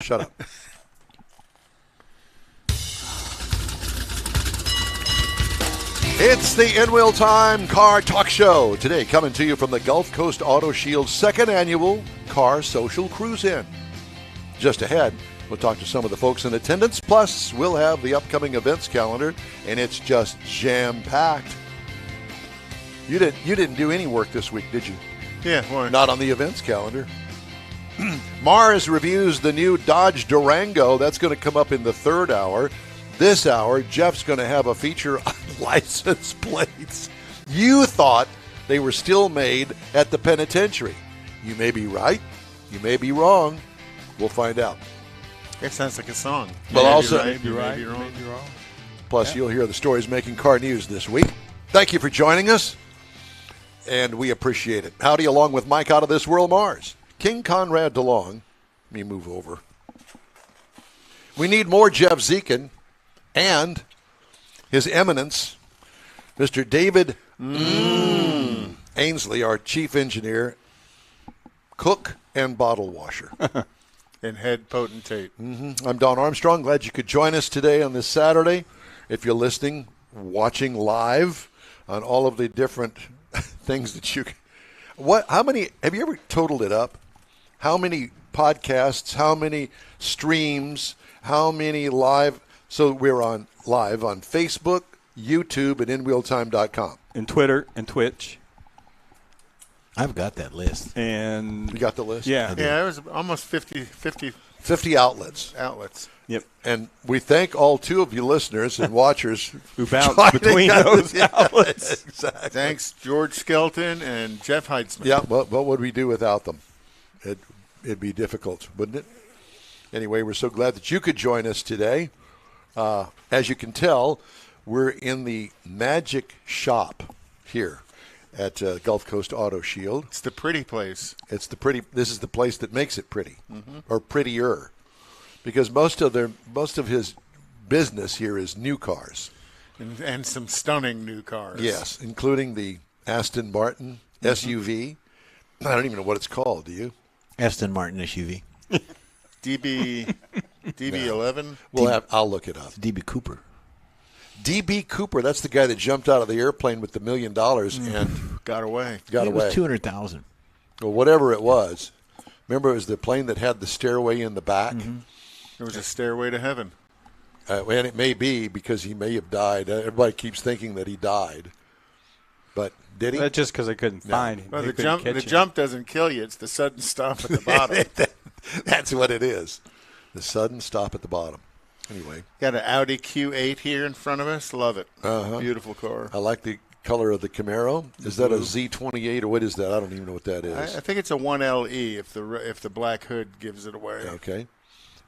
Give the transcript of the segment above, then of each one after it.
Shut up. It's the In Wheel Time Car Talk Show. Today, coming to you from the Gulf Coast Auto Shield's second annual Car Social Cruise-In. Just ahead, we'll talk to some of the folks in attendance. Plus, we'll have the upcoming events calendar, and it's just jam-packed. You didn't do any work this week, did you? Yeah, why? Not on the events calendar. Mars reviews the new Dodge Durango. That's going to come up in the third hour. This hour, Jeff's going to have a feature on license plates. You thought they were still made at the penitentiary. You may be right. You may be wrong. We'll find out. It sounds like a song. Well, also, maybe right, maybe wrong. Plus, you'll hear the stories making car news this week. Thank you for joining us, and we appreciate it. Howdy, along with Mike out of this world, Mars. King Conrad DeLong. Let me move over. We need more Jeff Zekin and His Eminence, Mr. David Ainsley, our chief engineer, cook, and bottle washer. And head potentate. I'm Don Armstrong. Glad you could join us today on this Saturday. If you're listening, watching live on all of the different things that you can. How many, have you ever totaled it up? How many podcasts, how many streams, how many live? So we're on live on Facebook, YouTube, and InWheelTime.com. And Twitter and Twitch. I've got that list. And You got the list? yeah. Yeah, it was almost 50 50 outlets. outlets. Yep. And we thank all two of you listeners and watchers Who bounced joining between us. those Yeah, outlets. Exactly. Thanks, George Skelton and Jeff Heitzman. Yeah, what would we do without them? It'd be difficult, wouldn't it? Anyway, we're so glad that you could join us today. As you can tell, we're in the magic shop here at Gulf Coast Auto Shield. It's the pretty place. It's the pretty. This is the place that makes it pretty, or prettier, because most of his business here is new cars. And some stunning new cars. Yes, including the Aston Martin SUV. I don't even know what it's called. Do you? Aston Martin SUV. DB11. I'll look it up. DB Cooper. D.B. Cooper. That's the guy that jumped out of the airplane with the $1 million and Got away. got It away. was 200,000. Well, whatever it was. Remember, it was the plane that had the stairway in the back. There was a stairway to heaven. And it may be because he may have died. Everybody keeps thinking that he died. But did he? That's just because I couldn't find him. Well, They the couldn't catch him. jump doesn't kill you. It's the sudden stop at the bottom. That's what it is. The sudden stop at the bottom. Anyway, Got an Audi Q8 here in front of us. Love it. Beautiful car. I like the color of the Camaro. Is that a Z28 or what is that? I don't even know what that I is. think it's a 1LE if the black hood gives it away. Okay.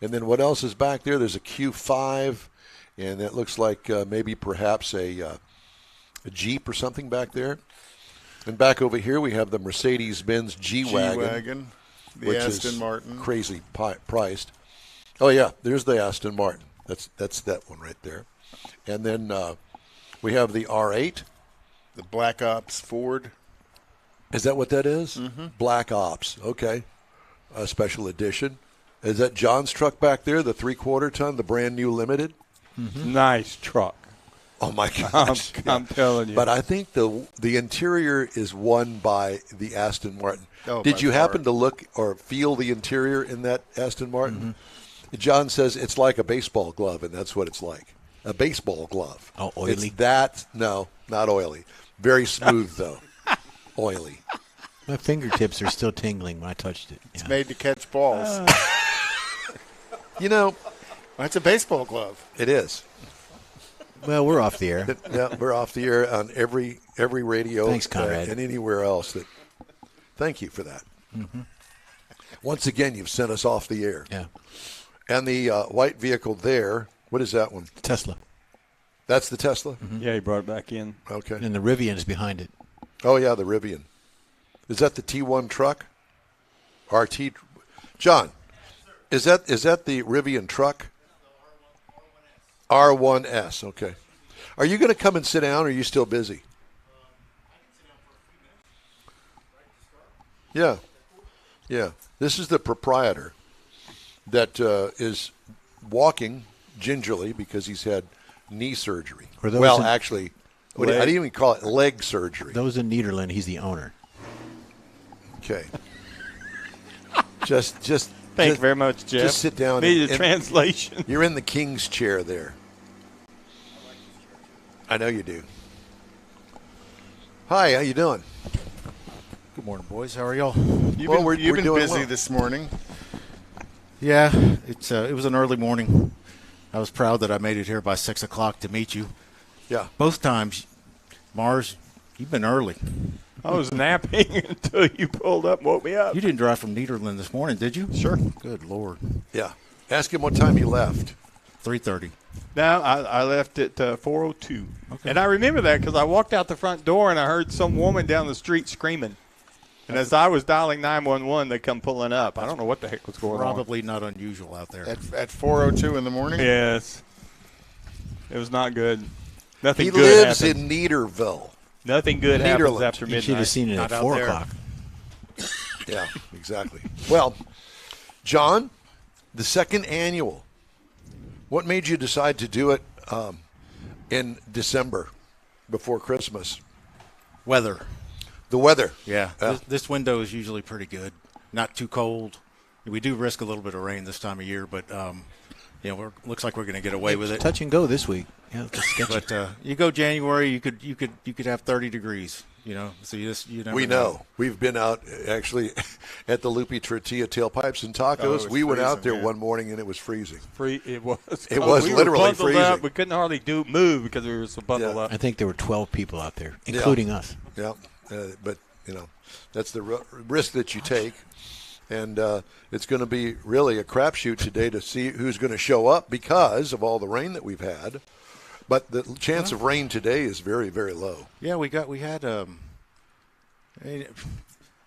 And then what else is back there? There's a Q5, and that looks like maybe perhaps a Jeep or something back there. And back over here we have the Mercedes-Benz G-Wagon. G-Wagon, the which Aston is Martin. crazy priced. Oh, yeah, there's the Aston Martin. That's that one right there. And then we have the R8. The Black Ops Ford. Is that what that is? Black Ops. Okay. A special edition. Is that John's truck back there, the 3/4 ton, the brand new limited? Nice truck. Oh, my gosh. I'm telling you. But I think the interior is won by the Aston Martin. Oh, Did by you far. happen to look or feel the interior in that Aston Martin? John says it's like a baseball glove, and that's what it's like. A baseball glove. Oh, oily? It's that. No, not oily. Very smooth, though. Oily. My fingertips are still tingling when I touched it. It's made to catch balls. You know, That's a baseball glove. it is. Well, we're off the air. Yeah, we're off the air on every radio. Thanks, Conrad. And anywhere else. Thank you for that. Once again, you've sent us off the air. Yeah. And the white vehicle there, what is that one? Tesla. That's the Tesla? Yeah, he brought it back in. Okay. And the Rivian is behind it. Oh, yeah, the Rivian. Is that the T1 truck? RT? John, is that the Rivian truck? R1S, okay. Are you going to come and sit down, or are you still busy? Yeah. Yeah. This is the proprietor. that is walking gingerly because he's had knee surgery. Were those Well, in- actually, I didn't even call it leg surgery. Those in Nederland, he's the owner. Okay. Just Thank you very much, Jeff. Just sit down. Need a translation. You're in the king's chair there. I know you do. Hi, how you doing? Good morning, boys. How are y'all? You've Well, been, we're you've been doing busy well. this morning. Yeah, it was an early morning. I was proud that I made it here by 6 o'clock to meet you. Yeah. Both times, Mars, you've been early. I was napping until you pulled up and woke me up. You didn't drive from Nederland this morning, did you? Sure. Good Lord. Yeah. Ask him what time you left. 3:30. No, I left at 4:02. And I remember that because I walked out the front door and I heard some woman down the street screaming. And as I was dialing 911, they come pulling up. I don't know what the heck was going on. Probably not unusual out there. At 4:02 in the morning? Yes. It was not good. Nothing He good lives happened. in Niederville. Nothing good happens Nederland. after You should midnight. have seen it Not at out 4 there. o'clock. Yeah, exactly. Well, John, the second annual. What made you decide to do it in December before Christmas? Weather. The weather. Yeah. This window is usually pretty good. Not too cold. We do risk a little bit of rain this time of year, but looks like we're going to get away with it. Touch and go this week. Yeah, it's sketchy. But you go January, you could have 30 degrees. So you never We know. We've been out actually at the Loopy Tortilla Tailpipes and Tacos. Oh, it was we went out there freezing, yeah. one morning and it was freezing. It was. It was we literally were bundled freezing. Up. We couldn't hardly move because we were so bundled Yeah. up. I think there were 12 people out there, including us. Yeah, but that's the risk that you take, and it's going to be really a crapshoot today to see who's going to show up because of all the rain that we've had. But the chance of rain today is very, very low. Yeah, we had.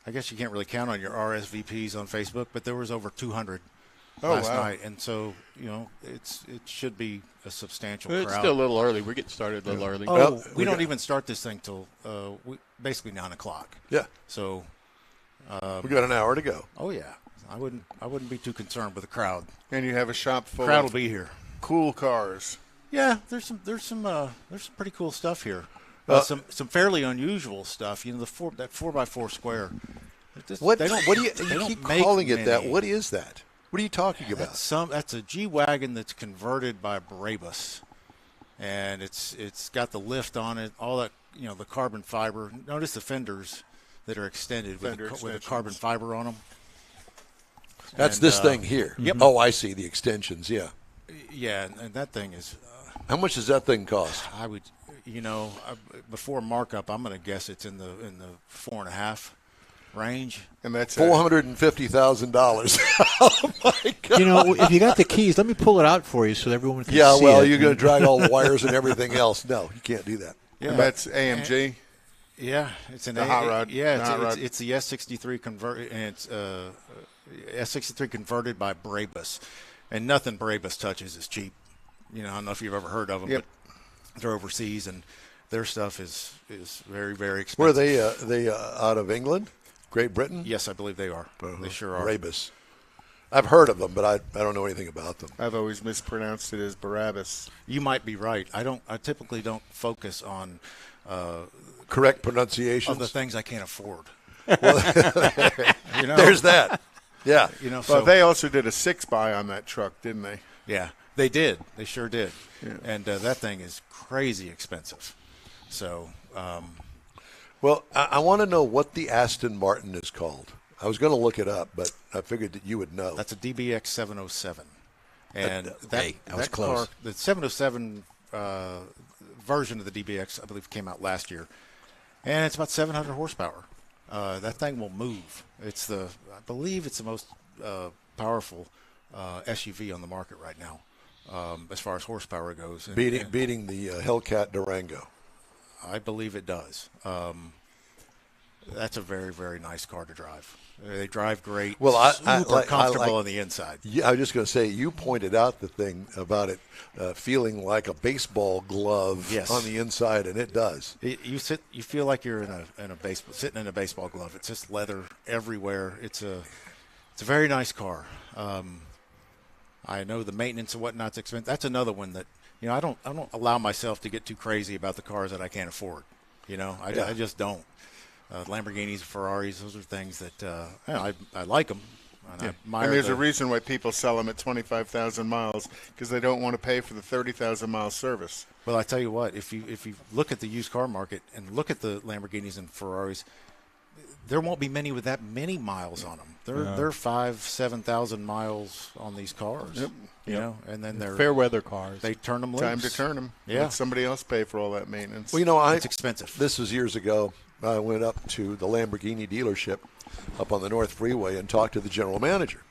I guess you can't really count on your RSVPs on Facebook, but there was over 200 last wow. night, and so it should be a substantial It's crowd. still a little early. We're getting started a little early. Oh, Well, we don't even start this thing till basically 9 o'clock. Yeah, So, we got an hour to go. oh yeah, I wouldn't be too concerned with the crowd. And you have a shop full Crowd will of be here. cool cars. Yeah, there's some pretty cool stuff here. Some fairly unusual stuff. The 4x4 square. What? They don't, What do you they don't keep make calling it that? many. What is that? What are you talking about? That's a G-Wagon that's converted by Brabus, and it's got the lift on it, all that, the carbon fiber. Notice the fenders that are extended with Fender the extensions. carbon fiber on them. That's And, this thing here. Yep. Oh, I see the extensions. Yeah. Yeah, and that thing is, How much does that thing cost? I would, before markup, I'm going to guess it's in the 4.5 range. And that's $450,000. Oh my God! If you got the keys, let me pull it out for you so everyone can Yeah, see well, it. you're going to drag all the wires and everything else. No, you can't do that. And that's AMG. Yeah, it's an The hot rod. Yeah, The hot rod. it's the S63 converted, and it's S63 converted by Brabus, and nothing Brabus touches is cheap. I don't know if you've ever heard of them, Yep. but they're overseas, and their stuff is very, very expensive. Where are they out of England? Great Britain? Yes, I believe they are. They sure are. Brabus. I've heard of them, but I don't know anything about them. I've always mispronounced it as Barabbas. You might be right. I typically don't focus on Correct pronunciation. of the things I can't afford. There's that. Yeah. So Well, they also did a 6x on that truck, didn't they? yeah, they did. They sure did. And that thing is crazy expensive. So, Well, I want to know what the Aston Martin is called. I was going to look it up, but I figured that you would know. that's a DBX 707. And Hey, I was that close. car, the 707 version of the DBX, I believe, came out last year. And it's about 700 horsepower. That thing will move. I believe it's the most powerful SUV on the market right now, as far as horsepower goes. And beating the Hellcat Durango. I believe it does. That's a very, very nice car to drive. They drive great. Well, I super like- comfortable on the inside. Yeah, I was just going to say, you pointed out the thing about it feeling like a baseball glove Yes. on the inside, and it does. You feel like you're sitting in a baseball glove. It's just leather everywhere. It's a very nice car. I know the maintenance and whatnot's expensive. That's another one that, I don't allow myself to get too crazy about the cars that I can't afford. I just don't. Lamborghinis, Ferraris, those are things that I like them. And there's a reason why people sell them at 25,000 miles, because they don't want to pay for the 30,000 mile service. Well, I tell you what, if you look at the used car market and look at the Lamborghinis and Ferraris, there won't be many with that many miles on them. They're 5,000-7,000 miles on these cars. Yep. And then they're fair weather cars. They turn them loose. Time to turn them. Yeah. Let somebody else pay for all that maintenance. Well, it's expensive. This was years ago. I went up to the Lamborghini dealership up on the North Freeway and talked to the general manager.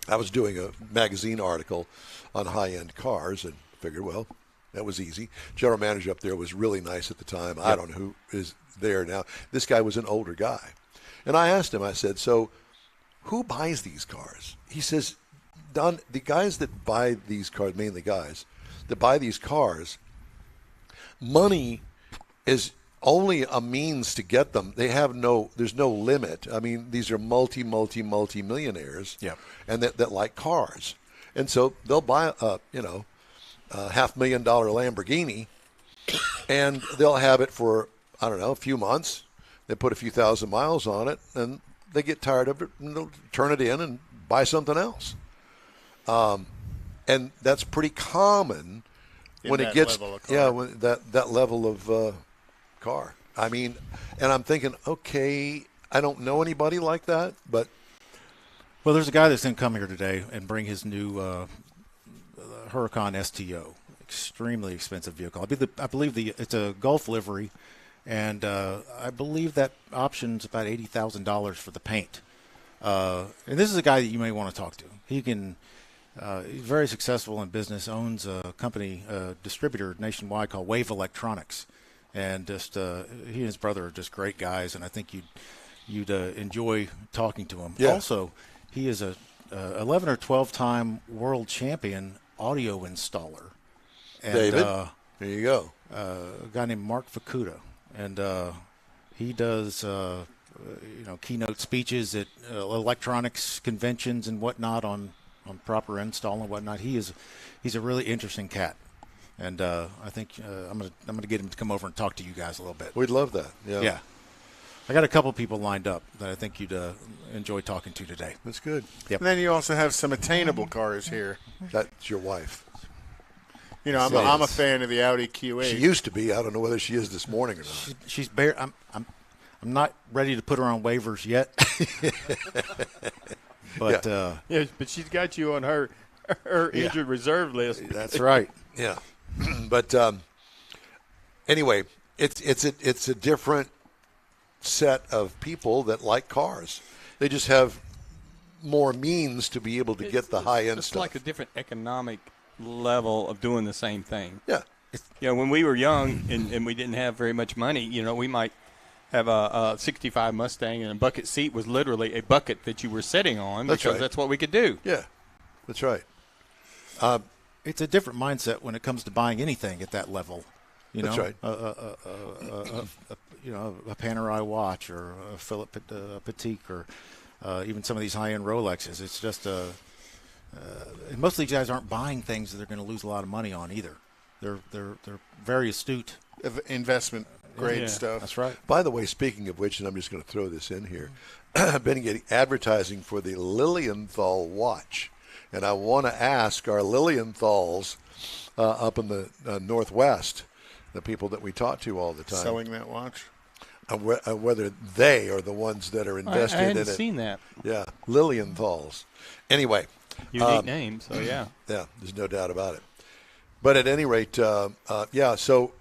I was doing a magazine article on high-end cars and figured, well, that was easy. General manager up there was really nice at the time. Yep. I don't know who is there now. This guy was an older guy. And I asked him, I said, so who buys these cars? He says, Don, the guys that buy these cars, mainly guys, that buy these cars, money is only a means to get them. There's no limit. I mean, these are multi-millionaires, and that like cars. And so they'll buy a $500,000 Lamborghini, and they'll have it for, I don't know, a few months. They put a few thousand miles on it, and they get tired of it, and they'll turn it in and buy something else. And that's pretty common when it gets when that level of car. I mean, and I'm thinking, okay, I don't know anybody like that, but well, there's a guy that's going to come here today and bring his new Huracan STO, extremely expensive vehicle. I believe it's a Gulf livery, and I believe that option's about $80,000 for the paint. And this is a guy that you may want to talk to. He can. He's very successful in business. Owns a company, distributor nationwide called Wave Electronics. And just he and his brother are just great guys, and I think you'd enjoy talking to him. Yeah. Also, he is a 11 or 12-time world champion audio installer. And, David, there you go. A guy named Mark Fukuda, and he does keynote speeches at electronics conventions and whatnot on proper install and whatnot. He's a really interesting cat. And I think I'm gonna get him to come over and talk to you guys a little bit. We'd love that. Yeah. I got a couple people lined up that I think you'd enjoy talking to today. That's good. Yep. And then you also have some attainable cars here. That's your wife. I'm a fan of the Audi Q8. She used to be. I don't know whether she is this morning or not. She's bare. I'm not ready to put her on waivers yet. But but she's got you on her injured reserve list. That's right. Yeah. But anyway, it's a different set of people that like cars. They just have more means to be able to get the high-end it's stuff. It's like a different economic level of doing the same thing. Yeah. When we were young and we didn't have very much money, we might have a 65 Mustang, and a bucket seat was literally a bucket that you were sitting on because that's what we could do. Yeah, that's right. It's a different mindset when it comes to buying anything at that level. That's right. A Panerai watch or a Philippe Patek or even some of these high-end Rolexes. It's just most of these guys aren't buying things that they're going to lose a lot of money on either. They're very astute. Investment grade stuff. That's right. By the way, speaking of which, and I'm just going to throw this in here, I've been getting advertising for the Lilienthal watch. And I want to ask our Lilienthals up in the Northwest, the people that we talk to all the time, selling that watch, whether they are the ones that are invested in it. I hadn't seen that. Yeah, Lilienthals. Anyway. Unique name, so yeah. Yeah, there's no doubt about it. But at any rate, so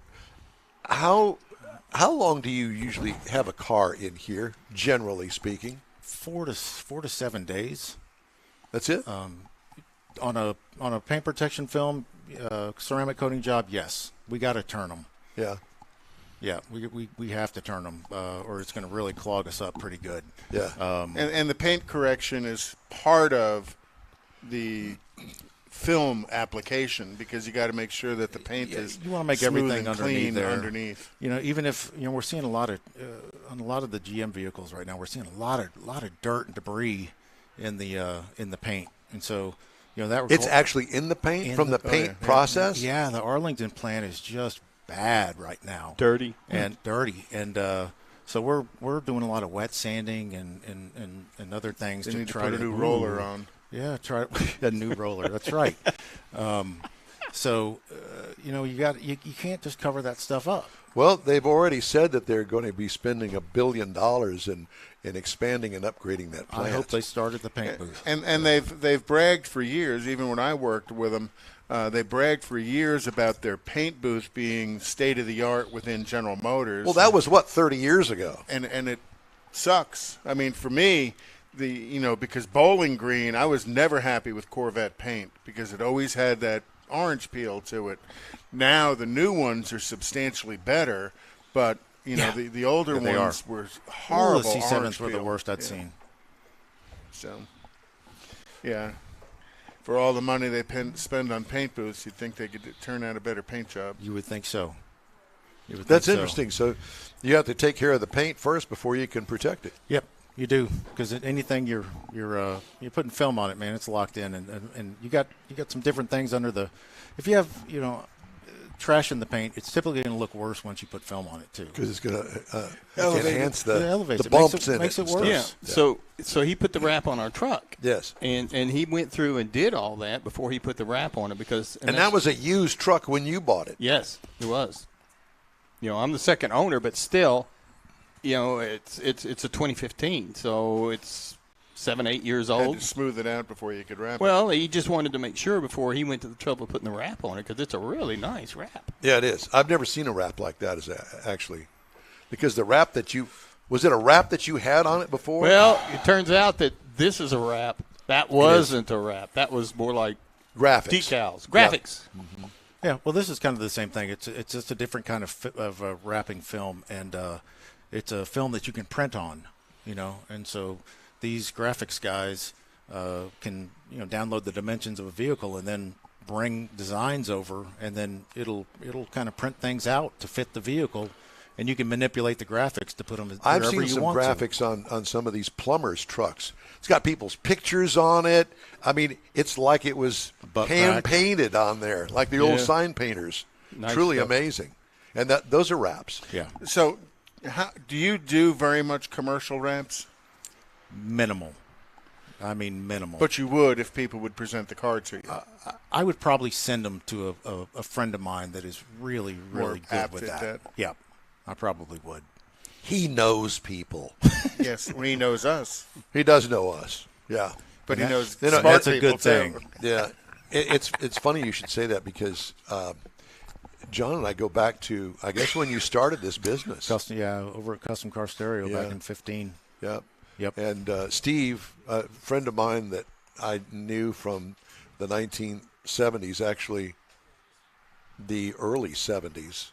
how long do you usually have a car in here, generally speaking? 4 to 7 days. That's it? On a paint protection film, ceramic coating job, yes, we got to turn them. Yeah. Yeah, we have to turn them, or it's going to really clog us up pretty good. Yeah. And the paint correction is part of the film application because you got to make sure that the paint is you want to make smooth everything and clean there. underneath. Even if we're seeing a lot of on a lot of the GM vehicles right now, we're seeing a lot of dirt and debris in the paint, and so that It's actually in the paint from the paint process? Yeah, the Arlington plant is just bad right now. Dirty. And so we're doing a lot of wet sanding and other things They to need to try put a new roller on. Yeah, try a new roller. That's right. You can't just cover that stuff up. Well, they've already said that they're going to be spending $1 billion in expanding and upgrading that plant. I hope they start at the paint booth. And they've bragged for years, even when I worked with them, they bragged for years about their paint booth being state of the art within General Motors. Well, that was 30 years ago. And it sucks. I mean, for me, because Bowling Green, I was never happy with Corvette paint because it always had that orange peel to it. Now the new ones are substantially better, but the older ones were horrible. The C7s orange were the peel. worst I'd seen. So, yeah, for all the money they spend on paint booths, you'd think they could turn out a better paint job. You would think so. That's interesting. So you have to take care of the paint first before you can protect it. Yep, you do, because anything you're putting film on it, man, it's locked in, and you got some different things under the. If you have trash in the paint, it's typically going to look worse once you put film on it too. Because it's going to enhance the it bumps in it. Makes it and worse. stuff. Yeah. So he put the wrap on our truck. Yes. And he went through and did all that before he put the wrap on it because. And that was a used truck when you bought it. Yes, it was. I'm the second owner, but still, it's a 2015, so it's 7-8 years Had old. to smooth it out before you could wrap it. Well, he just wanted to make sure before he went to the trouble of putting the wrap on it because it's a really nice wrap. Yeah, it is. I've never seen a wrap like that. Actually, because the wrap was it a wrap that you had on it before? Well, it turns out that this is a wrap. That wasn't a wrap. That was more like graphics, decals, graphics. Yep. Mm-hmm. Yeah, well, this is kind of the same thing. It's just a different kind of wrapping film, and it's a film that you can print on, and so these graphics guys can download the dimensions of a vehicle and then bring designs over, and then it'll kind of print things out to fit the vehicle, and you can manipulate the graphics to put them wherever you want. I've seen some graphics on some of these plumbers' trucks. It's got people's pictures on it. I mean, it's like it was hand-painted on there, like the old sign painters. Nice Truly stuff. amazing. And those are wraps. Yeah. So, do you do very much commercial wraps? Minimal. I mean, minimal. But you would if people would present the car to you. I would probably send them to a friend of mine that is really, More really good apt with at that. that. Yeah, I probably would. He knows people. Yes, when he knows us. He does know us. Yeah. But he knows You know, smart that's a people, good thing. too. Yeah. It's funny you should say that because John and I go back to, I guess, when you started this business. Over at Custom Car Stereo Yeah. back in 15. Yep. And Steve, a friend of mine that I knew from the 1970s, actually the early 70s,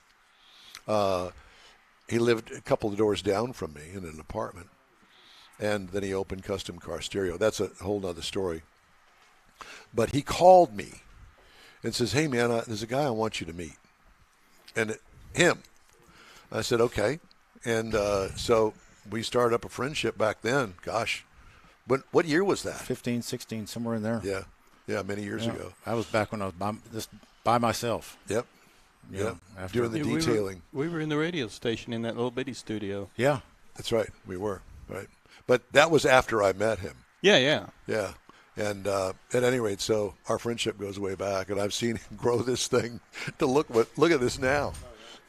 he lived a couple of doors down from me in an apartment. And then he opened Custom Car Stereo. That's a whole nother story. But he called me and says, "Hey, man, there's a guy I want you to meet." And him. I said, "Okay." And so we started up a friendship back then. Gosh, what year was that? 15, 16, somewhere in there. Yeah, many years ago. I was back when I was just by myself. Yep. Yeah, Yep. Doing the Yeah, detailing. We were in the radio station in that little bitty studio. Yeah. That's right. We were. Right. But that was after I met him. Yeah. Yeah. And at any rate, so our friendship goes way back, and I've seen him grow this thing to look at this now.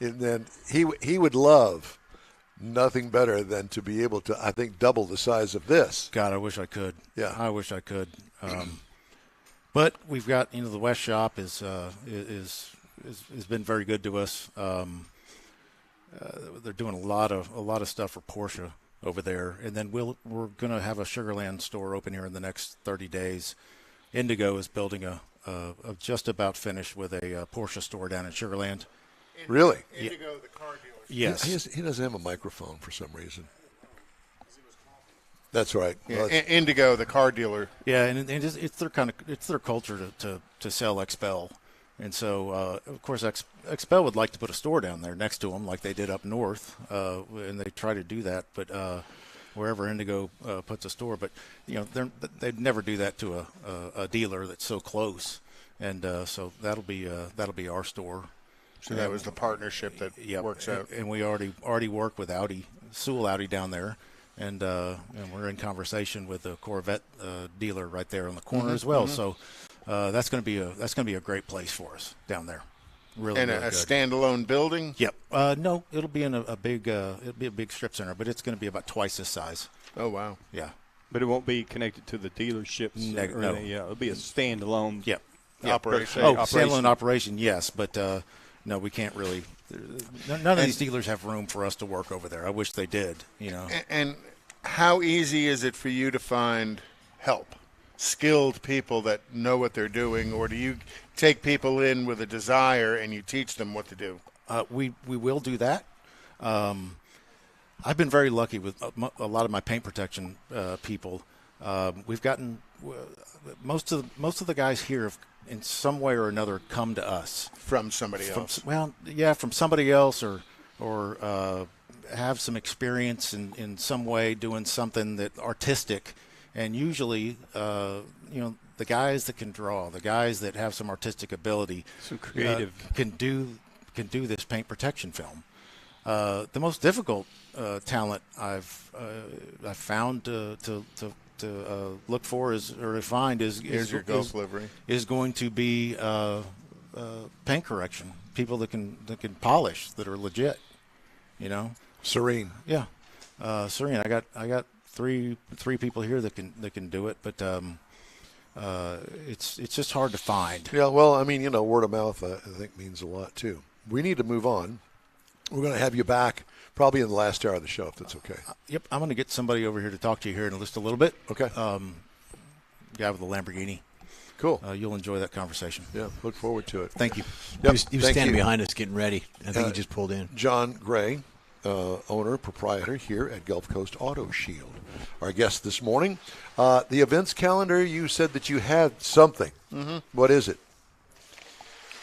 And then he would love nothing better than to be able to, I think, double the size of this. God, I wish I could. Yeah. I wish I could. But we've got, the West Shop has been very good to us. They're doing a lot of stuff for Porsche over there, and then we're going to have a Sugarland store open here in the next 30 days. Indigo is building a just about finished with a Porsche store down in Sugarland. Really? Indigo, the car dealer. Yes. He doesn't have a microphone for some reason. That's right. Yeah, Well, it's- Indigo, the car dealer. Yeah, and it's their culture to sell Expel, and so of course Expel would like to put a store down there next to them like they did up north, and they try to do that. But wherever Indigo puts a store. But they'd never do that to a dealer that's so close, and so that'll be our store. So that was the partnership that works out. And we already work with Audi, Sewell Audi down there, and we're in conversation with a Corvette dealer right there on the corner as well. So that's going to be a great place for us down there. Really, and really a good. standalone building. Yep. No, it'll be in a big strip center, but it's going to be about twice this size. Oh wow. Yeah. But it won't be connected to the dealerships. No. Yeah, it'll be a standalone. Yep. Operation. Standalone operation, yes, but no, we can't really. None of these dealers have room for us to work over there. I wish they did. And how easy is it for you to find help, skilled people that know what they're doing, or do you take people in with a desire and you teach them what to do? We will do that. I've been very lucky with a lot of my paint protection people. We've gotten most of the guys here have, in some way or another, come to us From somebody else. from somebody else, or have some experience in some way doing something that artistic, and usually the guys that can draw, the guys that have some artistic ability, some creative can do this paint protection film. The most difficult talent I've found to look for is your Gulf livery. Is going to be paint correction. People that can polish, that are legit. Serene. Yeah, Serene. I got three people here that can do it, but it's just hard to find. Yeah, well, I mean, word of mouth, I think, means a lot, too. We need to move on. We're going to have you back probably in the last hour of the show, if that's okay. Yep, I'm going to get somebody over here to talk to you here in just a little bit. Okay. Guy with the Lamborghini. Cool. You'll enjoy that conversation. Yeah, look forward to it. Thank you. Yep, He was thank standing you. behind us getting ready. I think he just pulled in. John Gray, owner, proprietor here at Gulf Coast Auto Shield. Our guest this morning. The events calendar, you said that you had something. Mm-hmm. What is it?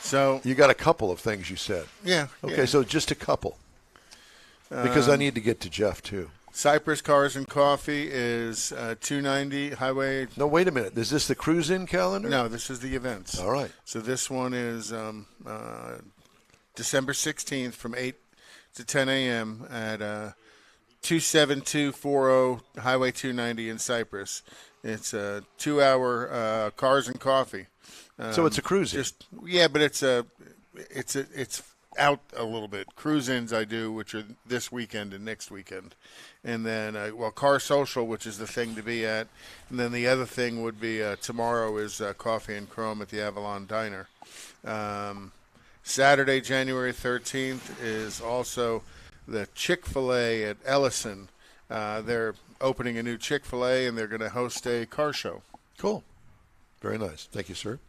So You got a couple of things you said. yeah. Okay, so just a couple. Because I need to get to Jeff, too. Cypress Cars and Coffee is 290 Highway. No, wait a minute. Is this the cruise-in calendar? No, this is the events. All right. So this one is December 16th from 8 to 10 a.m. at 27240 Highway 290 in Cypress. It's a 2-hour cars and coffee. So it's a cruise-in. But it's out a little bit. Cruise-ins I do, which are this weekend and next weekend. And then, Car Social, which is the thing to be at. And then the other thing would be tomorrow is Coffee and Chrome at the Avalon Diner. Saturday, January 13th is also the Chick-fil-A at Ellison. They're opening a new Chick-fil-A, and they're going to host a car show. Cool. Very nice. Thank you, sir.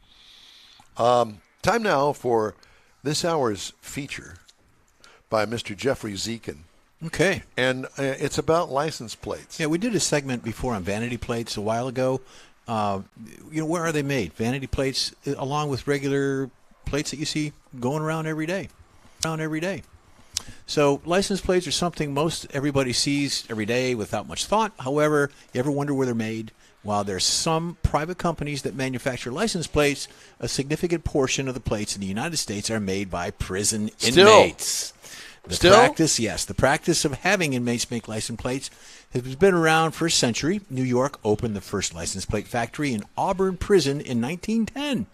Time now for this hour's feature by Mr. Jeffrey Zekin. Okay. And it's about license plates. Yeah, we did a segment before on vanity plates a while ago. Where are they made? Vanity plates, along with regular plates that you see going around every day. So license plates are something most everybody sees every day without much thought. However, you ever wonder where they're made? While there's some private companies that manufacture license plates, a significant portion of the plates in the United States are made by prison inmates. The practice of having inmates make license plates has been around for a century. New York opened the first license plate factory in Auburn Prison in 1910.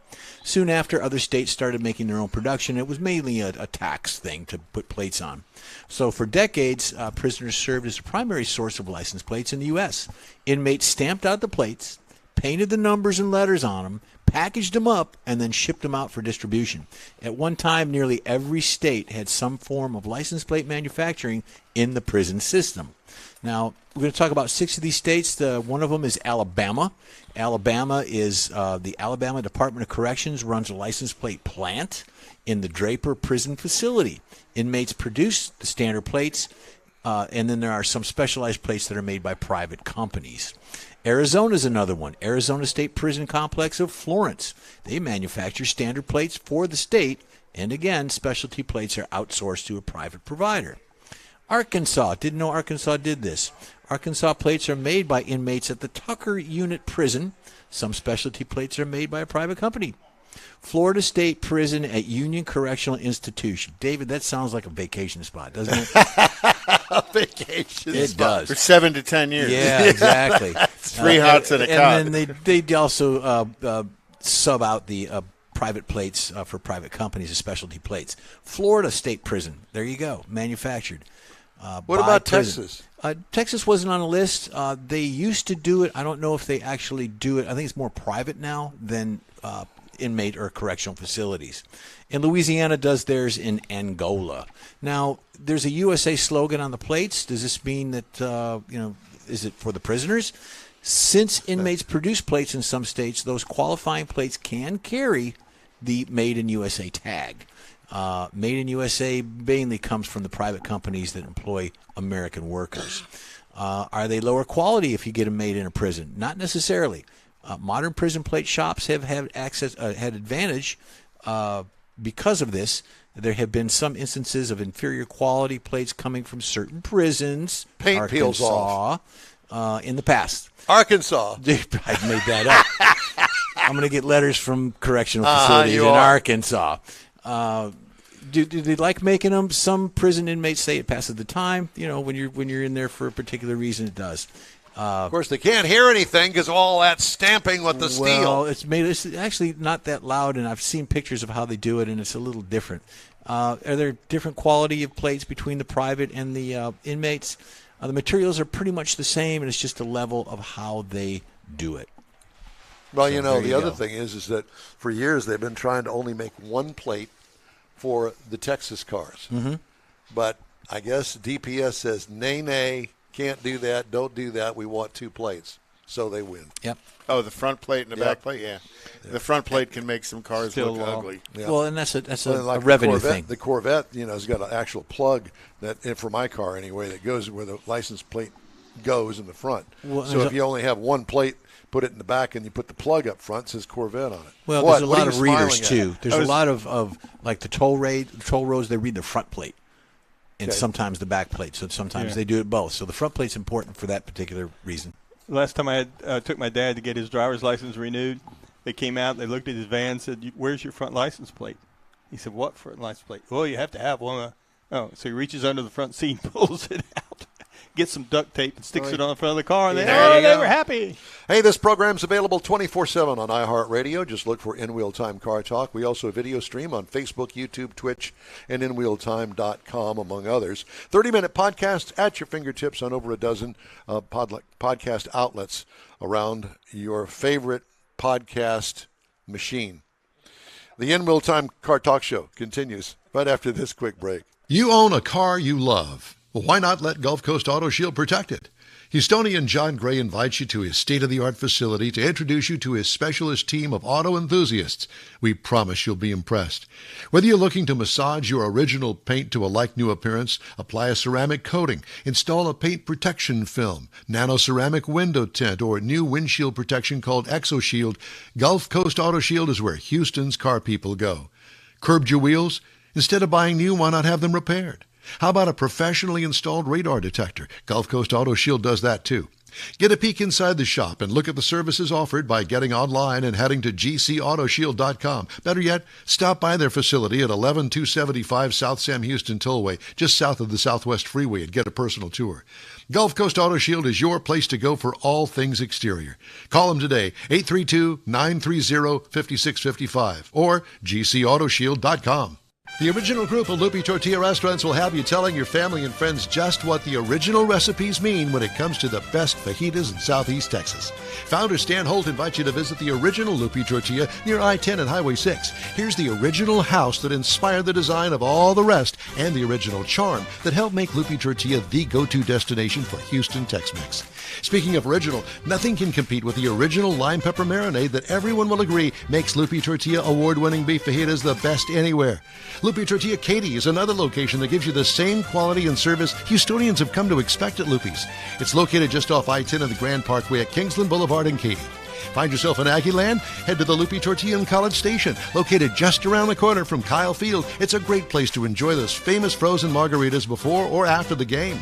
Soon after, other states started making their own production. It was mainly a tax thing to put plates on. So for decades, prisoners served as the primary source of license plates in the U.S. Inmates stamped out the plates, painted the numbers and letters on them, packaged them up, and then shipped them out for distribution. At one time, nearly every state had some form of license plate manufacturing in the prison system. Now, we're going to talk about 6 of these states. One of them is Alabama. Alabama is the Alabama Department of Corrections runs a license plate plant in the Draper Prison Facility. Inmates produce the standard plates, and then there are some specialized plates that are made by private companies. Arizona is another one. Arizona State Prison Complex of Florence. They manufacture standard plates for the state, and again, specialty plates are outsourced to a private provider. Arkansas. Didn't know Arkansas did this. Arkansas plates are made by inmates at the Tucker Unit Prison. Some specialty plates are made by a private company. Florida State Prison at Union Correctional Institution. David, that sounds like a vacation spot, doesn't it? A vacation It spot. For does. 7 to 10 years. Yeah, exactly. Three hots and a cot. And then they also sub out the private plates for private companies as specialty plates. Florida State Prison. There you go. Manufactured. What by about prison. Texas? Texas wasn't on the list. They used to do it. I don't know if they actually do it. I think it's more private now than inmate or correctional facilities. And Louisiana does theirs in Angola. Now, there's a USA slogan on the plates. Does this mean that, is it for the prisoners? Since inmates produce plates in some states, those qualifying plates can carry the Made in USA tag. Made in USA mainly comes from the private companies that employ American workers. Are they lower quality if you get them made in a prison? Not necessarily. Modern prison plate shops have had advantage because of this. There have been some instances of inferior quality plates coming from certain prisons. Paint peels off. In the past. Arkansas. I made that up. I'm going to get letters from correctional facilities in you are. Arkansas. Do they like making them? Some prison inmates say it passes the time. When you're in there for a particular reason, it does. Of course, they can't hear anything because of all that stamping with the Well, steel. it's actually not that loud, and I've seen pictures of how they do it, and it's a little different. Are there different quality of plates between the private and the inmates? The materials are pretty much the same, and it's just a level of how they do it. Well, there the you other go. thing is that for years they've been trying to only make one plate for the Texas cars. Mm-hmm. But I guess DPS says, nay, can't do that, don't do that, we want two plates. So they win. Yep. Oh, the front plate and the back plate? Yeah. The front plate can make some cars Still look long. ugly. Yeah. Well, and that's a Well, like the revenue Corvette, thing. The Corvette, has got an actual plug that, for my car anyway, that goes where the license plate goes in the front. Well, so if you only have one plate, put it in the back, and you put the plug up front, it says Corvette on it. Well, What? there's a What are lot you of readers smiling at? too. There's a lot of like the toll roads. They read the front plate, and Okay. sometimes the back plate. So sometimes they do it both. So the front plate's important for that particular reason. Last time I took my dad to get his driver's license renewed, they came out, they looked at his van and said, "Where's your front license plate?" He said, "What front license plate?" "Well, you have to have one." So he reaches under the front seat and pulls it out, gets some duct tape and sticks it on the front of the car, and they were happy. Hey, this program's available 24/7 on iHeartRadio. Just look for In Wheel Time Car Talk. We also video stream on Facebook, YouTube, Twitch, and InWheelTime.com, among others. 30-minute podcasts at your fingertips on over a dozen podcast outlets around your favorite podcast machine. The In Wheel Time Car Talk Show continues right after this quick break. You own a car you love. Well, why not let Gulf Coast Auto Shield protect it? Houstonian John Gray invites you to his state-of-the-art facility to introduce you to his specialist team of auto enthusiasts. We promise you'll be impressed. Whether you're looking to massage your original paint to a like-new appearance, apply a ceramic coating, install a paint protection film, nano-ceramic window tint, or new windshield protection called ExoShield, Gulf Coast Auto Shield is where Houston's car people go. Curbed your wheels? Instead of buying new, why not have them repaired? How about a professionally installed radar detector? Gulf Coast Auto Shield does that too. Get a peek inside the shop and look at the services offered by getting online and heading to gcautoshield.com. Better yet, stop by their facility at 11275 South Sam Houston Tollway, just south of the Southwest Freeway, and get a personal tour. Gulf Coast Auto Shield is your place to go for all things exterior. Call them today, 832-930-5655 or gcautoshield.com. The original group of Lupi Tortilla restaurants will have you telling your family and friends just what the original recipes mean when it comes to the best fajitas in Southeast Texas. Founder Stan Holt invites you to visit the original Lupi Tortilla near I-10 and Highway 6. Here's the original house that inspired the design of all the rest and the original charm that helped make Lupi Tortilla the go-to destination for Houston Tex-Mex. Speaking of original, nothing can compete with the original lime pepper marinade that everyone will agree makes Lupi Tortilla award-winning beef fajitas the best anywhere. Lupi Tortilla Katy is another location that gives you the same quality and service Houstonians have come to expect at Lupi's. It's located just off I-10 and the Grand Parkway at Kingsland Boulevard in Katy. Find yourself in Aggieland? Head to the Lupe Tortilla in College Station, located just around the corner from Kyle Field. It's a great place to enjoy those famous frozen margaritas before or after the game.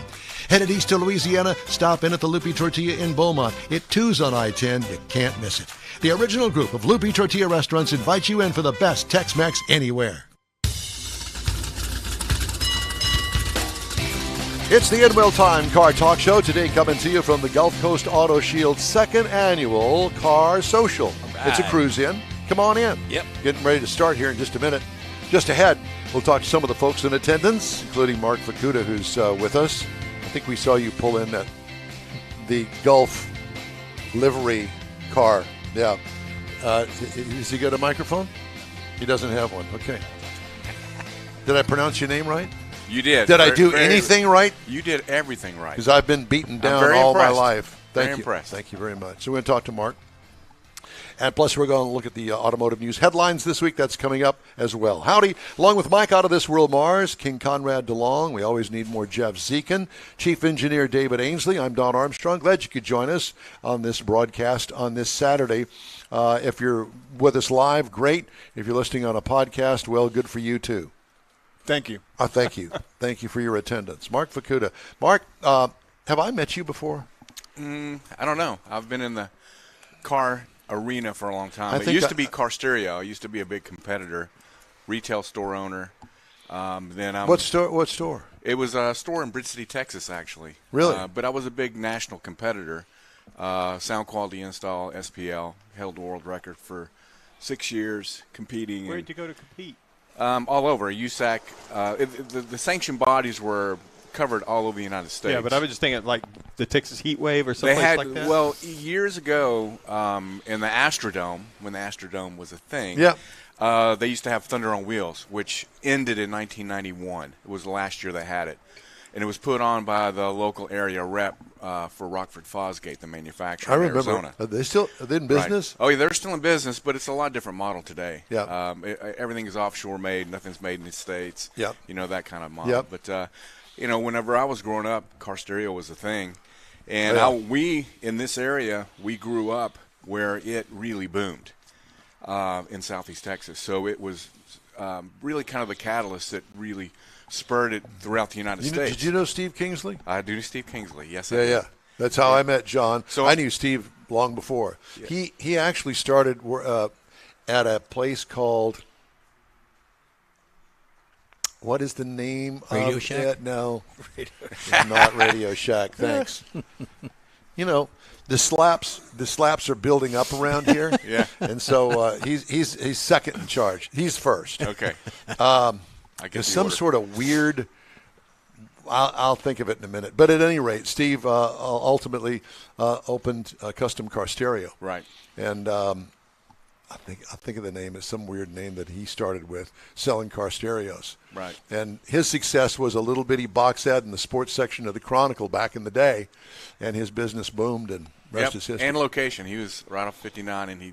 Headed east to Louisiana, stop in at the Lupe Tortilla in Beaumont. It too's on I-10. You can't miss it. The original group of Lupe Tortilla restaurants invites you in for the best Tex-Mex anywhere. It's the In Will Time Car Talk Show, today coming to you from the Gulf Coast Auto Shield second annual Car Social. It's a cruise in. Come on in. Yep. Getting ready to start here in just a minute. Just ahead, we'll talk to some of the folks in attendance, including Mark Fukuda, who's with us. I think we saw you pull in the Gulf livery car. Yeah. Has he got a microphone? He doesn't have one. Okay. Did I pronounce your name right? You did. Did I do anything right? You did everything right. Because I've been beaten down very all impressed. my life. Thank Very you. impressed. Thank you very much. So we're going to talk to Mark. And plus, we're going to look at the automotive news headlines this week. That's coming up as well. Howdy. Along with Mike out of This World Mars, King Conrad DeLong. We always need more Jeff Zekin. Chief Engineer David Ainsley. I'm Don Armstrong. Glad you could join us on this broadcast on this Saturday. If you're with us live, great. If you're listening on a podcast, well, good for you too. Thank you. Thank you. Thank you for your attendance. Mark Fukuda. Mark, have I met you before? I don't know. I've been in the car arena for a long time. I It think used to be Car Stereo. I used to be a big competitor, retail store owner. What store? It was a store in Bridge City, Texas, actually. Really? But I was a big national competitor. Sound quality install, SPL, held the world record for 6 years competing. Where did you go to compete? All over. USAC. The sanctioned bodies were covered all over the United States. Yeah, but I was just thinking like the Texas Heat Wave or something like that. Well, years ago in the Astrodome, when the Astrodome was a thing, they used to have Thunder on Wheels, which ended in 1991. It was the last year they had it. And it was put on by the local area rep for Rockford Fosgate, the manufacturer I in remember. Arizona. Are they in business? Right. Oh, yeah, they're still in business, but it's a lot different model today. Yeah. Everything is offshore made. Nothing's made in the States. Yep. You know, that kind of model. Yep. But, whenever I was growing up, Car Stereo was a thing. And we, in this area, we grew up where it really boomed in Southeast Texas. So it was really kind of the catalyst that really spurred it throughout the United States. Did you know Steve Kingsley? I do Steve Kingsley, yes I do. Yeah. That's how I met John. So I knew Steve long before. Yeah. He actually started at a place called, what is the name Radio of Shack? it? No, not Radio Shack. Thanks. You know, the slaps are building up around here. Yeah. And so he's second in charge. He's first. Okay. I There's guess some sort of weird. I'll think of it in a minute. But at any rate, Steve ultimately opened Custom Car Stereo. Right. And I think of the name. It's some weird name that he started with, selling car stereos. Right. And his success was a little bitty box ad in the sports section of the Chronicle back in the day, and his business boomed, and rest is history. And location. He was right off 59, and he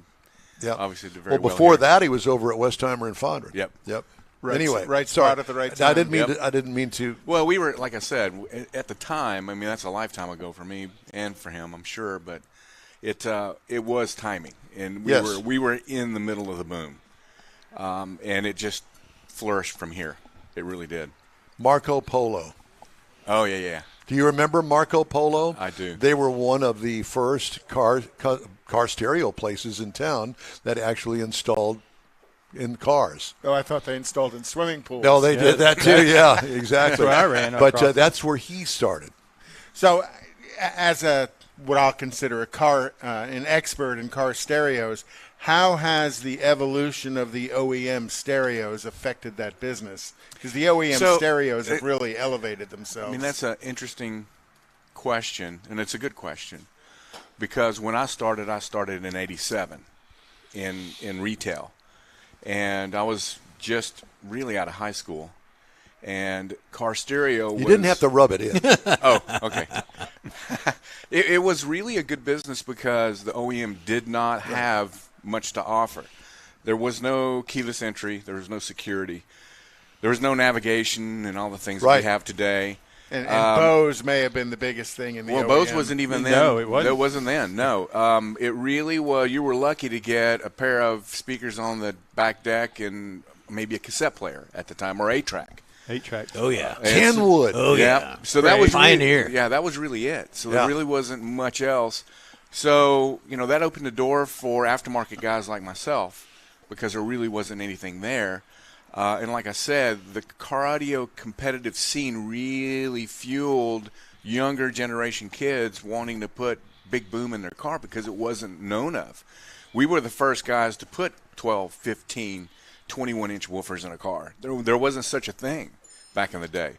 obviously did very well. Well, before here. that, he was over at Westheimer and Fondren. Yep. Right, Anyway, right sorry. spot at the right time. I didn't mean to. Well, we were, like I said, at the time. I mean, that's a lifetime ago for me and for him, I'm sure. But it was timing, and we were in the middle of the boom, and it just flourished from here. It really did. Marco Polo. Oh yeah. Do you remember Marco Polo? I do. They were one of the first car stereo places in town that actually installed in cars. Oh, I thought they installed in swimming pools. No, they did that too. Yeah, exactly. That's where I ran But across. that's where he started. So, as what I'll consider an expert in car stereos, how has the evolution of the OEM stereos affected that business? Because the OEM stereos have really elevated themselves. I mean, that's an interesting question, and it's a good question, because when I started in '87 in retail, and I was just really out of high school. And Car Stereo You didn't have to rub it in. Oh, okay. It was really a good business because the OEM did not have much to offer. There was no keyless entry. There was no security. There was no navigation and all the things that we have today. And Bose may have been the biggest thing in the Well, OEM. Bose wasn't even then. No, it wasn't. It wasn't then. No, it really was. You were lucky to get a pair of speakers on the back deck and maybe a cassette player at the time, or 8-track. 8-track. Oh, yeah. Kenwood. Oh, yeah. So that was Pioneer. Really, that was really it. So Yeah. there really wasn't much else. So that opened the door for aftermarket guys like myself, because there really wasn't anything there. And like I said, the car audio competitive scene really fueled younger generation kids wanting to put big boom in their car because it wasn't known of. We were the first guys to put 12, 15, 21-inch woofers in a car. There wasn't such a thing back in the day.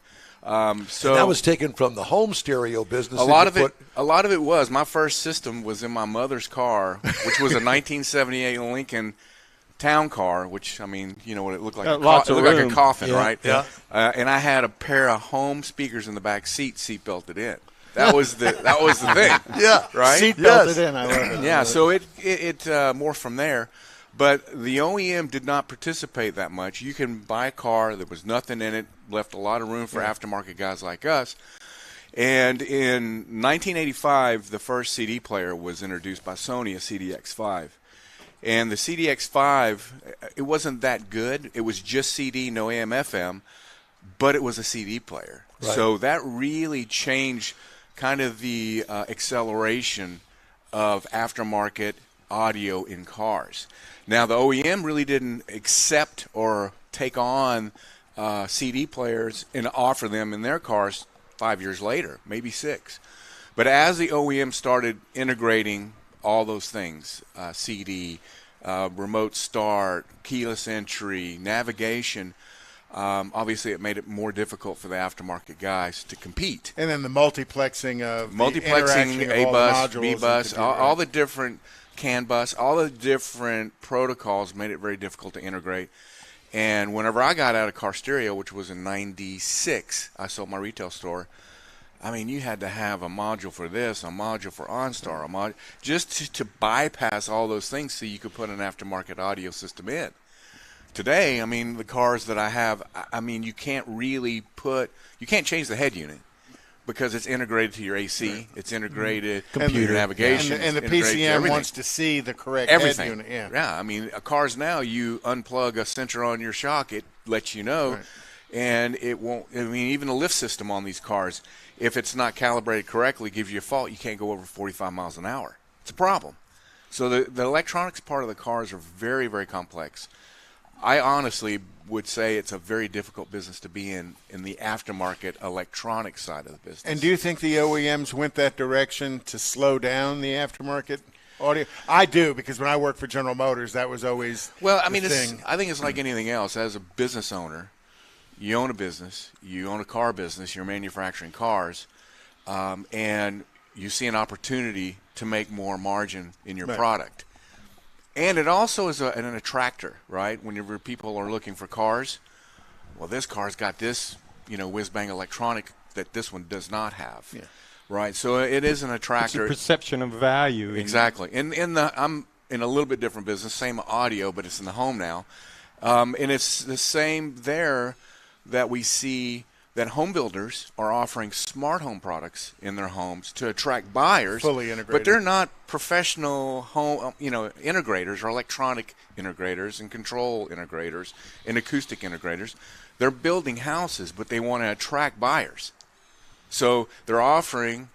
So And that was taken from the home stereo business. a lot of it was. My first system was in my mother's car, which was a 1978 Lincoln Town Car, which, I mean, you know what it looked like? Lots it of looked like room. a coffin, Yeah, right? yeah. And I had a pair of home speakers in the back seat belted in. That was the thing. Yeah. Right? Seat Yes. belted in. I love it. Yeah, so it morphed from there. But the OEM did not participate that much. You can buy a car, there was nothing in it, left a lot of room for aftermarket guys like us. And in 1985, the first CD player was introduced by Sony, a CDX5. And the CDX5, it wasn't that good. It was just CD, no AM, FM, but it was a CD player. Right. So that really changed kind of the acceleration of aftermarket audio in cars. Now, the OEM really didn't accept or take on CD players and offer them in their cars 5 years later, maybe 6. But as the OEM started integrating all those things, CD, remote start, keyless entry, navigation, obviously it made it more difficult for the aftermarket guys to compete. And then the multiplexing of the interaction of A all bus, the modules B and bus, computer. all the different CAN bus, all the different protocols made it very difficult to integrate. And whenever I got out of Car Stereo, which was in '96, I sold my retail store. I mean, you had to have a module for this, a module for OnStar, a module just to bypass all those things so you could put an aftermarket audio system in. Today, I mean, the cars that I have, I mean, you can't change the head unit because it's integrated to your AC, it's integrated to your navigation, and the it's integrated to PCM everything. wants to see the correct Everything. head unit. Yeah. I mean, cars now, you unplug a sensor on your shock, it lets you know, Right. and it won't. I mean, even the lift system on these cars, if it's not calibrated correctly, gives you a fault. You can't go over 45 miles an hour. It's a problem. So the electronics part of the cars are very, very complex. I honestly would say it's a very difficult business to be in the aftermarket electronic side of the business. And do you think the OEMs went that direction to slow down the aftermarket audio? I do, because when I worked for General Motors, that was always Well, I the mean, thing. I think it's like anything else. As a business owner, you own a business, you own a car business, you're manufacturing cars, and you see an opportunity to make more margin in your Right. product. And it also is an attractor, right? Whenever people are looking for cars, well, this car's got this, whiz-bang electronic that this one does not have, right? So it is an It's a attractor. perception of value. Exactly. I'm in a little bit different business, same audio, but it's in the home now. And it's the same there that we see that home builders are offering smart home products in their homes to attract buyers. Fully integrated. But they're not professional home, integrators or electronic integrators and control integrators and acoustic integrators. They're building houses, but they want to attract buyers. So they're offering,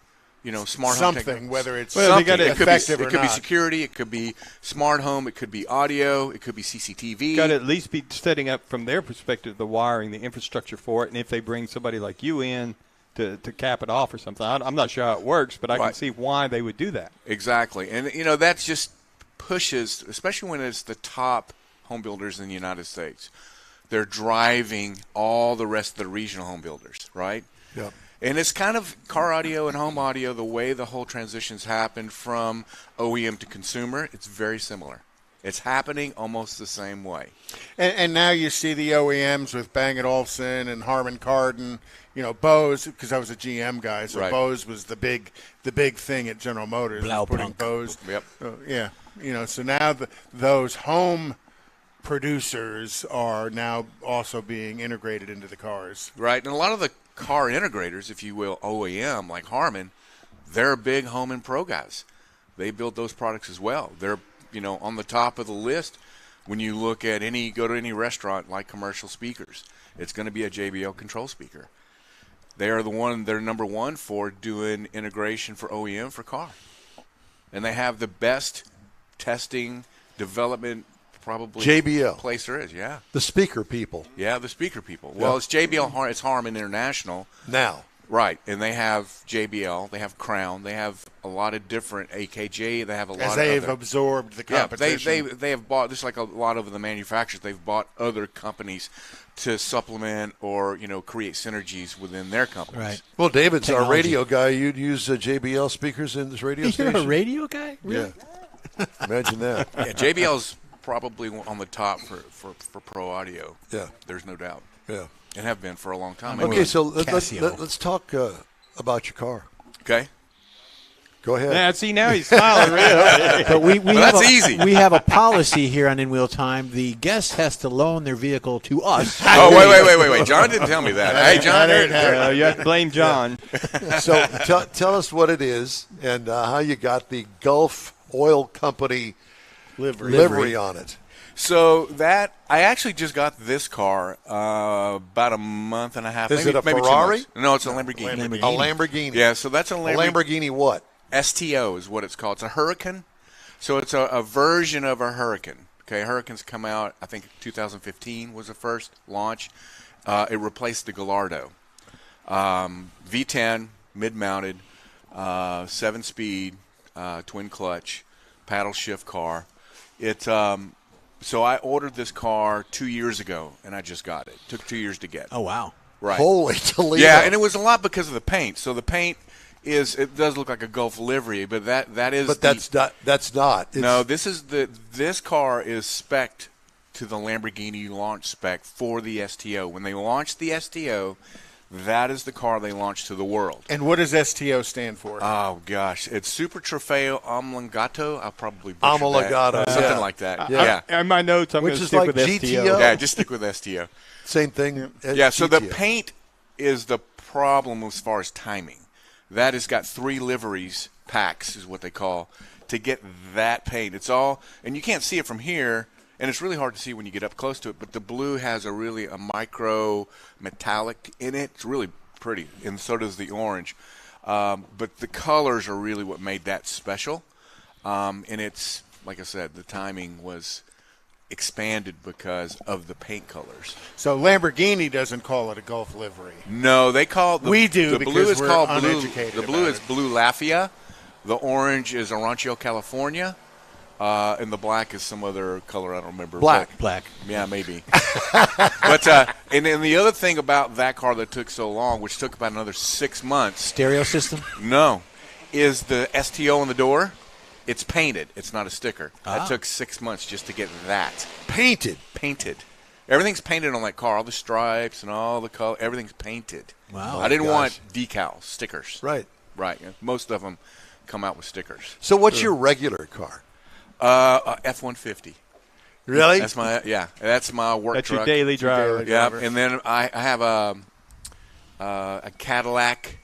smart home Something, whether it's Well, they gotta- it could be, effective or it could be not. security, it could be smart home, it could be audio, it could be CCTV. Got to at least be setting up from their perspective the wiring, the infrastructure for it, and if they bring somebody like you in to cap it off or something, I'm not sure how it works, but I can Right. see why they would do that. Exactly. And, that just pushes, especially when it's the top home builders in the United States. They're driving all the rest of the regional home builders, right? Yep. And it's kind of car audio and home audio, the way the whole transition's happened from OEM to consumer, it's very similar. It's happening almost the same way. And now you see the OEMs with Bang & Olufsen and Harman Kardon, Bose, because I was a GM guy, so Right. Bose was the big thing at General Motors, putting Blaupunk. Bose. Yep. Yeah, so now those home producers are now also being integrated into the cars. Right, and a lot of the car integrators, if you will, OEM, like Harman, they're big home and pro guys. They build those products as well. They're, on the top of the list when you look at go to any restaurant like commercial speakers. It's going to be a JBL control speaker. They're number one for doing integration for OEM for car. And they have the best testing, development, probably JBL place there is, yeah. The speaker people. Yeah, the speaker people. Well, it's JBL, it's Harman International. Now. Right, and they have JBL, they have Crown, they have a lot of different AKG, they have a lot of they've absorbed the competition. Yeah, they have bought, just like a lot of the manufacturers, they've bought other companies to supplement or, create synergies within their companies. Right. Well, David's Technology. our radio guy. You'd use JBL speakers in this radio station? You're a radio guy? Really? Yeah. Imagine that. Yeah, JBL's probably on the top for pro audio. Yeah. There's no doubt. Yeah. And have been for a long time. Okay, so Casio. let's talk about your car. Okay. Go ahead. Yeah, see, now he's smiling really. But we have that's easy. We have a policy here on In Wheel Time. The guest has to loan their vehicle to us. Oh, wait. John didn't tell me that. Hey, John. You have to blame John. So tell us what it is and how you got the Gulf Oil Company livery on it. So I actually just got this car about a month and a half. Is maybe, it a maybe 2 Ferrari? months. No, it's a Lamborghini. A Lamborghini. Yeah, so that's a A Lamborghini what? STO is what it's called. It's a Huracan. So it's a version of a Huracan. Okay, Huracans come out, I think 2015 was the first launch. It replaced the Gallardo. V10, mid-mounted, 7-speed, twin clutch, paddle shift car. So I ordered this car 2 years ago, and I just got it. Took 2 years to get. Oh, wow. Right. Holy Toledo. Yeah, and it was a lot because of the paint. So the paint it does look like a Gulf livery, but that is. But that's not. No, this car is spec'd to the Lamborghini launch spec for the STO. When they launched the STO, that is the car they launched to the world. And what does STO stand for? Oh gosh, it's Super Trofeo Omologato. I'll probably butcher Omologato, that. Something yeah. like that. Yeah. In my notes, I'm Which going to is stick like with GTO. STO. Yeah, just stick with STO. Same thing. as Yeah, so the GTO. paint is the problem as far as timing. That has got 3 liveries, packs is what they call, to get that paint. It's all, and you can't see it from here, and it's really hard to see when you get up close to it, but the blue has a micro metallic in it. It's really pretty, and so does the orange. But the colors are really what made that special. And it's, like I said, the timing was expanded because of the paint colors. So Lamborghini doesn't call it a Gulf livery. No, they call We do the because blue is we're called blue. uneducated The blue about is it. blue Lafayette. The orange is Arancio, California, and the black is some other color I don't remember. Black. Black. Yeah, maybe. But and then the other thing about that car that took so long, which took about another 6 months, Stereo system? no, is the STO on the door. It's painted. It's not a sticker. That took 6 months just to get that painted. Everything's painted on that car. All the stripes and all the color. Everything's painted. Wow. I didn't gosh. want decals, stickers. Right. Right. Most of them come out with stickers. So what's your regular car? F-150. Really? That's my work That's truck. your daily driver. Yeah, and then I have a Cadillac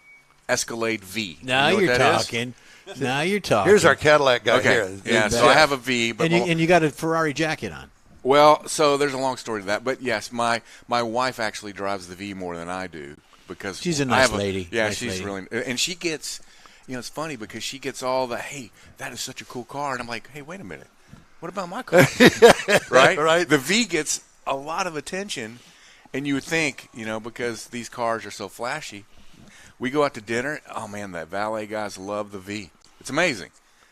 Escalade V. Now You know you're what that is? talking. Now you're talking. Here's our Cadillac guy Okay. here. Yeah, so I have a V. But And you got a Ferrari jacket on. well, so there's a long story to that. But yes, my wife actually drives the V more than I do because She's a I nice have lady. Yeah, Nice she's lady. really, and she gets, it's funny because she gets all the, hey, that is such a cool car, and I'm like, hey, wait a minute, what about my car? Right? Right. The V gets a lot of attention, and you would think, because these cars are so flashy, we go out to dinner. Oh man, the valet guys love the V. It's amazing.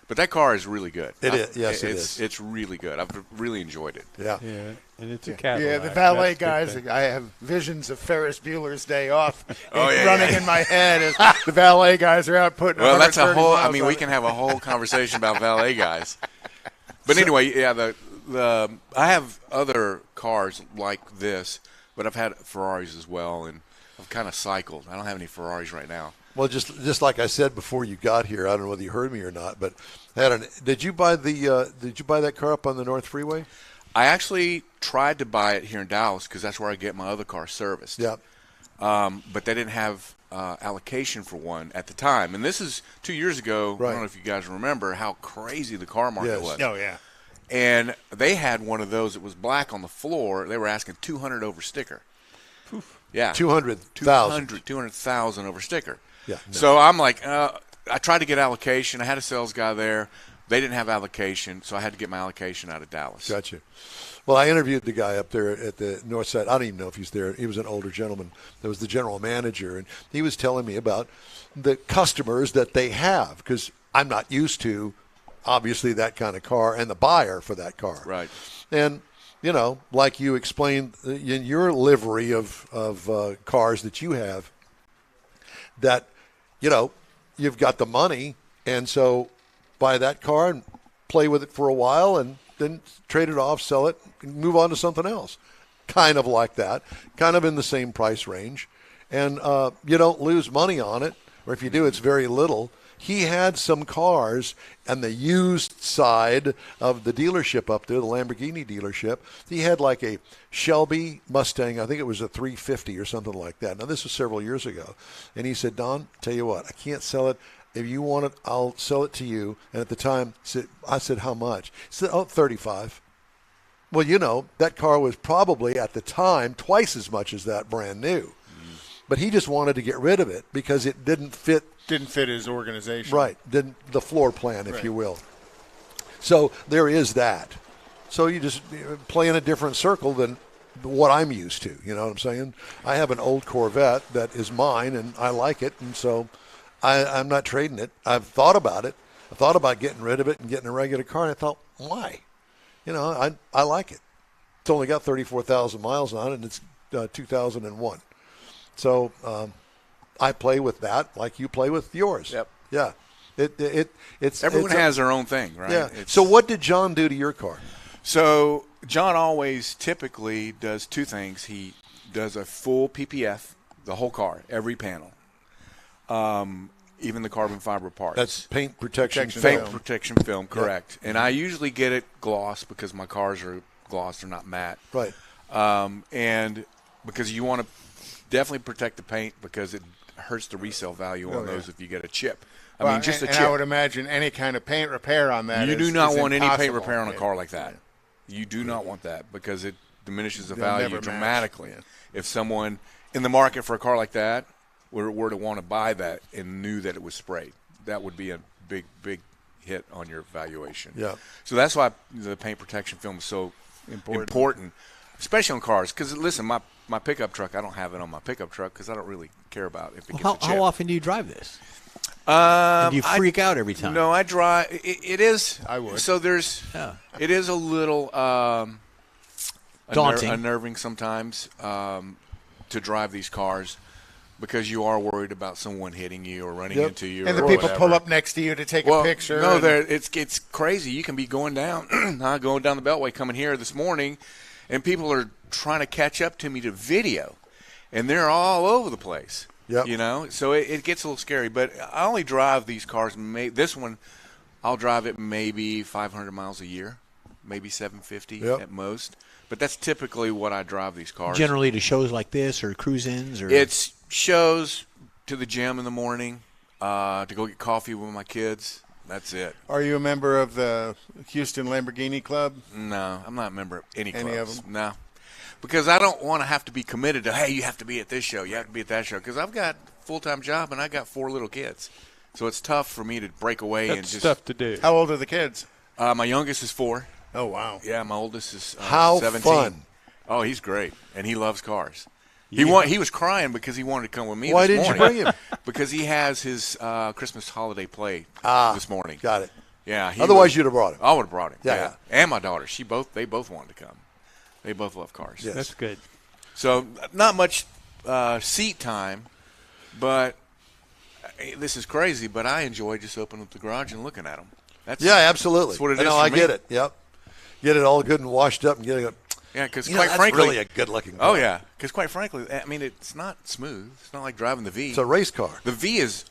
But that car is really good. It is. Yes, it is. It's really good. I've really enjoyed it. Yeah. Yeah, and it's a Cadillac. Yeah, the valet That's the guys, thing. I have visions of Ferris Bueller's Day Off yeah, running yeah. in my head as the valet guys are out putting Well, that's a 130 whole. miles I mean, on we it. can have a whole conversation about valet guys. But anyway, yeah, the I have other cars like this, but I've had Ferraris as well, and I've kind of cycled. I don't have any Ferraris right now. Well, just like I said before you got here, I don't know whether you heard me or not, but did you buy that car up on the North Freeway? I actually tried to buy it here in Dallas because that's where I get my other car serviced. Yeah. but they didn't have allocation for one at the time. And this is 2 years ago. Right. I don't know if you guys remember how crazy the car market Yes. was. Oh, yeah. And they had one of those that was black on the floor. They were asking $200 over sticker. Yeah, 200,000. 200,000 over sticker. Yeah, no. So I'm like, I tried to get allocation. I had a sales guy there. They didn't have allocation, so I had to get my allocation out of Dallas. Gotcha. Well, I interviewed the guy up there at the north side. I don't even know if he's there. He was an older gentleman that was the general manager, and he was telling me about the customers that they have, because I'm not used to, obviously, that kind of car and the buyer for that car. Right. And, you know, like you explained in your livery of cars that you have, that, you know, you've got the money, and so buy that car and play with it for a while and then trade it off, sell it, and move on to something else. Kind of like that, kind of in the same price range. And you don't lose money on it, or if you do, it's very little. He had some cars on the used side of the dealership up there, the Lamborghini dealership. He had like a Shelby Mustang, I think it was a 350 or something like that. Now, this was several years ago. And he said, Don, tell you what, I can't sell it. If you want it, I'll sell it to you. And at the time, I said, how much? He said, $35. Well, you know, that car was probably at the time twice as much as that brand new. But he just wanted to get rid of it because it didn't fit. Didn't fit his organization. Right. Didn't the floor plan, if you will. So there is that. So you just play in a different circle than what I'm used to. You know what I'm saying? I have an old Corvette that is mine, and I like it, and so I'm not trading it. I've thought about it. I thought about getting rid of it and getting a regular car, and I thought, why? You know, I like it. It's only got 34,000 miles on it, and it's 2001. So I play with that like you play with yours. Yep. Yeah. It's Everyone has their own thing, right? Yeah. So what did John do to your car? So John always typically does two things. He does a full PPF, the whole car, every panel, even the carbon fiber parts. That's paint protection Paint film. protection film, correct. And I usually get it gloss because my cars are gloss; they're not matte. Right. And because you want to definitely protect the paint because it hurts the resale value on those if you get a chip. I mean, just a chip. And I would imagine any kind of paint repair on that. You do not want any paint impossible. repair on a car like that. You do not want that because it diminishes the They'll value never match. dramatically. Yeah. If someone in the market for a car like that were to want to buy that and knew that it was sprayed, that would be a big hit on your valuation. Yeah. So that's why the paint protection film is so important especially on cars. Because listen, my pickup truck, I don't have it on my pickup truck because I don't really care about if it gets a chip. How often do you drive this? Do you freak out every time? No, I drive. It is. I would. So there's. Yeah. It is a little Daunting. unnerving sometimes to drive these cars because you are worried about someone hitting you or running into you. And the or people whatever. pull up next to you to take a picture. No, and- it's crazy. You can be going down, going down the Beltway, coming here this morning, and people are trying to catch up to me to video, and they're all over the place. Yep. You know, so it gets a little scary. But I only drive these cars. This one, I'll drive it maybe 500 miles a year, maybe 750 at most. But that's typically what I drive these cars. Generally to shows like this or cruise-ins? Or It's shows, to the gym in the morning, to go get coffee with my kids. That's it. Are you a member of the Houston Lamborghini Club? No, I'm not a member of any clubs. Any of them? No. Because I don't want to have to be committed to, hey, you have to be at this show, you have to be at that show. Because I've got a full-time job and I got 4 little kids. So it's tough for me to break away and That's just. tough to do. How old are the kids? My youngest is 4. Oh, wow. Yeah, my oldest is How 17. fun. Oh, he's great. And he loves cars. He was crying because he wanted to come with me Why this didn't you morning. bring him? Because he has his Christmas holiday play this morning. Got it. Yeah. Otherwise, you'd have brought him. I would have brought him. Yeah. And my daughter. They both wanted to come. They both love cars. Yes. That's good. So not much seat time, but this is crazy. But I enjoy just opening up the garage and looking at them. Yeah, absolutely. That's what it is No, for I me. get it. Yep. Get it all good and washed up and getting it. Yeah, because You know, quite that's frankly, really a good-looking car. oh yeah, because quite frankly, I mean, it's not smooth. It's not like driving the V. It's a race car. The V is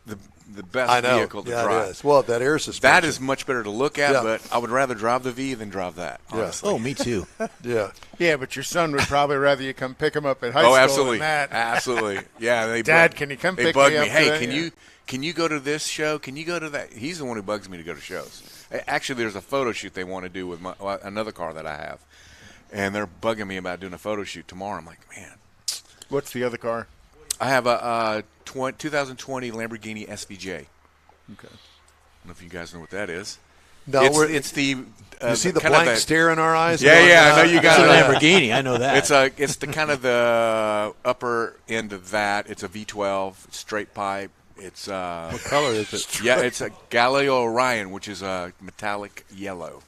the best I know. vehicle to Yeah, drive. it is. Well, that air suspension. That is much better to look at, Yeah. but I would rather drive the V than drive that. Honestly. Oh, me too. Yeah. Yeah, but your son would probably rather you come pick him up at high Oh, school absolutely, than that. absolutely. Yeah, they Dad, bug- can you come they pick bug me me? up Hey, today? can you go to this show? Can you go to that? He's the one who bugs me to go to shows. Actually, there's a photo shoot they want to do with another car that I have, and they're bugging me about doing a photo shoot tomorrow. I'm like, man, What's the other car? I have a 2020 Lamborghini SVJ. Okay. I don't know if you guys know what that is. No, it's the you see the kind of blank stare in our eyes? Yeah, yeah, I know you It's got a it. Lamborghini. I know that. It's the kind of the upper end of that. It's a V12, straight pipe. It's What color is it? yeah, it's a Galileo Orion, which is a metallic yellow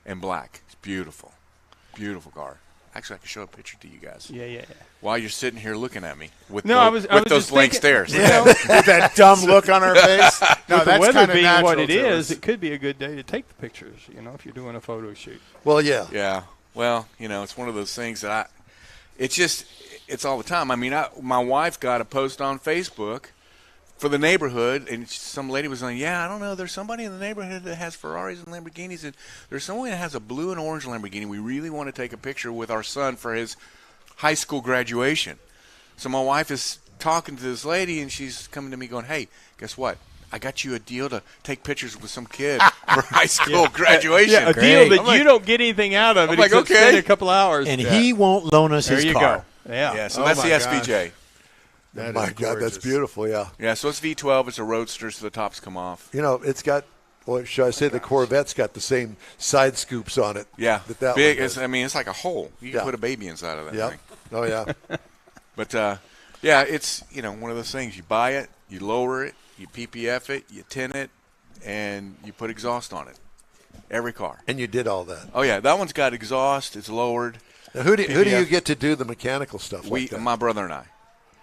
and black. It's beautiful, beautiful car. Actually, I can show a picture to you guys Yeah. while you're sitting here looking at me with No, those, I was those just blank thinking- stares. Yeah, with that dumb look on our face. No, With the that's weather kind of being natural what it to is, us. it could be a good day to take the pictures. If you're doing a photo shoot. Well, yeah. Yeah. Well, it's one of those things that it's all the time. I mean, my wife got a post on Facebook for the neighborhood, and some lady was like, yeah, I don't know, there's somebody in the neighborhood that has Ferraris and Lamborghinis, and there's someone that has a blue and orange Lamborghini. We really want to take a picture with our son for his high school graduation. So my wife is talking to this lady, and she's coming to me going, hey, guess what? I got you a deal to take pictures with some kid for high school graduation. Yeah, a deal that you don't get anything out of it I'm like, except okay. spend a couple hours. and he won't loan us there his you car. go. Yeah. Yeah, so Oh that's my the gosh. SVJ. That My is God, that's gorgeous. beautiful, yeah. Yeah, so it's V12. It's a roadster, so the tops come off. It's got, what should I say, the Corvette's got the same side scoops on it. Yeah, that big. one It's, does. it's like a hole. You can Yeah. put a baby inside of that Yep. thing. Oh, yeah. But yeah, it's one of those things. You buy it, you lower it, you PPF it, you tin it, and you put exhaust on it. Every car. And you did all that. Oh yeah, that one's got exhaust. It's lowered. Now, who do you PPF. get to do the mechanical stuff like that? My brother and I.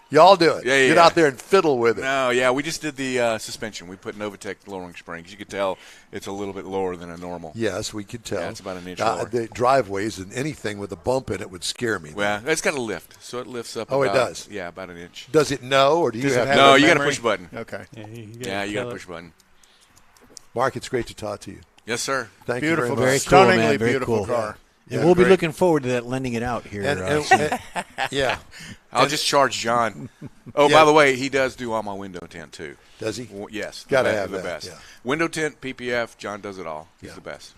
Y'all do it. Yeah, Get yeah. out there and fiddle with it. No, yeah, we just did the suspension. We put Novatec lowering springs. You could tell it's a little bit lower than a normal. Yes, we could tell. Yeah, it's about an inch lower. The driveways and anything with a bump in it would scare me. Well, it's got a lift, so it lifts up. Oh, it about- does? Yeah, about an inch. Does it know, or do you Does it have have No, a you got to memory? push a button. Okay. Yeah, you got to push a button. Mark, it's great to talk to you. Yes, sir. Thank Beautiful, you very Very much. cool, man. stunningly Very beautiful cool. car. And Yeah, we'll be great. looking forward to that lending it out here. soon. Yeah. I'll just charge John. Oh, Yeah. by the way, he does do all my window tint too. Does he? Well, yes, Gotta the have the that, best. yeah. Window tint, PPF. John does it all. He's Yeah. the best.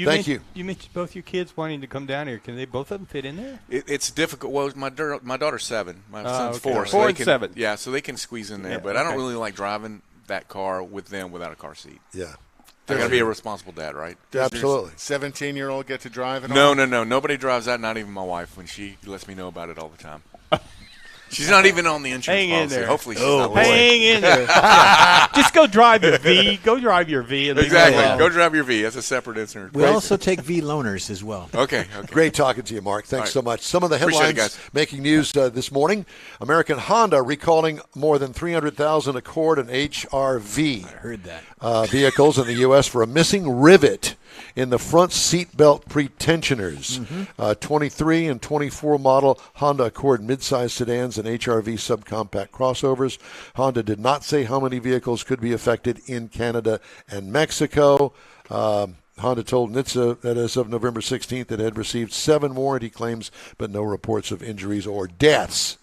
Thank you. You mentioned both your kids wanting to come down here. Can they both of them fit in there? It's difficult. Well, my daughter's 7. My son's okay. 4. 4 they and can, 7. Yeah, so they can squeeze in there. Yeah, but I don't okay. really like driving that car with them without a car seat. Yeah. I got to be a responsible dad, right? Absolutely. 17-year-old get to drive it No, all? no. Nobody drives that. Not even my wife. When she lets me know about it all the time. She's not even on the insurance Hang in policy. there. Hopefully, she's Oh, not. boy. Hang in there. Just go drive your V. Go drive your V. And leave it Exactly. alone. Go drive your V. That's a separate insurance. We also take V loaners as well. Okay. Great talking to you, Mark. Thanks All right. so much. Some of the Appreciate it, headlines guys. making news this morning. American Honda recalling more than 300,000 Accord and HRV Heard that. vehicles in the U.S. for a missing rivet in the front seatbelt pretensioners. 23 and 24 model Honda Accord midsize sedans and HRV subcompact crossovers. Honda did not say how many vehicles could be affected in Canada and Mexico. Honda told NHTSA that as of November 16th it had received 7 warranty claims, but no reports of injuries or deaths.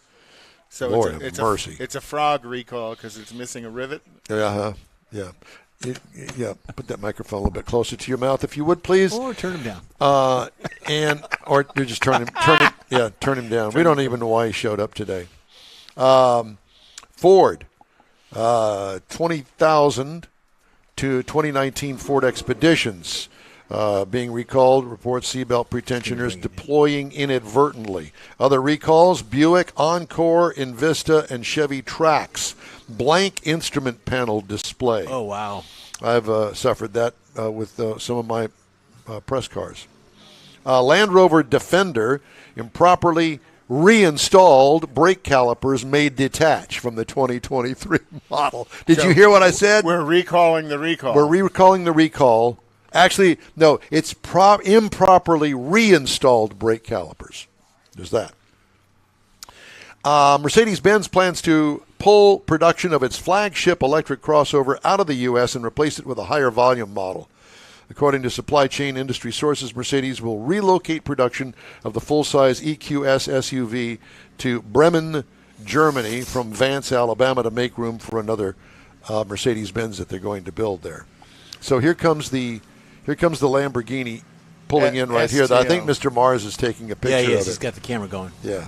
So Lord it's have mercy. It's a frog recall because it's missing a rivet. Yeah. Yeah, put that microphone a little bit closer to your mouth, if you would, please. Or turn them down. Or you just turn him down. We don't even know why he showed up today. Ford, 20,000 to 2019 Ford Expeditions being recalled. Reports seatbelt pretensioners deploying inadvertently. Other recalls: Buick Encore, Invista, and Chevy Trax. Blank instrument panel display. Oh, wow. I've suffered that with some of my press cars. Land Rover Defender, improperly reinstalled brake calipers may detach from the 2023 model. Did you hear what I said? We're recalling the recall. We're recalling the recall. Actually, no, it's improperly reinstalled brake calipers. There's that. Mercedes-Benz plans to pull production of its flagship electric crossover out of the U.S. and replace it with a higher volume model. According to supply chain industry sources, Mercedes will relocate production of the full-size EQS SUV to Bremen, Germany, from Vance, Alabama, to make room for another Mercedes-Benz that they're going to build there. So here comes the Lamborghini pulling in right here. I think Mr. Mars is taking a picture of it. Yeah, he's got the camera going. Yeah.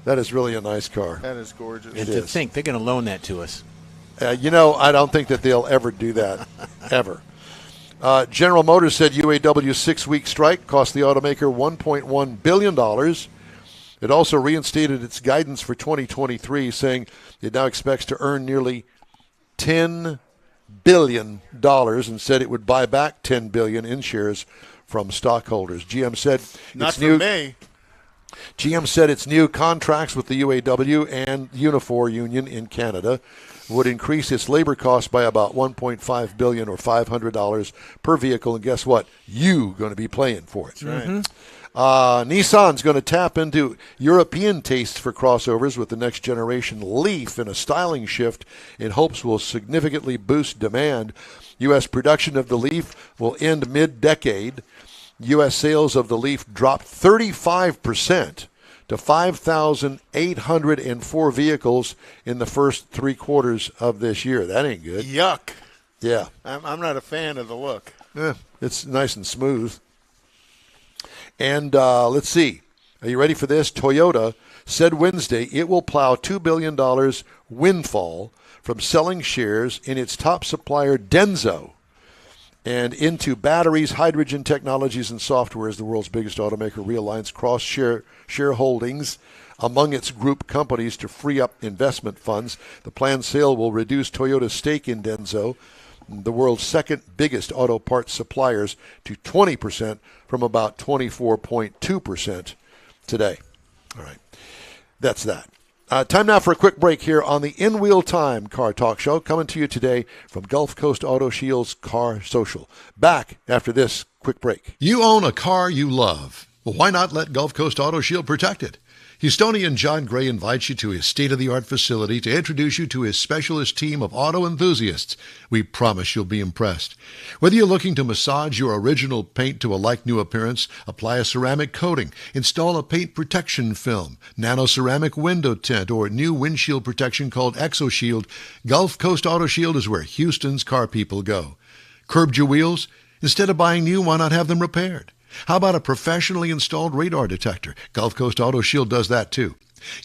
That is really a nice car. That is gorgeous. And to think, they're going to loan that to us. I don't think that they'll ever do that, ever. General Motors said UAW's 6-week strike cost the automaker $1.1 billion. It also reinstated its guidance for 2023, saying it now expects to earn nearly $10 billion and said it would buy back $10 billion in shares from stockholders. GM said GM said its new contracts with the UAW and Unifor union in Canada would increase its labor costs by about $1.5 billion or $500 per vehicle. And guess what? You going to be paying for it. That's right. Nissan's going to tap into European tastes for crossovers with the next generation Leaf in a styling shift in hopes will significantly boost demand. U.S. production of the Leaf will end mid-decade. U.S. sales of the Leaf dropped 35% to 5,804 vehicles in the first 3 quarters of this year. That ain't good. Yuck. Yeah. I'm not a fan of the look. It's nice and smooth. And let's see. Are you ready for this? Toyota said Wednesday it will plow $2 billion windfall from selling shares in its top supplier, Denso, and into batteries, hydrogen technologies, and software as the world's biggest automaker realigns shareholdings among its group companies to free up investment funds. The planned sale will reduce Toyota's stake in Denso, the world's second biggest auto parts suppliers, to 20% from about 24.2% today. All right. That's that. Time now for a quick break here on the In Wheel Time Car Talk Show, coming to you today from Gulf Coast Auto Shield's Car Social. Back after this quick break. You own a car you love. Well, why not let Gulf Coast Auto Shield protect it? Houstonian John Gray invites you to his state-of-the-art facility to introduce you to his specialist team of auto enthusiasts. We promise you'll be impressed. Whether you're looking to massage your original paint to a like-new appearance, apply a ceramic coating, install a paint protection film, nano-ceramic window tint, or new windshield protection called ExoShield, Gulf Coast Auto Shield is where Houston's car people go. Curbed your wheels? Instead of buying new, why not have them repaired? How about a professionally installed radar detector? Gulf Coast Auto Shield does that too.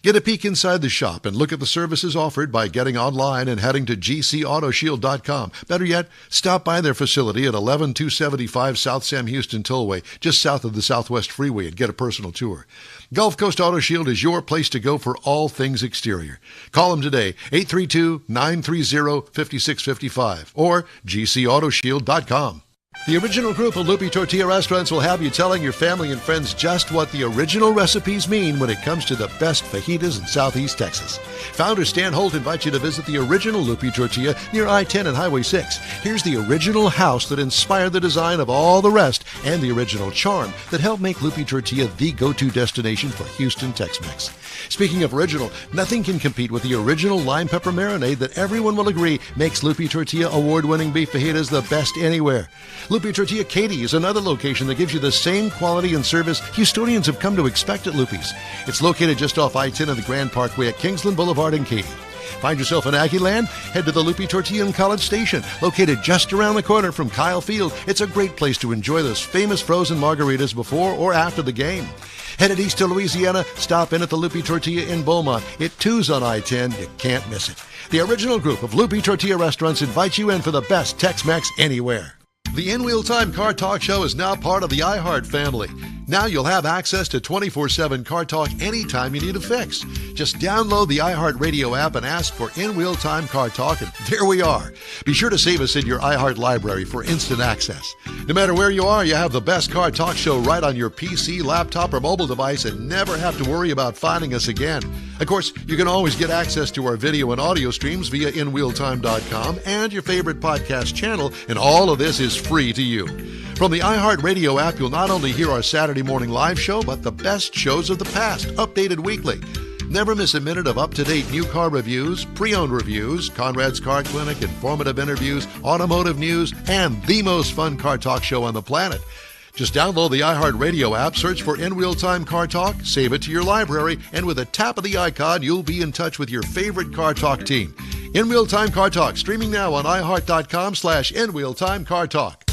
Get a peek inside the shop and look at the services offered by getting online and heading to gcautoshield.com. Better yet, stop by their facility at 11275 South Sam Houston Tollway, just south of the Southwest Freeway, and get a personal tour. Gulf Coast Auto Shield is your place to go for all things exterior. Call them today, 832-930-5655 or gcautoshield.com. The original group of Lupi Tortilla restaurants will have you telling your family and friends just what the original recipes mean when it comes to the best fajitas in Southeast Texas. Founder Stan Holt invites you to visit the original Lupi Tortilla near I-10 and Highway 6. Here's the original house that inspired the design of all the rest and the original charm that helped make Lupi Tortilla the go-to destination for Houston Tex-Mex. Speaking of original, nothing can compete with the original lime pepper marinade that everyone will agree makes Lupi Tortilla award-winning beef fajitas the best anywhere. Lupi Tortilla Katy is another location that gives you the same quality and service Houstonians have come to expect at Lupi's. It's located just off I-10 and the Grand Parkway at Kingsland Boulevard in Katy. Find yourself in Aggie Land? Head to the Lupi Tortilla in College Station, located just around the corner from Kyle Field. It's a great place to enjoy those famous frozen margaritas before or after the game. Headed east to Louisiana, stop in at the Lupi Tortilla in Beaumont. It too's on I-10. You can't miss it. The original group of Lupi Tortilla restaurants invites you in for the best Tex-Mex anywhere. The In Wheel Time Car Talk Show is now part of the iHeart family. Now you'll have access to 24/7 Car Talk anytime you need a fix. Just download the iHeart Radio app and ask for In Wheel Time Car Talk, and there we are. Be sure to save us in your iHeart library for instant access. No matter where you are, you have the best Car Talk Show right on your PC, laptop, or mobile device and never have to worry about finding us again. Of course, you can always get access to our video and audio streams via InWheelTime.com and your favorite podcast channel, and all of this is free to you. From the iHeart Radio app, you'll not only hear our Saturday morning live show, but the best shows of the past, updated weekly. Never miss a minute of up-to-date new car reviews, pre-owned reviews, Conrad's Car Clinic, informative interviews, automotive news, and the most fun car talk show on the planet. Just download the iHeartRadio app, search for In Real Time Car Talk, save it to your library, and with a tap of the icon, you'll be in touch with your favorite Car Talk team. In Real Time Car Talk, streaming now on iHeart.com/In Real Time Car Talk.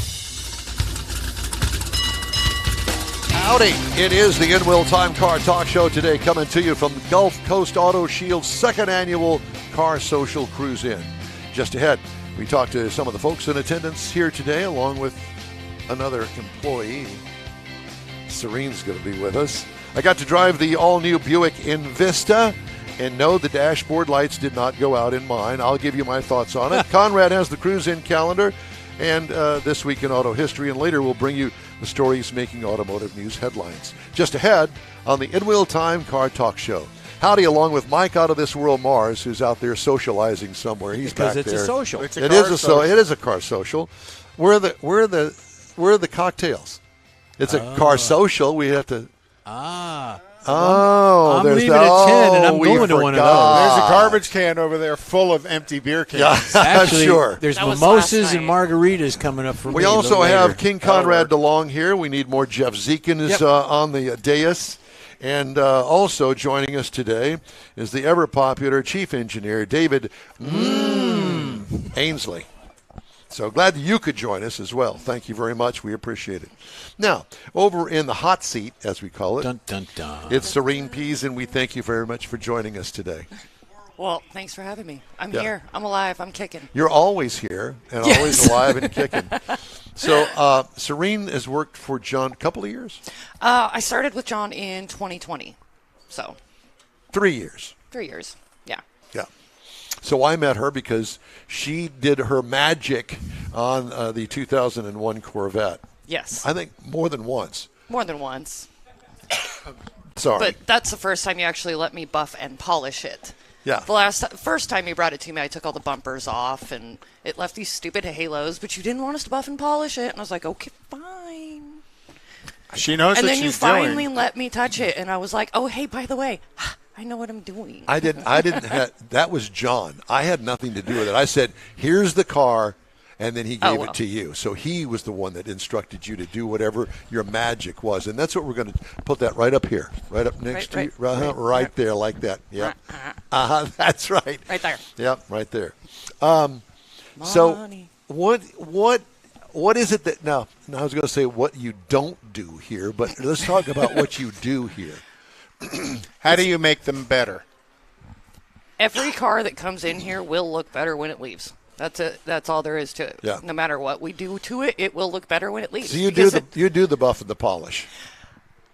Howdy. It is the In Real Time Car Talk Show today, coming to you from Gulf Coast Auto Shield's second annual Car Social Cruise In. Just ahead, we talk to some of the folks in attendance here today, along with another employee. Serene's going to be with us. I got to drive the all-new Buick Envista, and no, the dashboard lights did not go out in mine. I'll give you my thoughts on it. Conrad has the cruise-in calendar and This Week in Auto History, and later we'll bring you the stories making automotive news headlines. Just ahead on the In Real Time Car Talk Show. Howdy, along with Mike out of this world, Mars, who's out there socializing somewhere. He's Because back it's there. a social. It's It is a car social. Where are the cocktails? It's a car social. We have to. I'm there's leaving at 10, and I'm we going to one of forgot. There's a garbage can over there full of empty beer cans. Actually, sure. there's That was mimosas last and night. margaritas coming up for me. We a also little have later. King Conrad DeLong here. We need more Jeff Zekin is on the dais. And also joining us today is the ever-popular chief engineer, David Ainsley. So glad that you could join us as well. Thank you very much. We appreciate it. Now, over in the hot seat, as we call it, Dun, dun, dun. it's Serene Pease, and we thank you very much for joining us today. Well, thanks for having me. I'm Yeah. here. I'm alive. I'm kicking. You're always here and always alive and kicking. So Serene has worked for John a couple of years? I started with John in 2020. So 3 years. 3 years. Yeah. Yeah. So I met her because she did her magic on the 2001 Corvette. Yes. I think more than once. More than once. Sorry. But that's the first time you actually let me buff and polish it. Yeah. The first time you brought it to me, I took all the bumpers off, and it left these stupid halos, but you didn't want us to buff and polish it. And I was like, okay, fine. She knows And what then you she's finally doing. let me touch it, and I was like, oh, hey, by the way, I know what I'm doing. I didn't have, that was John. I had nothing to do with it. I said, here's the car, and then he gave it to you. So he was the one that instructed you to do whatever your magic was. And that's what we're going to put that right up here, right up next to you, right there like that. Yeah. That's right. Right there. Yep, right there. So Money. what is it that now I was going to say what you don't do here, but let's talk about what you do here. How do you make them better? Every car that comes in here will look better when it leaves. That's it. That's all there is to it. Yeah. No matter what we do to it, it will look better when it leaves. So you Because do the buff and the polish.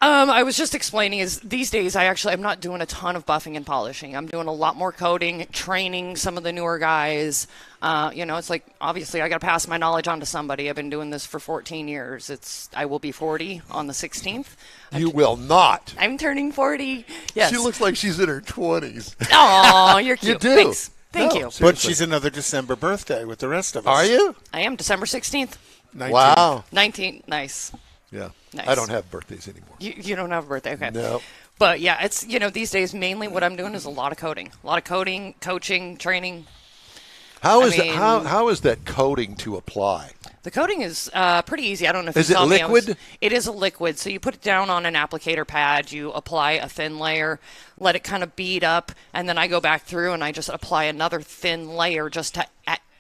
I was just explaining is these days I'm not doing a ton of buffing and polishing. I'm doing a lot more coding, training some of the newer guys. It's like obviously I got to pass my knowledge on to somebody. I've been doing this for 14 years. I will be 40 on the 16th. You will not. I'm turning 40. Yes. She looks like she's in her 20s. Aw, you're cute. You do. Thanks. Thank No, you. seriously. But she's another December birthday with the rest of us. Are you? I am December 16th. 19. Wow. 19. Nice. Yeah. Nice. I don't have birthdays anymore. You don't have a birthday, okay? No. But yeah, it's these days mainly what I'm doing is a lot of coding, coaching, training. How I is mean- how is that coding to apply? The coating is pretty easy. I don't know if Is you it saw me. liquid? It is a liquid. So you put it down on an applicator pad. You apply a thin layer, let it kind of bead up, and then I go back through and I just apply another thin layer just to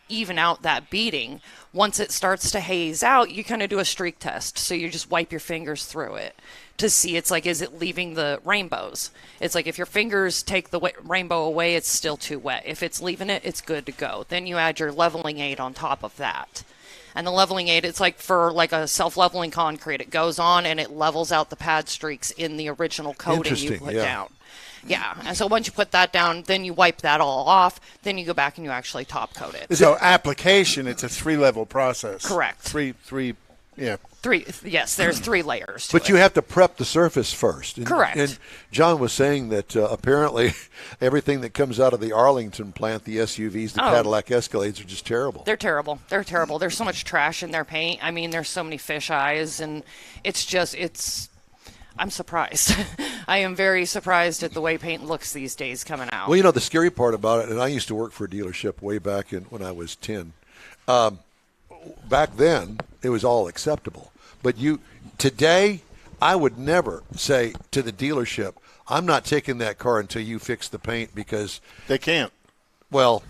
even out that beading. Once it starts to haze out, you kind of do a streak test. So you just wipe your fingers through it to see is it leaving the rainbows. It's like if your fingers take the rainbow away, it's still too wet. If it's leaving it, it's good to go. Then you add your leveling aid on top of that. And the leveling aid, it's like for like a self-leveling concrete. It goes on and it levels out the pad streaks in the original coating you Interesting, put yeah. down. Yeah, and so once you put that down, then you wipe that all off. Then you go back and you actually top coat it. So application, it's a 3-level process. Correct. Three, yeah. There's 3 layers to But it. you have to prep the surface first. And, Correct. And John was saying that apparently everything that comes out of the Arlington plant, the SUVs, the Cadillac Escalades, are just terrible. They're terrible. They're terrible. There's so much trash in their paint. I mean, there's so many fish eyes, and it's I'm surprised. I am very surprised at the way paint looks these days coming out. Well, the scary part about it, and I used to work for a dealership way back when I was 10. Back then, it was all acceptable. But today, I would never say to the dealership, I'm not taking that car until you fix the paint, because They can't. well,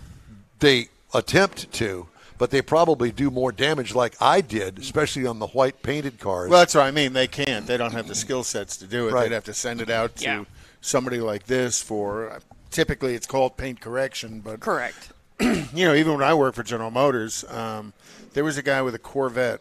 they attempt to, but they probably do more damage like I did, especially on the white painted cars. Well, that's what I mean. They can't. They don't have the skill sets to do it. Right. They'd have to send it out to Yeah. somebody like this for. Typically, it's called paint correction, but Correct. even when I worked for General Motors, there was a guy with a Corvette,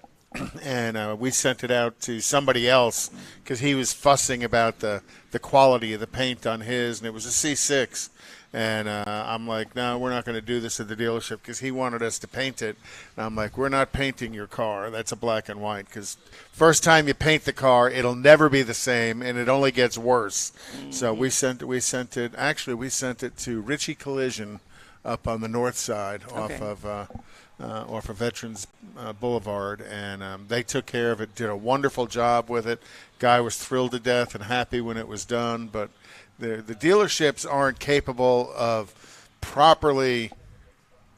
and we sent it out to somebody else because he was fussing about the quality of the paint on his, and it was a C6. And I'm like, no, we're not going to do this at the dealership, because he wanted us to paint it. And I'm like, we're not painting your car. That's a black and white, because first time you paint the car, it'll never be the same, and it only gets worse. So we sent it. Actually, we sent it to Ritchie Collision up on the north side off of Veterans Boulevard, and they took care of it, did a wonderful job with it. Guy was thrilled to death and happy when it was done, but the dealerships aren't capable of properly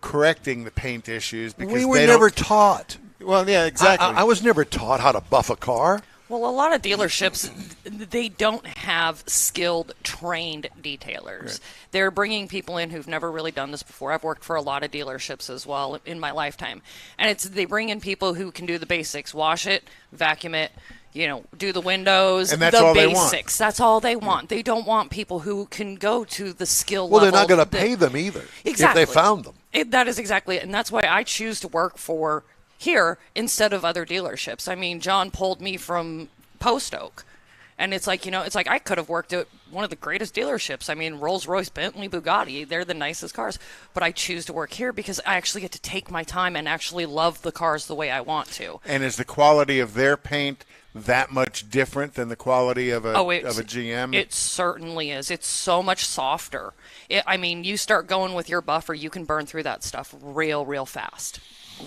correcting the paint issues because we were they never don't, taught. Well, yeah, exactly. I was never taught how to buff a car. Well, a lot of dealerships, they don't have skilled, trained detailers. Right. They're bringing people in who've never really done this before. I've worked for a lot of dealerships as well in my lifetime. And they bring in people who can do the basics, wash it, vacuum it, do the windows, And that's the all they want. basics. That's all they want. They don't want people who can go to the skill Well, level. they're not going to pay them either Exactly. if they found them. That is exactly it. And that's why I choose to work for here instead of other dealerships. I mean, John pulled me from Post Oak. And it's like, I could have worked at one of the greatest dealerships. I mean, Rolls-Royce, Bentley, Bugatti, they're the nicest cars. But I choose to work here because I actually get to take my time and actually love the cars the way I want to. And is the quality of their paint that much different than the quality of a GM? It certainly is. It's so much softer. You start going with your buffer, you can burn through that stuff real fast.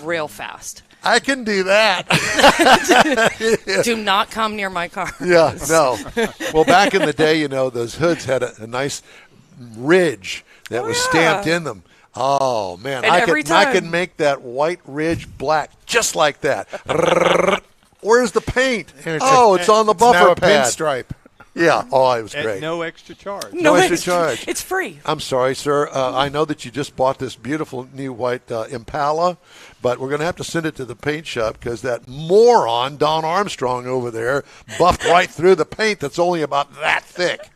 Real fast. I can do that. Do not come near my car. Yeah, no. Well, back in the day, those hoods had a nice ridge that was stamped in them. Oh, man. And I can make that white ridge black just like that. Where's the paint? It's on the buffer now a pad. pinstripe. Yeah. Oh, it was At great. no extra charge. No extra charge. It's free. I'm sorry, sir. I know that you just bought this beautiful new white Impala, but we're going to have to send it to the paint shop because that moron, Don Armstrong over there, buffed right through the paint that's only about that thick.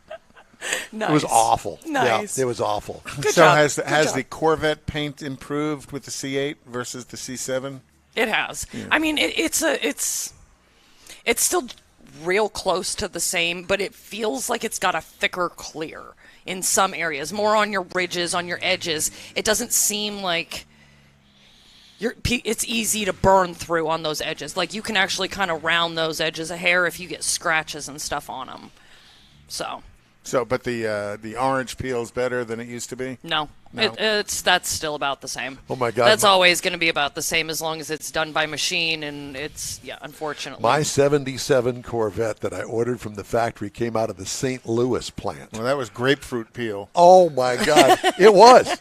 Nice. It was awful. Nice. Yeah, it was awful. Good So job. has Good job. the Corvette paint improved with the C8 versus the C7? It has. Yeah. I mean, it's still real close to the same, but it feels like it's got a thicker clear in some areas, more on your ridges, on your edges. It doesn't seem like it's easy to burn through on those edges. Like you can actually kind of round those edges a hair if you get scratches and stuff on them. But the orange peel is better than it used to be? No. No. That's still about the same. Oh, my God. That's always going to be about the same as long as it's done by machine, and unfortunately. My 77 Corvette that I ordered from the factory came out of the St. Louis plant. Well, that was grapefruit peel. Oh, my God. It was.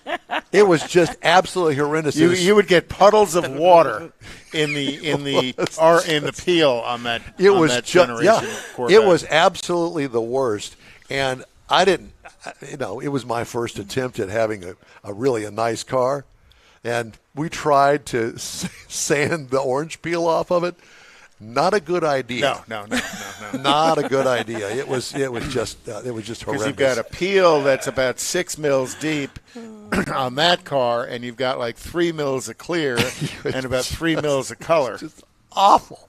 It was just absolutely horrendous. You would get puddles of water in the peel on that. It on was that just generation Corvette. It was absolutely the worst, and I didn't. It was my first attempt at having a nice car, and we tried to sand the orange peel off of it. Not a good idea. No. Not a good idea. It was just horrendous. Because you've got a peel that's about 6 mils deep on that car, and you've got like 3 mils of clear and about 3 mils of color. Just awful.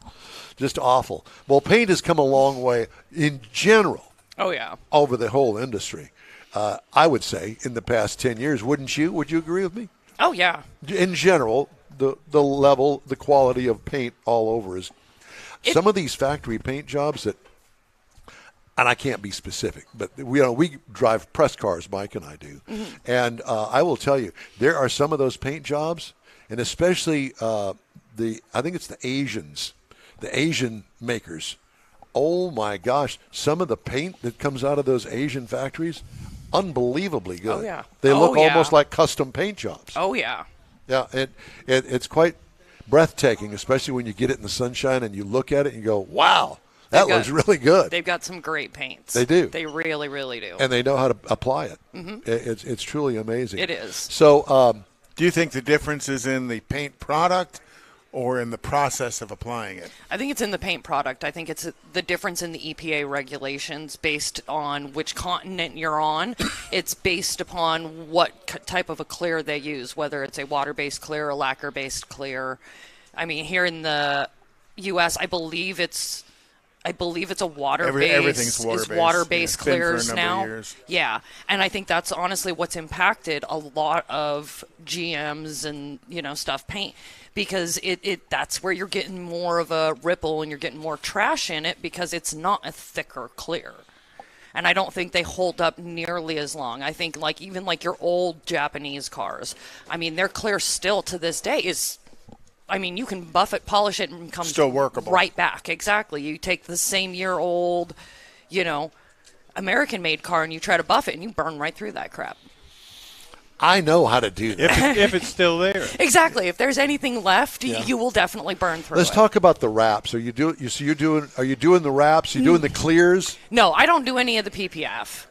Just awful. Well, paint has come a long way in general. Oh, yeah. Over the whole industry. I would say in the past 10 years, wouldn't you? Would you agree with me? Oh, yeah. In general, the level, the quality of paint all over is some of these factory paint jobs that, and I can't be specific, but we drive press cars, Mike and I do. Mm-hmm. And I will tell you, there are some of those paint jobs, and especially I think it's the Asian makers oh my gosh, some of the paint that comes out of those Asian factories, unbelievably good. Oh, yeah. They Oh, look yeah. almost like custom paint jobs. Oh, yeah. Yeah, it's quite breathtaking, especially when you get it in the sunshine and you look at it and you go, wow, that looks really good. They've got some great paints. They do. They really, really do. And they know how to apply it. It's truly amazing. It is. So, Do you think the difference is in the paint product or in the process of applying it? I think it's in the paint product. I think it's the difference in the EPA regulations based on which continent you're on. It's based upon what type of a clear they use, whether it's a water-based clear or lacquer-based clear. I mean, here in the U.S., I believe it's a water-based. Everything's water-based. Is water-based Yeah, it's been for a clears number of now. years. Yeah, and I think that's honestly what's impacted a lot of GMs and stuff paint, because that's where you're getting more of a ripple and you're getting more trash in it because it's not a thicker clear. And I don't think they hold up nearly as long. I think even your old Japanese cars, I mean, their clear still to this day is, I mean, you can buff it, polish it, and come Still workable. right back. Exactly. You take the same year-old, American-made car and you try to buff it and you burn right through that crap. I know how to do that. If it's still there. Exactly. If there's anything left, you will definitely burn through Let's it. talk about the wraps. Are you doing the wraps? Are you doing the clears? No, I don't do any of the PPF.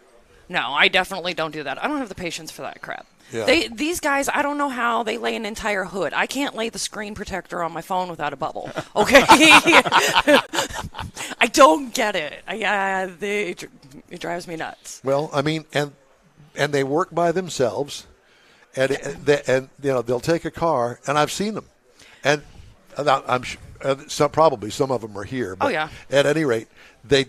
No, I definitely don't do that. I don't have the patience for that crap. Yeah. These guys, I don't know how they lay an entire hood. I can't lay the screen protector on my phone without a bubble. Okay, I don't get it. It drives me nuts. Well, I mean, and they work by themselves, and they'll take a car, and I've seen them, and I'm sure probably some of them are here. But Oh, yeah. At any rate, they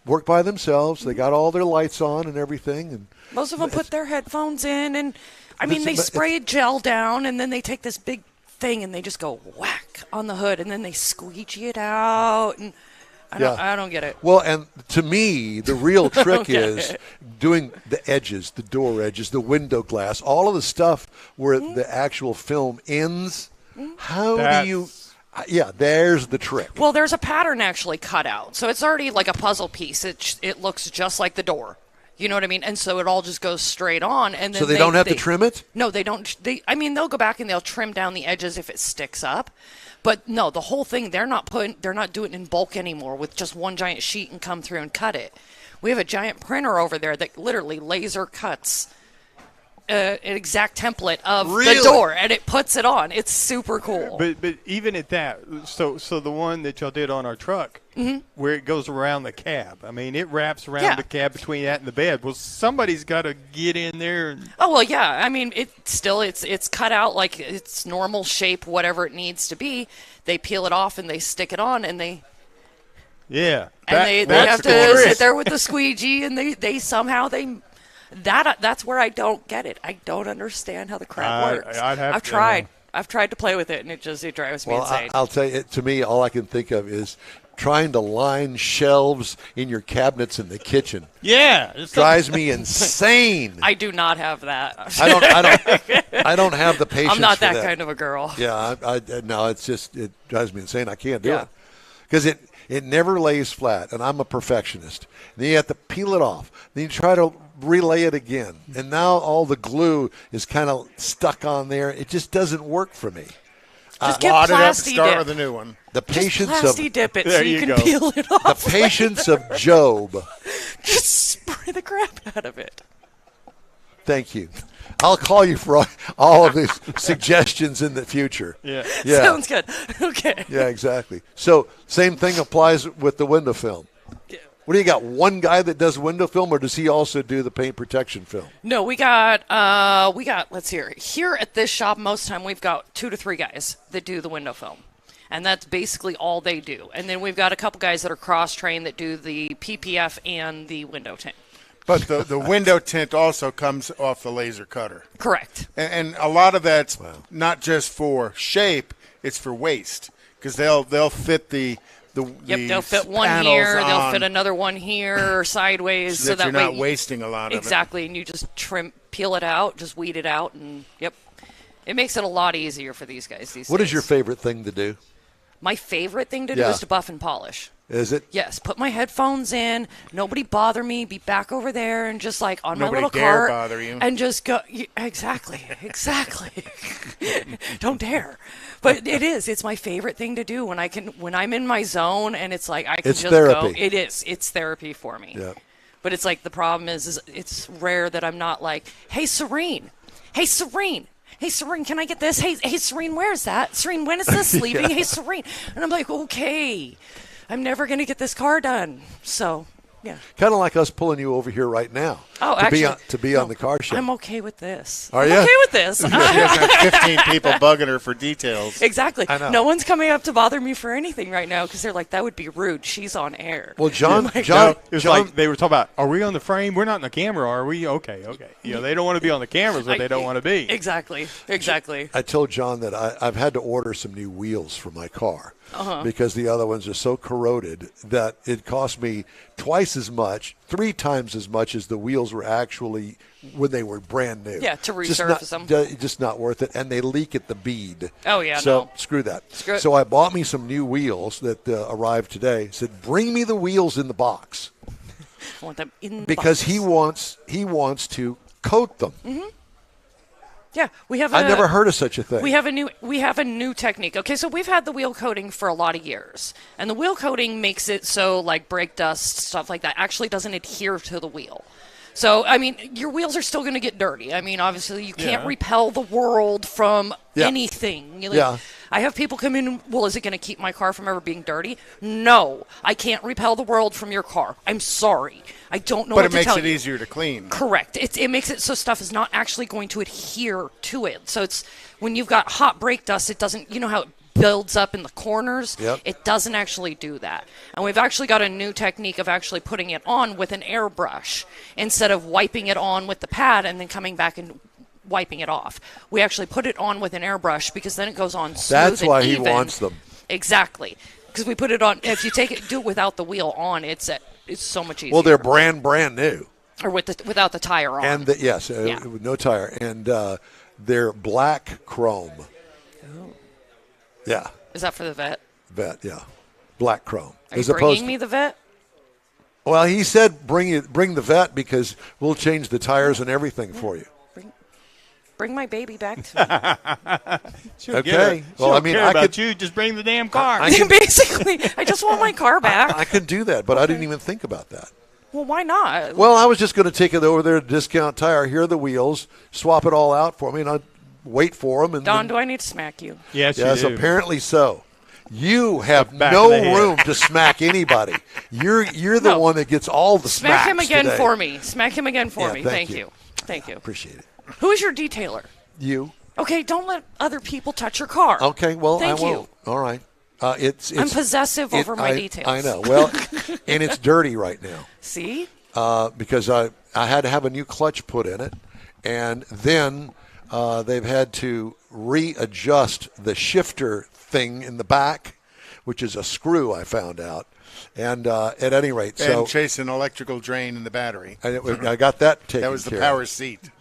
work by themselves. They got all their lights on and everything, and Most of them put their headphones in, and I mean, But they it's- spray gel down, and then they take this big thing and they just go whack on the hood, and then they squeegee it out, and I don't get it. Well, and to me, the real trick get is it. doing the edges, the door edges, the window glass, all of the stuff where the actual film ends. How do you? Yeah, there's the trick. Well, there's a pattern actually cut out, so it's already like a puzzle piece. It looks just like the door. You know what I mean? And so it all just goes straight on, and then So they don't have to trim it? No, they don't. They'll go back and they'll trim down the edges if it sticks up. But no, the whole thing, they're not doing it in bulk anymore with just one giant sheet and come through and cut it. We have a giant printer over there that literally laser cuts an exact template of Really? the door, and it puts it on. It's super cool. But even at that, so the one that y'all did on our truck, where it goes around the cab, I mean, it wraps around Yeah. the cab between that and the bed. Well, somebody's got to get in there. And, Oh well, yeah. I mean, it's cut out like its normal shape, whatever it needs to be. They peel it off and they stick it on, and they yeah. they that's have the to trick. sit there with the squeegee, and they somehow that's where I don't get it. I don't understand how the crap works. I've tried. I've tried to play with it, and it drives me Well, insane. I'll tell you, to me, all I can think of is trying to line shelves in your cabinets in the kitchen. Yeah. It's Drives me insane. I do not have that. I don't have the patience. I'm not for that kind of a girl. Yeah, no, it's just it drives me insane. I can't do Yeah. it because it never lays flat, and I'm a perfectionist. Then you have to peel it off. Then you try to relay it again, and now all the glue is kind of stuck on there. It just doesn't work for me. Just get Wad it up and plastic start dip. with a new one. The Just patience plastic of dip it so There you you can go. peel it the off. patience of Job. Just spray the crap out of it. Thank you. I'll call you for all of these suggestions in the future. Yeah. Yeah. Sounds good. Okay. Yeah, exactly. So same thing applies with the window film. What do you got? One guy that does window film, or does he also do the paint protection film? No, we got let's see here at this shop most of the time we've got 2 to 3 guys that do the window film. And that's basically all they do. And then we've got a couple guys that are cross-trained that do the PPF and the window tint. But the window tint also comes off the laser cutter. Correct. And a lot of that's not just for shape, it's for waste. Because they'll fit they'll fit one here, they'll fit another one here sideways, so that you're way not wasting a lot of it. exactly, and you just peel it out, just weed it out, and yep, it makes it a lot easier for these guys these What days. is your favorite thing to do? My favorite thing to do Yeah. is to buff and polish. Is it? Yes, put my headphones in. Nobody bother me. Be back over there and just like on Nobody my little dare cart bother you. and just go. Exactly. Don't dare. But it is. It's my favorite thing to do when I'm in my zone and it's like I can It's just therapy. go. It is. It's therapy for me. Yeah. But it's like the problem is it's rare that I'm not like, hey Serene, hey Serene. Hey, Serene, can I get this? Hey, Serene, where is that? Serene, when is this leaving? Hey, Serene. And I'm like, okay, I'm never going to get this car done. So, yeah. Kind of like us pulling you over here right now. Oh, to actually. to be on the car show. I'm okay with this. Are I'm ya? okay with this. She doesn't have 15 people bugging her for details. Exactly. I know. No one's coming up to bother me for anything right now because they're like, that would be rude. She's on air. Well, John, No, John, it's John, like they were talking about, are we on the frame? We're not on the camera, are we? Okay. They don't want to be on the cameras, but they don't want to be. Exactly. I told John that I've had to order some new wheels for my car because the other ones are so corroded that it cost me twice as much, 3 times as much as the wheels were actually when they were brand new. Yeah, to Just resurface not- them. Just not worth it, and they leak at the bead. Oh, yeah, So no. screw that. Screw it. So I bought me some new wheels that arrived today. Said, bring me the wheels in the box I want them in the because box. he wants to coat them. Yeah, we have. I never heard of such a thing. We have a new technique. Okay, so we've had the wheel coating for a lot of years, and the wheel coating makes it so like brake dust stuff like that actually doesn't adhere to the wheel. So I mean, your wheels are still going to get dirty. I mean, obviously you can't repel the world from Yeah. anything. Yeah. I have people come in. Well, is it going to keep my car from ever being dirty? No, I can't repel the world from your car. I'm sorry. I don't know But what it to makes tell it you. easier to clean. Correct. It makes it so stuff is not actually going to adhere to it. So it's when you've got hot brake dust, it doesn't. You know how it builds up in the corners? Yep. It doesn't actually do that. And we've actually got a new technique of actually putting it on with an airbrush instead of wiping it on with the pad and then coming back and wiping it off. We actually put it on with an airbrush because then it goes on smooth That's and why he even. wants them. Exactly. Because we put it on. If you do it without the wheel on, it's so much easier. Well, they're brand new. Or without the tire on. And yes, Yeah. with no tire, and they're black chrome. Oh. Yeah, Is that for the vet? yeah, black chrome. Are you bringing me the vet? Well, he said bring the vet because we'll change the tires and everything for you. Bring my baby back to She'll Okay. get her. Well, She I don't mean, care I about could- you. Just bring the damn car. I me. can- Basically, I just want my car back. I can do that, but I didn't even think about that. Well, why not? Well, I was just going to take it over there to Discount Tire. Here are the wheels. Swap it all out for me, and I'd wait for them. And Don, then- do I need to smack you? yes, yes, you do. apparently so. You have back no of the head. room to smack anybody. You're the No. one that gets all the smacks Smack him again today. for me. Smack him again for Yeah, me. thank Thank you. you. Thank you. Appreciate it. Who is your detailer? You. Okay, don't let other people touch your car. Okay, well, Thank I won't. you. All right. It's I'm possessive over my details. I know. Well, and it's dirty right now See? because I had to have a new clutch put in it, and then they've had to readjust the shifter thing in the back, which is a screw I found out. And at any rate, so And chase an electrical drain in the battery. I got that taken That was the care power of. seat.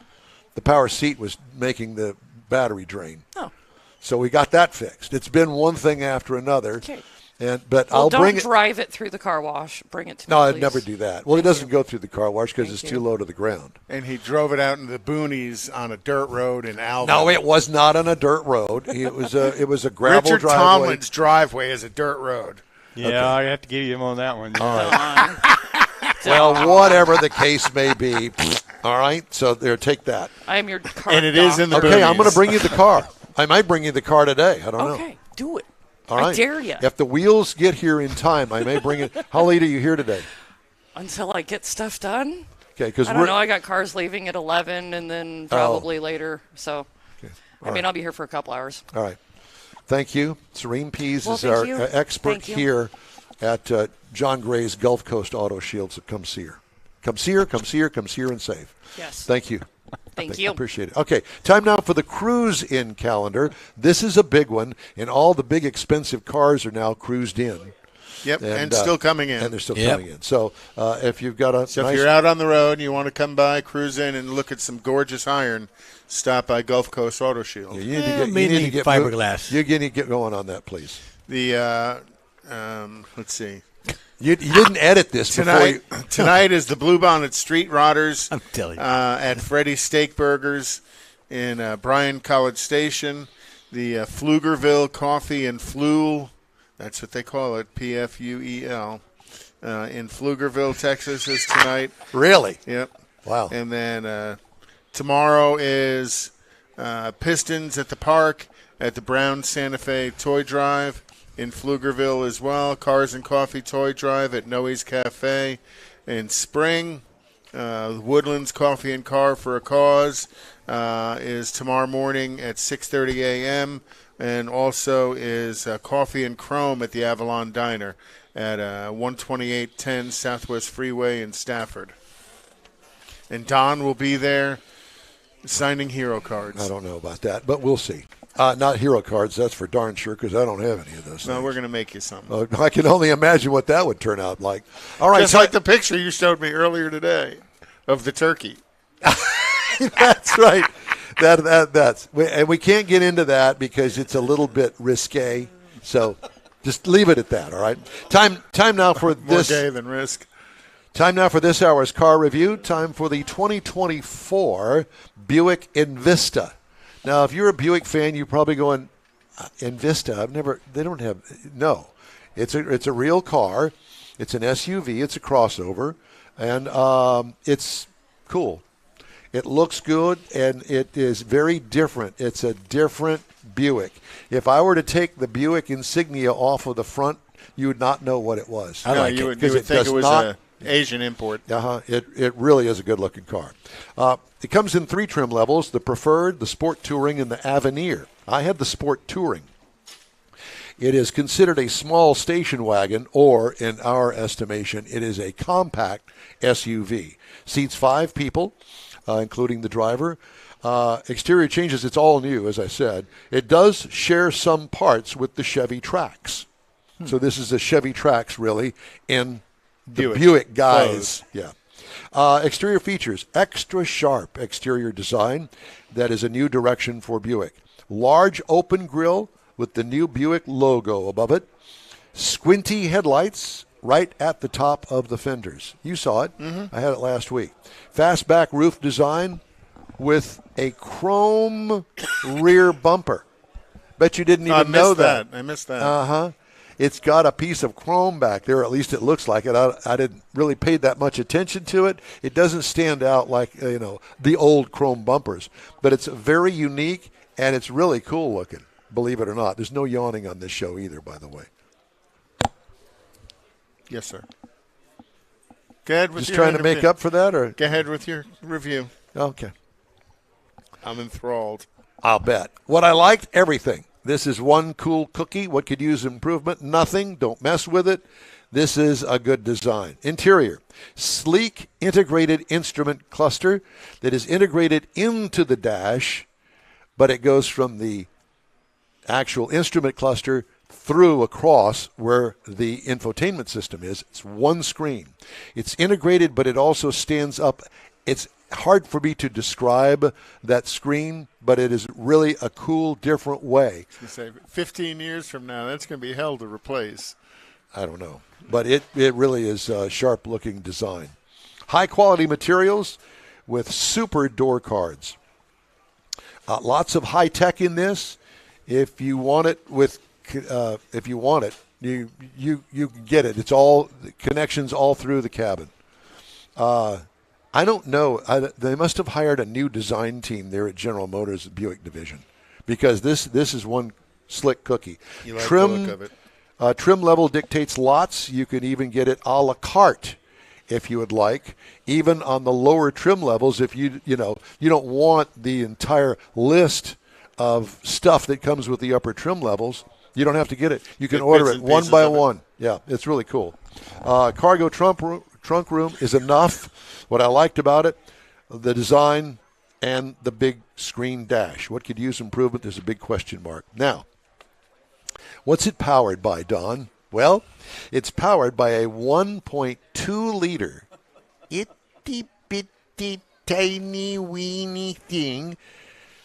The power seat was making the battery drain. Oh. So we got that fixed. It's been one thing after another. Okay. But Well, I'll don't bring it. drive it through the car wash. Bring it to No, me, I'd please. never do that. Well, it doesn't go through the car wash because Thank it's you. too low to the ground. And he drove it out in the boonies on a dirt road in Alvin. No, it was not on a dirt road. It was a gravel Richard driveway. Tomlin's driveway is a dirt road. Yeah, I have to give you him on that one. All right. Well, whatever the case may be. All right. So there, take that. I am your car And it is in the doctor. Okay, I'm going boonies. to bring you the car. I might bring you the car today. I don't know. Okay, do it. All right. I dare you. If the wheels get here in time, I may bring it. How late are you here today? Until I get stuff done. Okay, because I don't know. I got cars leaving at 11 and then probably later. So, I mean, right. I'll be here for a couple hours. All right. Thank you. Serene Pease Well, is thank our you. expert Thank you. here at John Gray's Gulf Coast Auto Shields. So come see her. Come see her, come see her, come see her and save. Yes. Thank you. Thank you. Appreciate it. Okay, time now for the cruise in calendar. This is a big one, and all the big expensive cars are now cruised in. Yep, and still coming in. And they're still Yep. coming in. So if you've got a So nice, if you're out on the road and you want to come by, cruise in, and look at some gorgeous iron, stop by Gulf Coast Auto Shield. you need to get, you mainly need to get fiberglass. You need to get going on that, please. The let's see, You didn't edit this Tonight, before you. tonight is the Bluebonnet Street Rotters I'm telling you. at Freddy's Steak Burgers in Bryan College Station. The Pflugerville Coffee and Flule, that's what they call it, Pfuel, in Pflugerville, Texas is tonight. Really? Yep. Wow. And then tomorrow is Pistons at the Park at the Brown Santa Fe Toy Drive in Pflugerville as well. Cars and Coffee Toy Drive at Noe's Cafe in Spring. Woodlands Coffee and Car for a Cause is tomorrow morning at 6:30 a.m. And also is Coffee and Chrome at the Avalon Diner at 12810 Southwest Freeway in Stafford. And Don will be there signing hero cards. I don't know about that, but we'll see. Not hero cards, that's for darn sure, because I don't have any of those No, things. we're going to make you some. I can only imagine what that would turn out like. All right, Just like the picture you showed me earlier today of the turkey. that's right. And we can't get into that because it's a little bit risque. So just leave it at that. All right. Time now for More this. gay than risk. Time now for this hour's car review. Time for the 2024 Buick Envista. Now, if you're a Buick fan, you're probably going, Envista. They don't have. No, it's a real car. It's an SUV. It's a crossover, and it's cool. It looks good, and it is very different. It's a different Buick. If I were to take the Buick insignia off of the front, you would not know what it was. You would think it was an Asian import. It really is a good-looking car. It comes in 3 trim levels: the Preferred, the Sport Touring, and the Avenir. I had the Sport Touring. It is considered a small station wagon, or in our estimation, it is a compact SUV. Seats 5 people, including the driver. Exterior changes, it's all new, as I said. It does share some parts with the Chevy Trax. So this is a Chevy Trax, really, in the Buick guise. Yeah. Exterior features: extra sharp exterior design. That is a new direction for Buick. Large open grille with the new Buick logo above it. Squinty headlights right at the top of the fenders. You saw it. I had it last week. Fastback roof design with a chrome rear bumper. Bet you didn't even know that. I missed that. It's got a piece of chrome back there. At least it looks like it. I didn't really pay that much attention to it. It doesn't stand out like the old chrome bumpers, but it's very unique and it's really cool looking. Believe it or not, there's no yawning on this show either. By the way, Yes, sir. Go ahead with just your trying to make up for that, or Go ahead with your review. okay. I'm enthralled. I'll bet. What I liked, everything. This is one cool cookie. What could use improvement? Nothing. Don't mess with it. This is a good design. Interior: sleek integrated instrument cluster that is integrated into the dash, but it goes from the actual instrument cluster through across where the infotainment system is. It's one screen. It's integrated, but it also stands up. It's hard for me to describe that screen, but it is really a cool, different way. I was gonna say, 15 years from now, that's going to be hell to replace. I don't know. But it really is a sharp-looking design. High-quality materials with super door cards. Lots of high tech in this. If you want it you can get it. It's all connections all through the cabin. I don't know. They must have hired a new design team there at General Motors Buick division, because this is one slick cookie. You like the look of it. Trim level dictates lots. You can even get it a la carte if you would like. Even on the lower trim levels, if you don't want the entire list of stuff that comes with the upper trim levels, you don't have to get it. You can order it one by one. Yeah, it's really cool. Cargo trunk room is enough. What I liked about it, the design and the big screen dash. What could use improvement? There's a big question mark. Now, what's it powered by, Don? Well, it's powered by a 1.2-liter itty-bitty, tiny-weeny thing,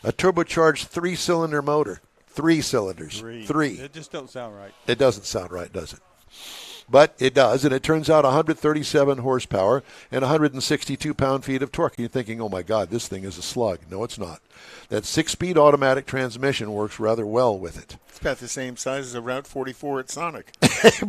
a turbocharged 3-cylinder motor. 3 cylinders. Three. It just don't sound right. It doesn't sound right, does it? But it does, and it turns out 137 horsepower and 162 pound-feet of torque. You're thinking, oh, my God, this thing is a slug. No, it's not. That 6-speed automatic transmission works rather well with it. It's about the same size as a Route 44 at Sonic.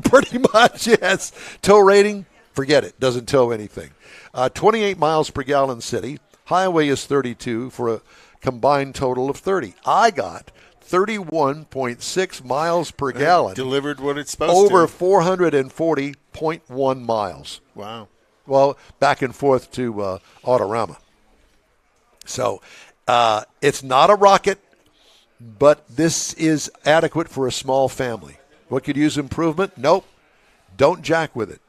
Pretty much, yes. Tow rating, forget it. Doesn't tow anything. 28 miles per gallon city. Highway is 32 for a combined total of 30. I got 31.6 miles per gallon. Delivered what it's supposed over to. 440.1 miles. Wow. Well, back and forth to Autorama. So it's not a rocket, but this is adequate for a small family. What could use improvement? Nope. Don't jack with it,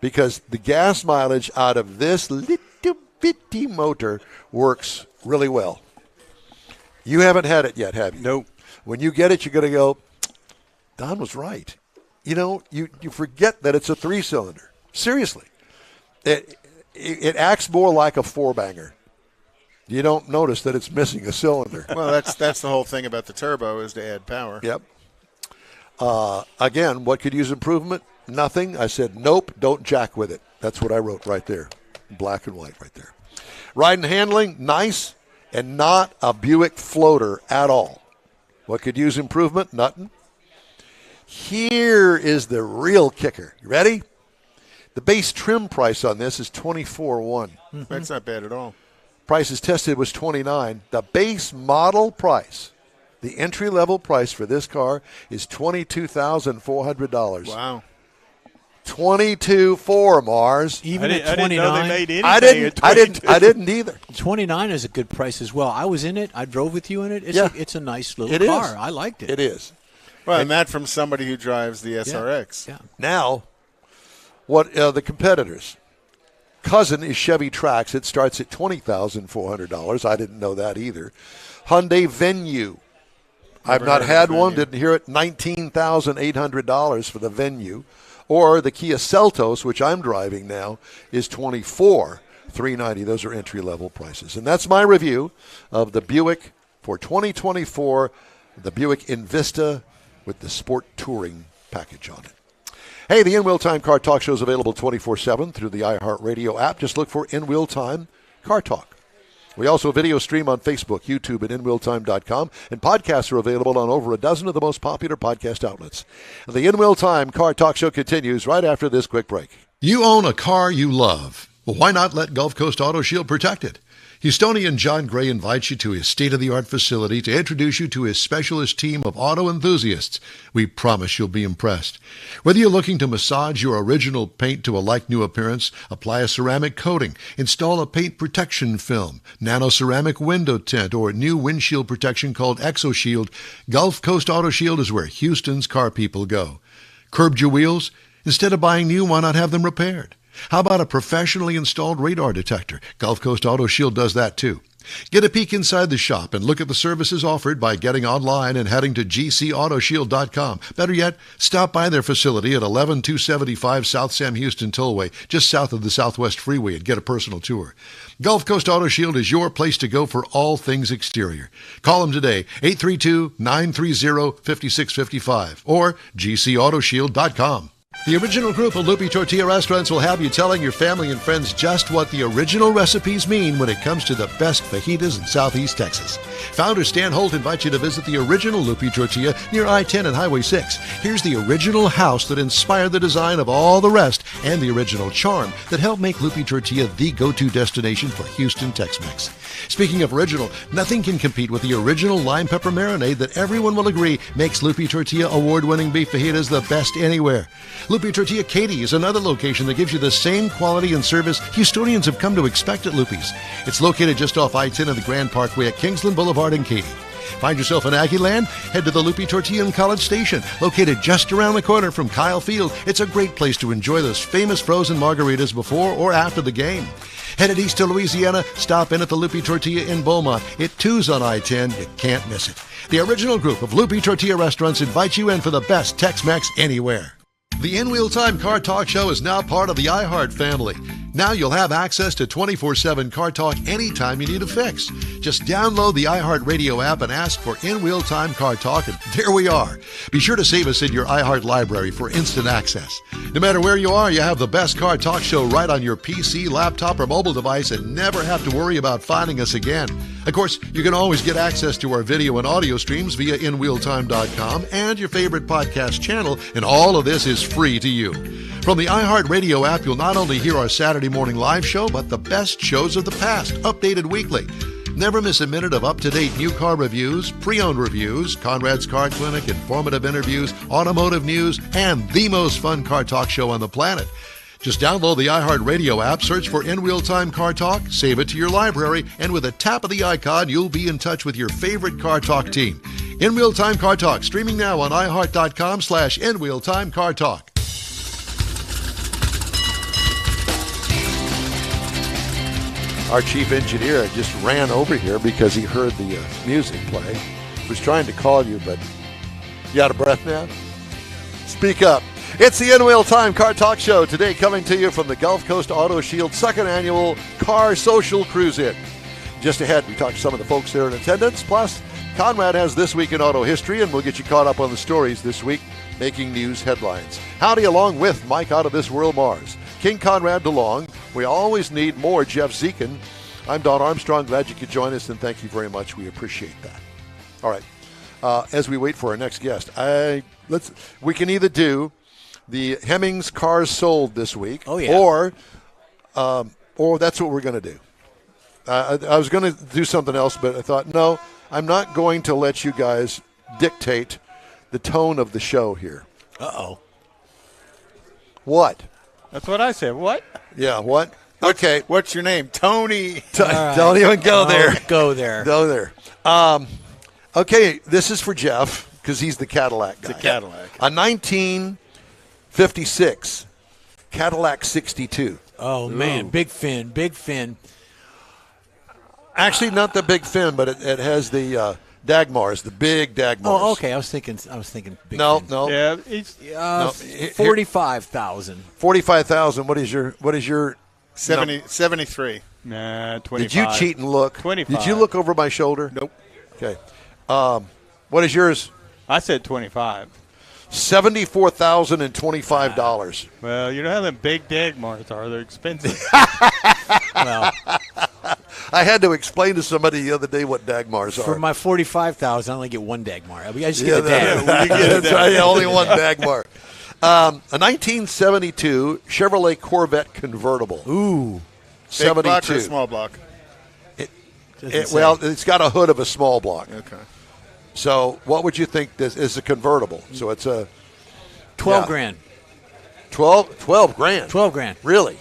because the gas mileage out of this little bitty motor works really well. You haven't had it yet, have you? Nope. When you get it, you're going to go, Don was right. You know, you forget that it's a 3-cylinder. Seriously. It acts more like a 4-banger. You don't notice that it's missing a cylinder. Well, that's the whole thing about the turbo, is to add power. Yep. Again, what could use improvement? Nothing. I said, nope, don't jack with it. That's what I wrote right there. Black and white right there. Ride and handling, nice, and not a Buick floater at all. What could use improvement? Nothing. Here is the real kicker. You ready? The base trim price on this is $24,100. Mm-hmm. That's not bad at all. Prices tested was $29,000. The base model price, the entry-level price for this car is $22,400. Wow. 22.4, Mars. Even at I didn't know they 29, made anything I didn't either. 29 is a good price as well. I was in it. I drove with you in it. It's, Yeah. it's a nice little It is. car. I liked it. It is. Well, and that from somebody who drives the SRX. Yeah. Now, what the competitors? Cousin is Chevy Trax. It starts at $20,400. I didn't know that either. Hyundai Venue. I've not had one. Didn't hear it. $19,800 for the Venue. Or the Kia Seltos, which I'm driving now, is $24,390. Those are entry-level prices. And that's my review of the Buick for 2024, the Buick Envista with the Sport Touring package on it. Hey, the In Wheel Time Car Talk Show is available 24/7 through the iHeartRadio app. Just look for In Wheel Time Car Talk. We also video stream on Facebook, YouTube, and InWheelTime.com, and podcasts are available on over a dozen of the most popular podcast outlets. The In Wheel Time Car Talk Show continues right after this quick break. You own a car you love. Well, why not let Gulf Coast Auto Shield protect it? Houstonian John Gray invites you to his state-of-the-art facility to introduce you to his specialist team of auto enthusiasts. We promise you'll be impressed. Whether you're looking to massage your original paint to a like-new appearance, apply a ceramic coating, install a paint protection film, nano-ceramic window tint, or new windshield protection called ExoShield, Gulf Coast Auto Shield is where Houston's car people go. Curbed your wheels? Instead of buying new, why not have them repaired? How about a professionally installed radar detector? Gulf Coast Auto Shield does that too. Get a peek inside the shop and look at the services offered by getting online and heading to gcautoshield.com. Better yet, stop by their facility at 11275 South Sam Houston Tollway, just south of the Southwest Freeway, and get a personal tour. Gulf Coast Auto Shield is your place to go for all things exterior. Call them today, 832-930-5655 or gcautoshield.com. The original group of Lupi Tortilla restaurants will have you telling your family and friends just what the original recipes mean when it comes to the best fajitas in Southeast Texas. Founder Stan Holt invites you to visit the original Lupi Tortilla near I-10 and Highway 6. Here's the original house that inspired the design of all the rest and the original charm that helped make Lupi Tortilla the go-to destination for Houston Tex-Mex. Speaking of original, nothing can compete with the original lime pepper marinade that everyone will agree makes Lupi Tortilla award-winning beef fajitas the best anywhere. Lupi Tortilla Katy is another location that gives you the same quality and service Houstonians have come to expect at Lupi's. It's located just off I-10 and the Grand Parkway at Kingsland Boulevard in Katy. Find yourself in Aggie Land? Head to the Lupi Tortilla in College Station, located just around the corner from Kyle Field. It's a great place to enjoy those famous frozen margaritas before or after the game. Headed east to Louisiana, stop in at the Lupi Tortilla in Beaumont. It too's on I-10. You can't miss it. The original group of Lupi Tortilla restaurants invites you in for the best Tex-Mex anywhere. The In Wheel Time Car Talk Show is now part of the iHeart family. Now you'll have access to 24/7 Car Talk anytime you need a fix. Just download the iHeartRadio app and ask for In Wheel Time Car Talk, and there we are. Be sure to save us in your iHeart library for instant access. No matter where you are, you have the best Car Talk show right on your PC, laptop, or mobile device and never have to worry about finding us again. Of course, you can always get access to our video and audio streams via InWheelTime.com and your favorite podcast channel, and all of this is free to you. From the iHeartRadio app, you'll not only hear our Saturday morning live show, but the best shows of the past, updated weekly. Never miss a minute of up-to-date new car reviews, pre-owned reviews, Conrad's Car Clinic, informative interviews, automotive news, and the most fun car talk show on the planet. Just download the iHeartRadio app, search for In Wheel Time Car Talk, save it to your library, and with a tap of the icon, you'll be in touch with your favorite Car Talk team. In Wheel Time Car Talk, streaming now on iHeart.com/In Wheel Time Car Talk. Our chief engineer just ran over here because he heard the music play. He was trying to call you, but you out of breath now? Speak up. It's the In Wheel Time Car Talk Show today, coming to you from the Gulf Coast Auto Shield second annual Car Social Cruise-In. Just ahead, we talked to some of the folks there in attendance. Plus, Conrad has This Week in Auto History, and we'll get you caught up on the stories this week making news headlines. Howdy, along with Mike Out of This World Mars. King Conrad DeLong. We always need more Jeff Zekin. I'm Don Armstrong. Glad you could join us, and thank you very much. We appreciate that. All right. As we wait for our next guest, we can either do the Hemmings Cars Sold this week, or that's what we're going to do. I was going to do something else, but I thought, no, I'm not going to let you guys dictate the tone of the show here. Uh-oh. What? That's what I said. What? Yeah, what? Okay. What's your name? Tony. Don't even go there. Go there. Go there. Okay, this is for Jeff because he's the Cadillac guy. The Cadillac. A 1956 Cadillac 62. Oh, man. Big fin. Big fin. Actually, not the big fin, but it has the Dagmars, the big Dagmars. Oh, okay. I was thinking big No, fin. no. Yeah, 45,000. 45,000. What is your 73. Nah, 25. Did you cheat and look? 25. Did you look over my shoulder? Nope. Okay. What is yours? I said 25. $74,025. Well, you know how them big Dagmars are. They're expensive. Well, I had to explain to somebody the other day what Dagmars are. for my 45,000, I only get one Dagmar. I just get a Dag. That's right, only one Dagmar. A 1972 Chevrolet Corvette convertible. Ooh. Big block 72. or small block? It's got a hood of a small block. Okay. So what would you think this is a convertible? So it's a 12 grand. 12 grand. 12 grand. Really?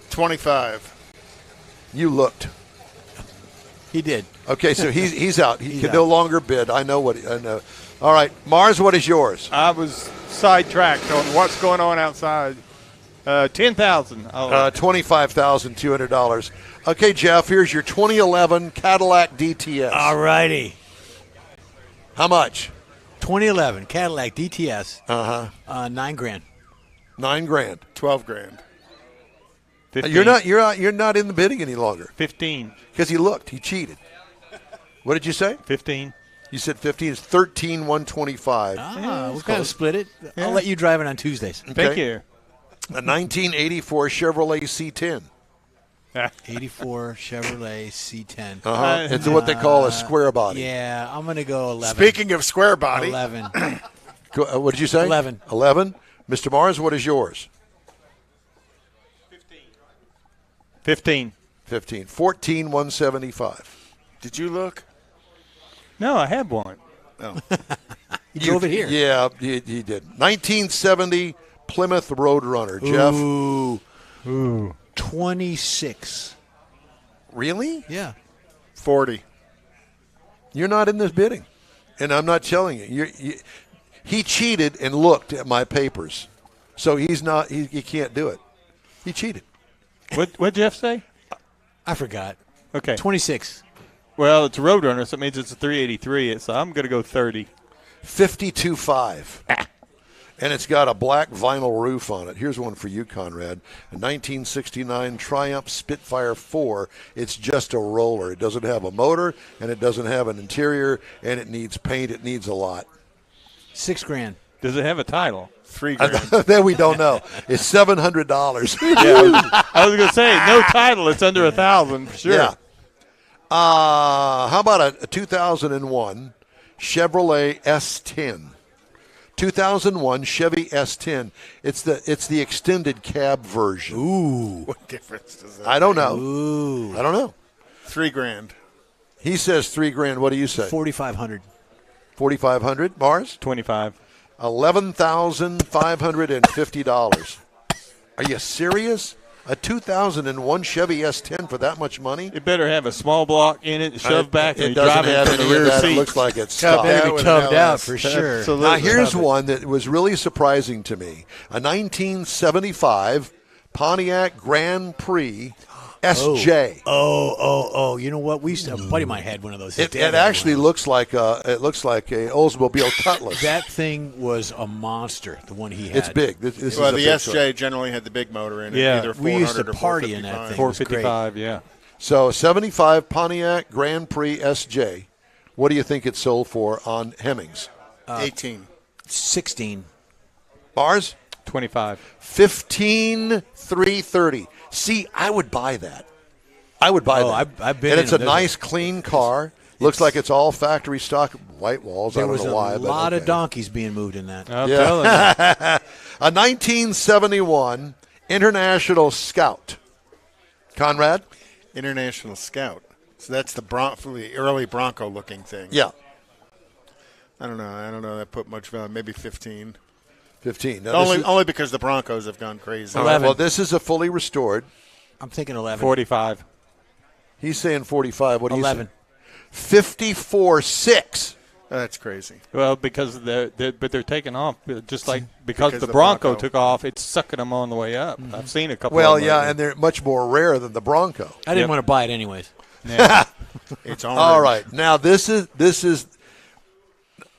25. You looked. He did. Okay, so he's out. He He's can out. no longer bid. I know. All right, Mars, what is yours? I was sidetracked on what's going on outside. 10,000. $25,200. Okay, Jeff, here's your 2011 Cadillac DTS. All righty. How much? 2011 Cadillac DTS. Uh-huh. $9 grand. $9 grand. 12 grand. 15. You're not in the bidding any longer 15. because he looked. He cheated. What did you say? 15. You said 15 is 13,125. We'll kind of split it. I'll let you drive it on Tuesdays. Thank you. A 1984 Chevrolet C10. 84 Chevrolet C10. It's what they call a square body. Yeah, I'm going to go 11. Speaking of square body, 11. What did you say? 11. 11. Mr. Mars, what is yours? 15. 15. 14,175. did you look? No, I had one. You drove it here. Yeah, he did. 1970 Plymouth Roadrunner. Jeff? Ooh. 26. Really? Yeah. 40. You're not in this bidding. And I'm not telling you. He cheated and looked at my papers. So he's not. He can't do it. He cheated. What'd Jeff say? I forgot. Okay. 26. Well, it's a Roadrunner, so it means it's a 383. So I'm going to go 30. 52.5. and it's got a black vinyl roof on it. Here's one for you, Conrad. A 1969 Triumph Spitfire 4. It's just a roller. It doesn't have a motor, and it doesn't have an interior, and it needs paint. It needs a lot. $6,000. Does it have a title? $3,000. Then we don't know. It's $700. Yeah, I was going to say, no title. It's under $1,000 for sure. Yeah. How about a 2001 Chevrolet S10? 2001 Chevy S10. It's the extended cab version. Ooh. What difference does that I don't know. Ooh. I don't know. $3,000. He says $3,000. What do you say? 4,500. 4,500. Mars? 25. $11,550. Are you serious? A 2001 Chevy S10 for that much money? It better have a small block in it, shoved back, and It you doesn't drive it have from the any of rear that. seat. It looks like it's Tubbed stock. out. Better be with tubbed an out LS. for sure. Absolutely. Now, here's Love it. one that was really surprising to me. A 1975 Pontiac Grand Prix SJ. Oh! You know what? We used to. A buddy of mine had one of those. His It dad had actually one. looks like a Oldsmobile Cutlass. That thing was a monster. The one he had. It's big. This is Well, a the big SJ truck. generally had the big motor in it. Yeah. Either 400 We used to or party in that 455. thing. 455, yeah. So 75 Pontiac Grand Prix SJ. What do you think it sold for on Hemmings? 18. 16. Bars? 25. 15,330. See, I would buy that. I would buy that. I've been And in it's a them. nice, clean car. Looks like it's all factory stock, white walls. There I don't was know a why. but lot okay. of donkeys being moved in that. I'm telling you. A 1971 International Scout. Conrad? International Scout. So that's the early Bronco-looking thing. Yeah, I don't know. That put much value. Maybe 15. 15. Now, Only because the Broncos have gone crazy. all right, 11. well, this is a fully restored. I'm thinking 11. 45. He's saying 45. What do you 11. say? 54.6. That's crazy. Well, because they're taking off, just like because Because the the Bronco Bronco. took off, it's sucking them on the way up. I've seen a couple Well, of them yeah, lately. and they're much more rare than the Bronco. I didn't Yep. want to buy it anyways. Yeah. It's orange. All right. Now, this is.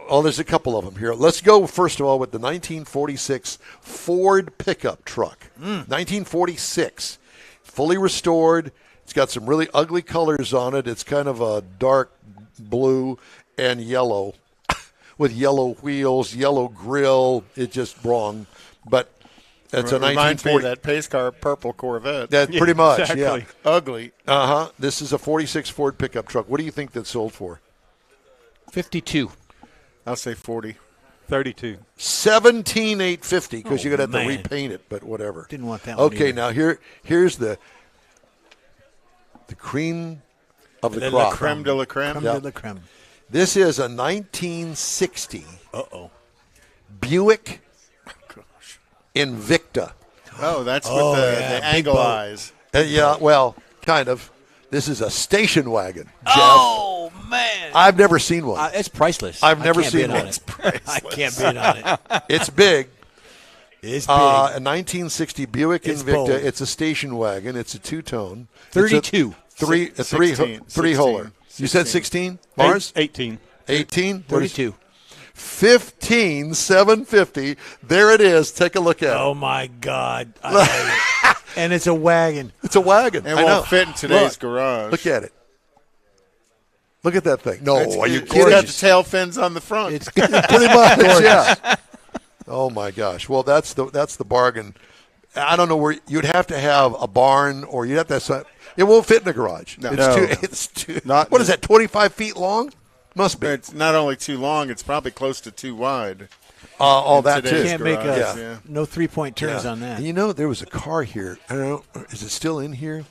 Oh, there's a couple of them here. Let's go, first of all, with the 1946 Ford pickup truck. 1946. Fully restored. It's got some really ugly colors on it. It's kind of a dark blue and yellow with yellow wheels, yellow grill. It's just wrong. But it's a Reminds me of 1940. that pace car purple Corvette. That pretty much, exactly. yeah. Ugly. Uh-huh. This is a 46 Ford pickup truck. What do you think that sold for? 52. I'll say 40. 32. 17,850 because Oh, you're gonna have man. to repaint it, but whatever. Didn't want that one Okay, either. now here's the cream of the La crop. Creme de la creme. Creme Yeah. de la creme. This is a 1960 Uh-oh. Buick Invicta. Oh, that's Oh, with the yeah, big angle boat. eyes. Yeah, well, kind of. This is a station wagon, Jeff. Oh, man. I've never seen one. It's priceless. I've I never can't seen bid on one. it. I can't bid on it. It's big. It's big. A 1960 Buick It's Invicta. bold. It's a station wagon. It's a two-tone. 32. It's a 16. three-holer. You said 16? Mars? 18. 18? 32. 15,750. There it is. Take a look at Oh, it. my God. And it's a wagon. It's a wagon. It I know. won't fit in today's Look. garage. Look at it. Look at that thing. No, are you It's kidding? got the tail fins on the front. It's Pretty much, yeah. Oh my gosh. Well, that's the bargain. I don't know where you'd have to have a barn, or you'd have to have. It won't fit in the garage. No. It's No. too. It's too. Not- What is that? 25 feet long? Must be. It's not only too long, it's probably close to too wide. All in that today's too. can't make garage, a, yeah. no three-point turns Yeah. on that. And you know, there was a car here. I don't know. Is it still in here?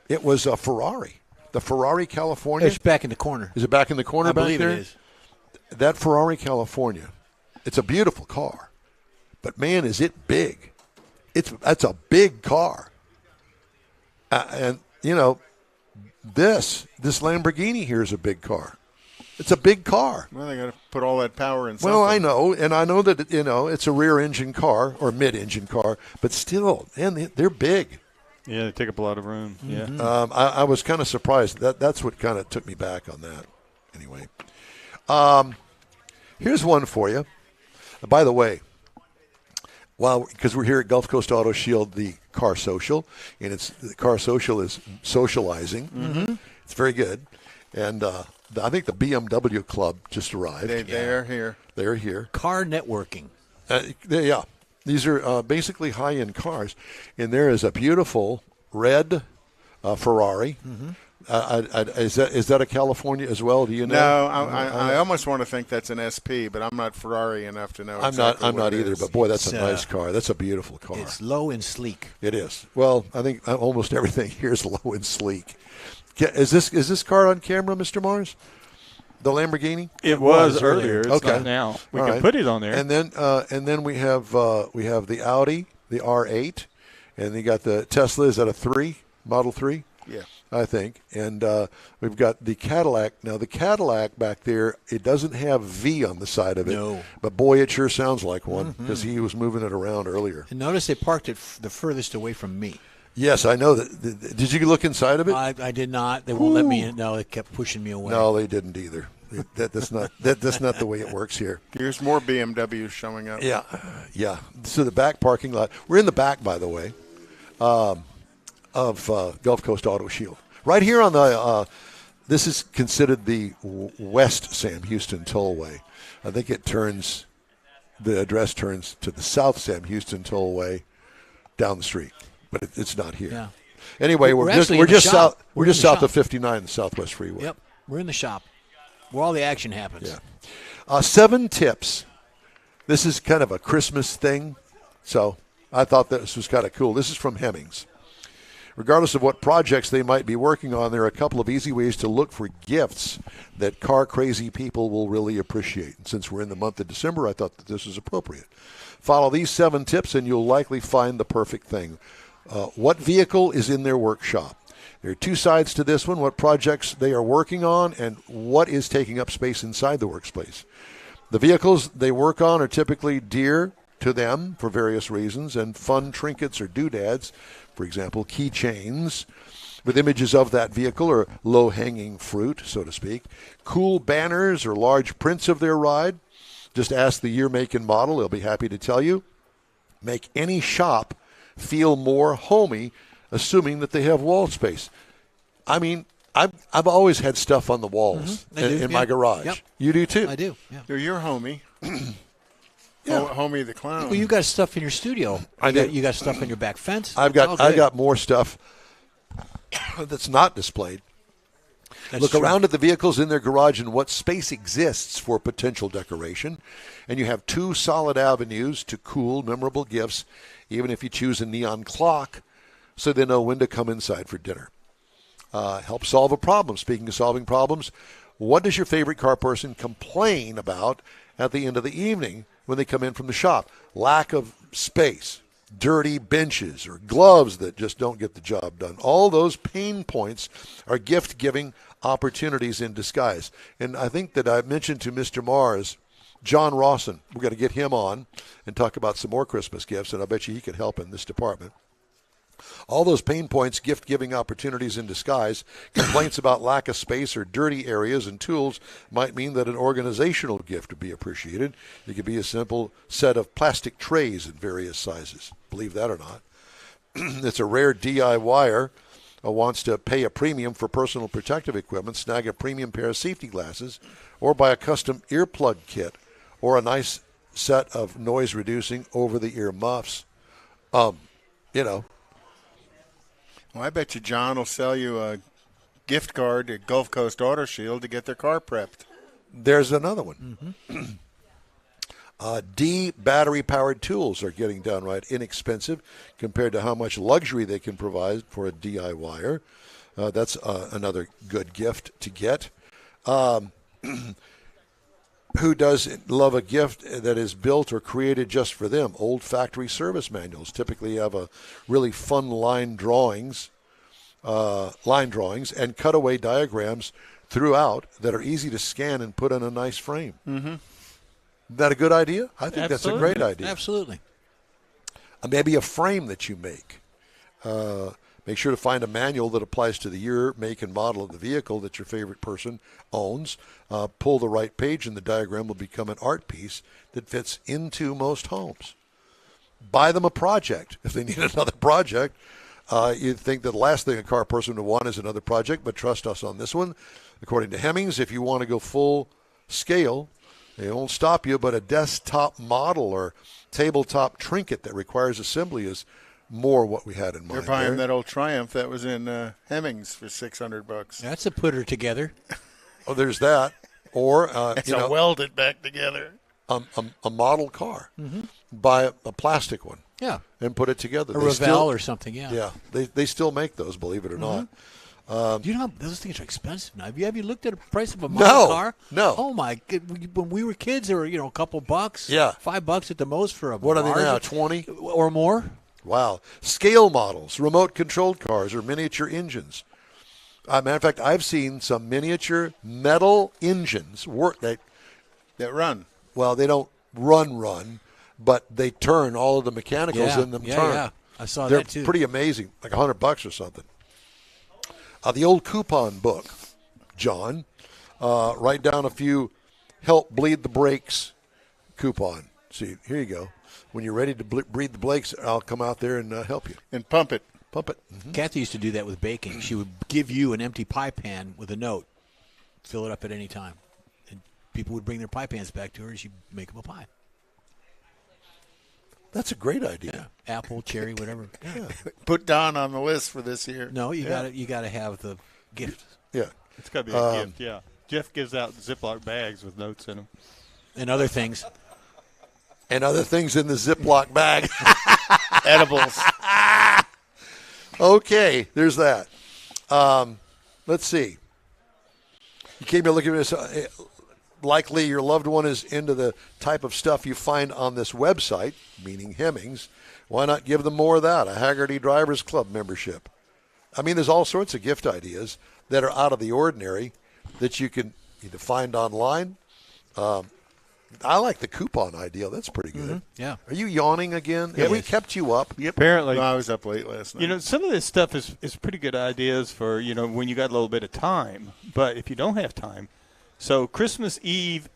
It was a Ferrari. The Ferrari California. It's back in the corner. Is it back in the corner I back believe there? it is. That Ferrari California, it's a beautiful car, but man, is it big! That's a big car, and you know, this Lamborghini here is a big car. It's a big car. Well, they got to put all that power in something. Well, I know, and I know that it's a rear-engine car or mid-engine car, but still, man, they're big. Yeah, they take up a lot of room. Yeah. I was kind of surprised. That's what kind of took me back on that. Anyway, here's one for you. By the way, Well, because we're here at Gulf Coast Auto Shield, the Car Social, and the Car Social is socializing. Mm-hmm. It's very good. And I think the BMW Club just arrived. They are here. They're here. Car networking. Yeah. These are basically high-end cars. And there is a beautiful red Ferrari. Mm-hmm. Is that a California as well? Do you know? No, I almost want to think that's an SP, but I'm not Ferrari enough to know. I'm not either. But boy, that's a nice car. That's a beautiful car. It's low and sleek. It is. Well, I think almost everything here is low and sleek. Is this car on camera, Mr. Mars? The Lamborghini? It was earlier. It's okay. not now. We All can right. put it on there. And then we have the Audi, the R8, and you got the Tesla. Is that a 3? Model 3? Yeah. I think. And we've got the Cadillac. Now, the Cadillac back there, it doesn't have V on the side of it. No. But, boy, it sure sounds like one because he was moving it around earlier. And notice they parked it the furthest away from me. Yes, I know that. Did you look inside of it? I did not. They won't let me in. No, they kept pushing me away. No, they didn't either. That's not the way it works here. Here's more BMWs showing up. Yeah. So the back parking lot. We're in the back, by the way, of Gulf Coast Auto Shield. Right here on the. This is considered the West Sam Houston Tollway. I think the address turns to the South Sam Houston Tollway down the street, but it's not here. Yeah. Anyway, we're just south of 59, the Southwest Freeway. Yep, we're in the shop where all the action happens. Yeah. 7 tips. This is kind of a Christmas thing, so I thought this was kind of cool. This is from Hemmings. Regardless of what projects they might be working on, there are a couple of easy ways to look for gifts that car-crazy people will really appreciate. And since we're in the month of December, I thought that this was appropriate. Follow these 7 tips, and you'll likely find the perfect thing. What vehicle is in their workshop? There are 2 sides to this one, what projects they are working on and what is taking up space inside the workspace. The vehicles they work on are typically dear to them for various reasons, and fun trinkets or doodads, for example, keychains with images of that vehicle or low-hanging fruit, so to speak. Cool banners or large prints of their ride. Just ask the year, make, and model. They'll be happy to tell you. Make any shop feel more homey, assuming that they have wall space. I mean, I've always had stuff on the walls in my garage. Yep. You do too? I do, yeah. You're homie. Yeah. Homie the Clown. Well, you got stuff in your studio. You got stuff in your back fence. I've got more stuff that's not displayed. Look around at the vehicles in their garage and what space exists for potential decoration. And you have 2 solid avenues to cool, memorable gifts, even if you choose a neon clock so they know when to come inside for dinner. Help solve a problem. Speaking of solving problems, what does your favorite car person complain about at the end of the evening when they come in from the shop? Lack of space, dirty benches, or gloves that just don't get the job done. All those pain points are gift-giving opportunities in disguise. And I think that I mentioned to Mr. Mars, John Rawson, we're going to get him on and talk about some more Christmas gifts, and I bet you he could help in this department. All those pain points, gift-giving opportunities in disguise, complaints about lack of space or dirty areas and tools might mean that an organizational gift would be appreciated. It could be a simple set of plastic trays in various sizes. Believe that or not. It's a rare DIYer wants to pay a premium for personal protective equipment, snag a premium pair of safety glasses, or buy a custom earplug kit, or a nice set of noise-reducing over-the-ear muffs. Well, I bet you John will sell you a gift card at Gulf Coast Auto Shield to get their car prepped. There's another one. D battery-powered tools are getting downright inexpensive compared to how much luxury they can provide for a DIYer. That's another good gift to get. Who doesn't love a gift that is built or created just for them? Old factory service manuals typically have a really fun line drawings and cutaway diagrams throughout that are easy to scan and put in a nice frame. Mm-hmm. Is that a good idea? I think that's a great idea. Absolutely. Maybe a frame that you make. Make sure to find a manual that applies to the year, make, and model of the vehicle that your favorite person owns. Pull the right page, and the diagram will become an art piece that fits into most homes. buy them a project. If they need another project, you'd think that the last thing a car person would want is another project, but trust us on this one. According to Hemmings, if you want to go full scale, they won't stop you, but a desktop model or tabletop trinket that requires assembly is more what we had in mind. They're buying there. that old Triumph that was in Hemmings for $600. That's a putter together. Oh, there's that. Or, Weld it back together. a model car. Buy a plastic one. Yeah. And put it together. A Revell or something, yeah. Yeah. They still make those, believe it or not. Do you know those things are expensive now? Have you looked at the price of a model car? No. Oh my! When we were kids, they were a couple bucks. Yeah. $5 at the most for a. What are they Mars now? 20 or more? Wow. Scale models, remote controlled cars, or miniature engines. Matter of fact, I've seen some miniature metal engines work that run. Well, they don't run, but they turn. All of the mechanicals in them turn. Yeah, I saw They're that too. pretty amazing, like $100 or something. The old coupon book, John. Write down a few help bleed the brakes coupon. See, here you go. When you're ready to bleed the brakes, I'll come out there and help you. And pump it. Pump it. Mm-hmm. Kathy used to do that with baking. She would give you an empty pie pan with a note. Fill it up at any time. And people would bring their pie pans back to her and she'd make them a pie. That's a great idea. Yeah. Apple, cherry, whatever. Yeah. Put Don on the list for this year. No, you got to have the gift. Yeah. It's got to be a gift, yeah. Jeff gives out Ziploc bags with notes in them. And other things. And other things in the Ziploc bag. Edibles. Okay, there's that. Let's see. You came here looking at this. Likely your loved one is into the type of stuff you find on this website, meaning Hemmings. Why not give them more of that? A Haggerty Drivers Club membership. I mean, there's all sorts of gift ideas that are out of the ordinary that you can either find online. I like the coupon idea. That's pretty good. Mm-hmm. Yeah. Are you yawning again? Have we kept you up? Yep. Apparently. No, I was up late last night. Some of this stuff is pretty good ideas for, when you got a little bit of time. But if you don't have time, so Christmas Eve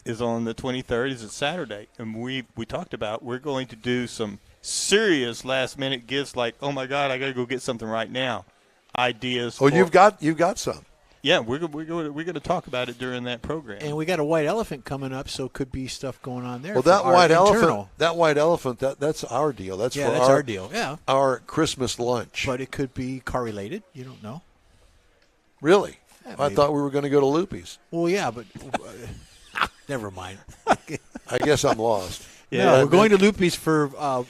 is on the 23rd. It's a Saturday. And we talked about we're going to do some serious last-minute gifts like, oh, my God, I got to go get something right now. Ideas. Oh, you've got some. Yeah, we're going to talk about it during that program. And we got a white elephant coming up, so could be stuff going on there. Well, that white elephant, that's our deal. That's our deal. Yeah, our Christmas lunch. But it could be car related. You don't know. Really? Yeah, I thought we were going to go to Loopy's. Well, yeah, but never mind. I guess I'm lost. Yeah, no, we're going to Loopy's for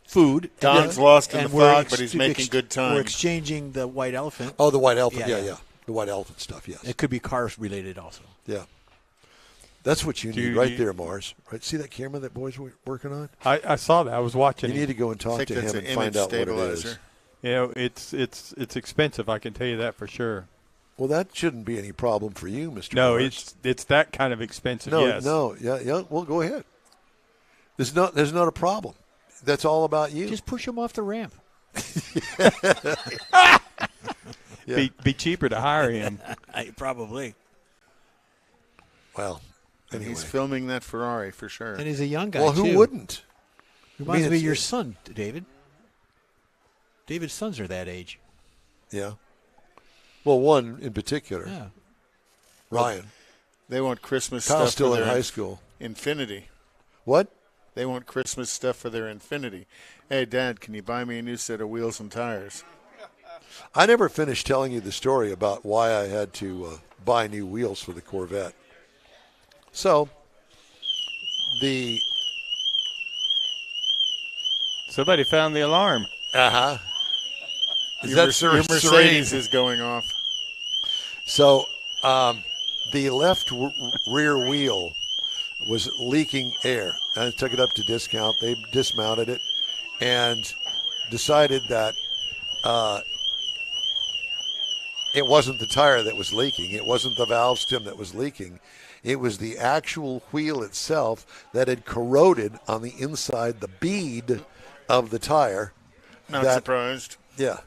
food. Don's lost in the fog, but he's making good time. We're exchanging the white elephant. Oh, the white elephant. Yeah. The white elephant stuff, yes. It could be cars related also. Yeah. That's what you need right there, Mars. Right? See that camera that boy's working on? I saw that. I was watching. You need to go and talk to him and find out what it is. It's expensive. I can tell you that for sure. Well, that shouldn't be any problem for you, Mr. No, Mars. it's that kind of expensive. No, yes. yeah. Well, go ahead. There's not a problem. That's all about you. Just push him off the ramp. Yeah. Be cheaper to hire him. Probably. Well, and he's filming that Ferrari for sure. And he's a young guy. Well, who wouldn't? Reminds me of your son, David. David's sons are that age. Yeah. Well, one in particular. Yeah. Ryan. They want Christmas Kyle's stuff still for in their high school. Infinity. What? They want Christmas stuff for their Infinity. Hey, Dad, can you buy me a new set of wheels and tires? I never finished telling you the story about why I had to buy new wheels for the Corvette. So, Somebody found the alarm. Uh-huh. Your Mercedes is going off. So, the left rear wheel was leaking air. I took it up to discount. They dismounted it and decided that it wasn't the tire that was leaking. It wasn't the valve stem that was leaking. It was the actual wheel itself that had corroded on the inside, the bead of the tire. Not surprised. Yeah.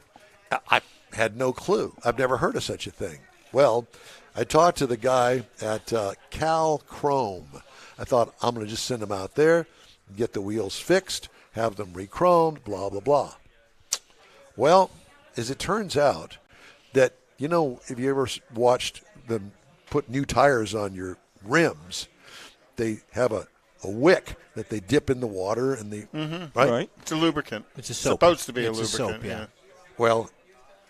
I had no clue. I've never heard of such a thing. Well, I talked to the guy at Cal Chrome. I thought, I'm going to just send him out there. get the wheels fixed, have them re-chromed, blah, blah, blah. Well, as it turns out, that, if you ever watched them put new tires on your rims, they have a wick that they dip in the water and they, right? It's a lubricant. It's a soap. Supposed to be It's a a lubricant. soap, yeah. Well,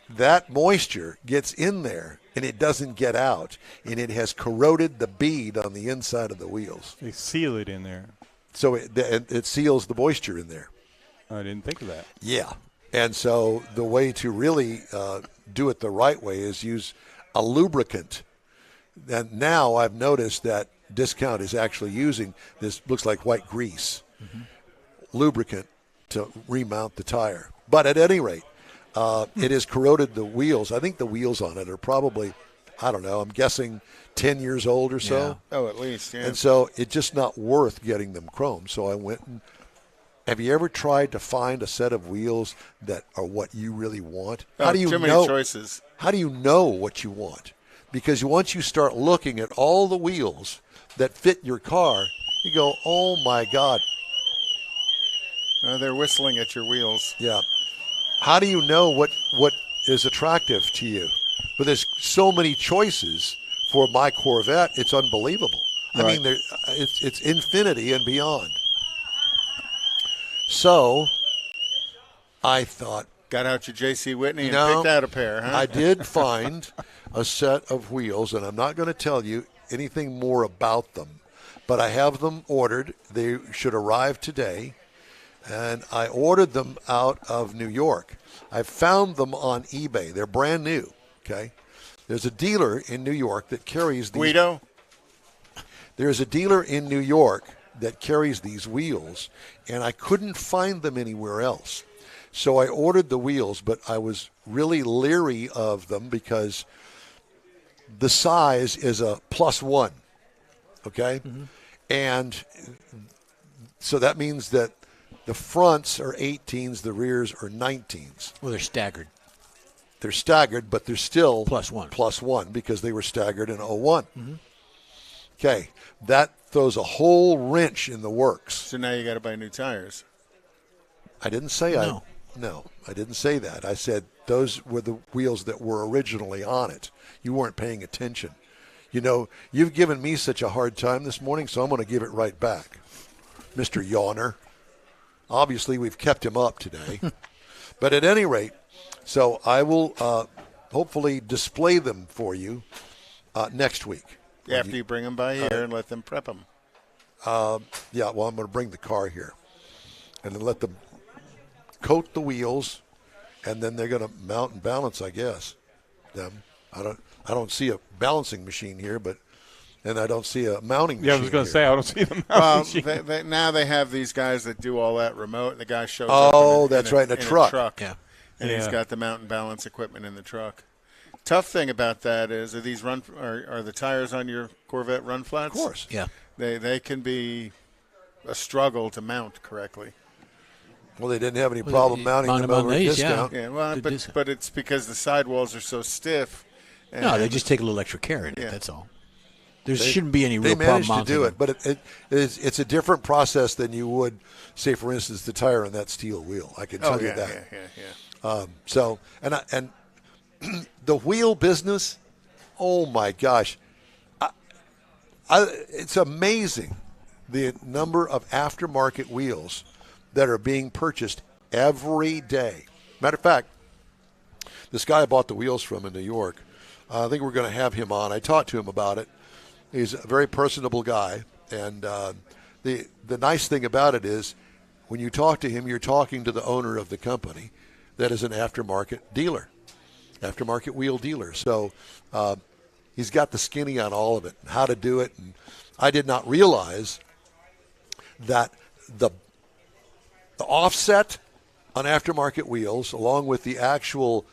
that moisture gets in there and it doesn't get out, and it has corroded the bead on the inside of the wheels. They seal it in there. So it seals the moisture in there. I didn't think of that. Yeah. And so the way to really do it the right way is use a lubricant. And now I've noticed that Discount is actually using this, looks like white grease, lubricant to remount the tire. But at any rate, it has corroded the wheels. I think the wheels on it are probably, I don't know, I'm guessing 10 years old or so. Yeah. Oh, at least, yeah. And so it's just not worth getting them chromed. So I went and, have you ever tried to find a set of wheels that are what you really want? How do you too many know? choices. How do you know what you want? Because once you start looking at all the wheels that fit your car, you go, oh my God. They're whistling at your wheels. Yeah. How do you know what is attractive to you? But there's so many choices for my Corvette, it's unbelievable. I Right. mean, it's infinity and beyond. So I thought, Got out your J.C. Whitney and No, picked out a pair, huh? I did find a set of wheels, and I'm not going to tell you anything more about them, but I have them ordered. They should arrive today, and I ordered them out of New York. I found them on eBay. They're brand new, okay? There's a dealer in New York that carries these. Guido? There's a dealer in New York that carries these wheels, and I couldn't find them anywhere else. So I ordered the wheels, but I was really leery of them because the size is a +1, okay? And so that means that the fronts are 18s, the rears are 19s. Well, they're staggered. They're staggered, but they're still +1. +1 because they were staggered in 01. Okay, that throws a whole wrench in the works. So now you got to buy new tires. I didn't say No, I didn't say that. I said those were the wheels that were originally on it. You weren't paying attention. You've given me such a hard time this morning, so I'm going to give it right back. Mr. Yawner. Obviously, we've kept him up today. But at any rate, so I will hopefully display them for you next week. After you bring them by here and let them prep them. Yeah, well, I'm going to bring the car here and then let them coat the wheels, and then they're going to mount and balance, I guess. Them. I don't see a balancing machine here, and I don't see a mounting machine. Yeah, I was going to say, I don't see the mounting machine. Now they have these guys that do all that remote, and the guy shows up. Oh, that's right, in a truck. Yeah. And he's got the mount and balance equipment in the truck. Tough thing about that is, are the tires on your Corvette run flats? Of course. Yeah. They can be a struggle to mount correctly. Well, they didn't have any problem mounting mount them them on over at these, Discount. Yeah, well, Good disc. but it's because the sidewalls are so stiff. And No, they just take a little extra care in it. Yeah. That's all. There shouldn't be any They real problem managed to mounting do them. it, but it's a different process than you would, say, for instance, the tire on that steel wheel. I can tell you that. Yeah. So, and the wheel business, oh my gosh, it's amazing the number of aftermarket wheels that are being purchased every day. Matter of fact, this guy I bought the wheels from in New York, I think we're going to have him on. I talked to him about it. He's a very personable guy, and the nice thing about it is when you talk to him, you're talking to the owner of the company that is an aftermarket dealer, aftermarket wheel dealer. So he's got the skinny on all of it, and how to do it. And I did not realize that the offset on aftermarket wheels, along with the actual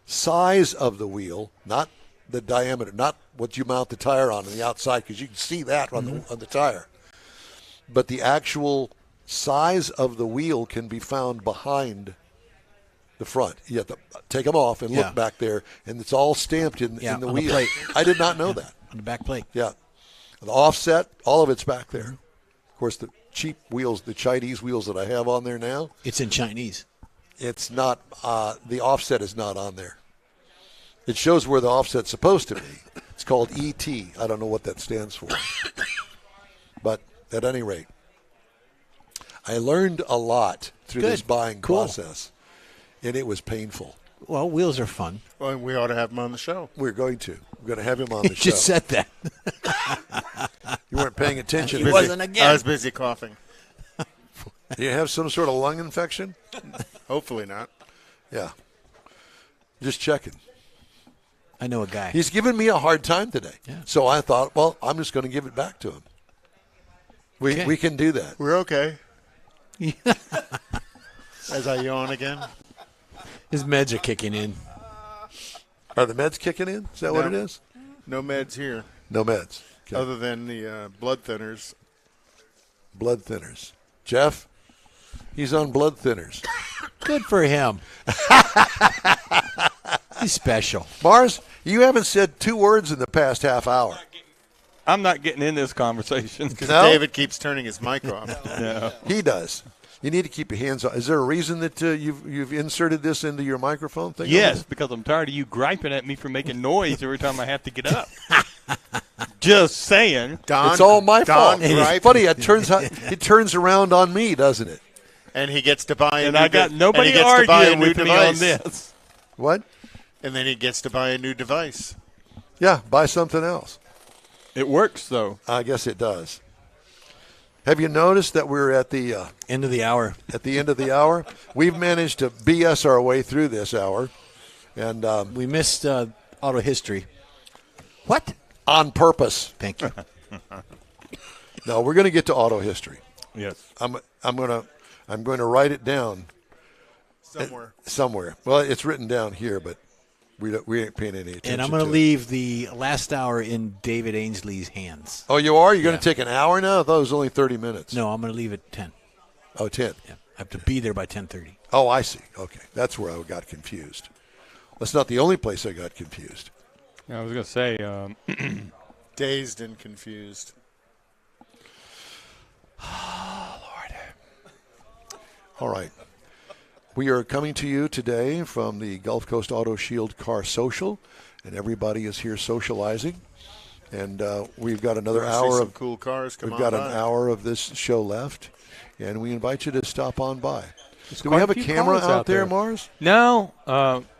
size of the wheel, not the diameter, not what you mount the tire on the outside, because you can see that on the tire, but the actual size of the wheel can be found behind the front. You have to take them off and look back there, and it's all stamped in the on the wheel. plate. I did not know that. On the back plate. Yeah. The offset, all of it's back there. Of course, the cheap wheels, the Chinese wheels that I have on there now. It's in Chinese. It's not, the offset is not on there. It shows where the offset's supposed to be. It's called ET. I don't know what that stands for. But at any rate, I learned a lot through this buying process, and it was painful. Well, wheels are fun. Well, we ought to have him on the show. We're going to have him on the You show. just said that. You weren't paying attention. He wasn't again. I was busy coughing. Do you have some sort of lung infection? Hopefully not. Yeah. Just checking. I know a guy. He's giving me a hard time today. Yeah. So I thought, well, I'm just going to give it back to him. We can do that. We're okay. As I yawn again. His meds are kicking in. Are the meds kicking in? Is that what it is? No meds here. No meds. Okay. Other than the blood thinners. Blood thinners. Jeff, he's on blood thinners. Good for him. He's special. Mars, you haven't said 2 words in the past half hour. I'm not getting in this conversation. Because No? David keeps turning his mic off. No. He does. You need to keep your hands on. Is there a reason that you've inserted this into your microphone thing? Yes, because I'm tired of you griping at me for making noise every time I have to get up. Just saying. It's all my fault. Don It's funny. It turns around on me, doesn't it? And he gets to buy And I got nobody arguing with me on this. What? And then he gets to buy a new device. Yeah, buy something else. It works, though. I guess it does. Have you noticed that we're at the End of the hour. at the end of the hour? We've managed to BS our way through this hour, and We missed auto history. What? on purpose. Thank you. No, we're going to get to auto history. Yes. I'm going to write it down somewhere. Well, it's written down here, but we ain't paying any attention. And I'm going to to leave the last hour in David Ainsley's hands. Oh, you are? You're going to take an hour now? I thought it was only 30 minutes. No, I'm going to leave at 10. Oh, 10. Yeah. I have to be there by 10:30. Oh, I see. Okay. That's where I got confused. That's not the only place I got confused. I was going to say, Dazed and confused. All right. We are coming to you today from the Gulf Coast Auto Shield Car Social, and everybody is here socializing. And we've got another hour some of cool cars come We've got on an by. hour of this show left, and we invite you to stop on by. Do we quite have a a few camera cars out out there, there. Mars? no.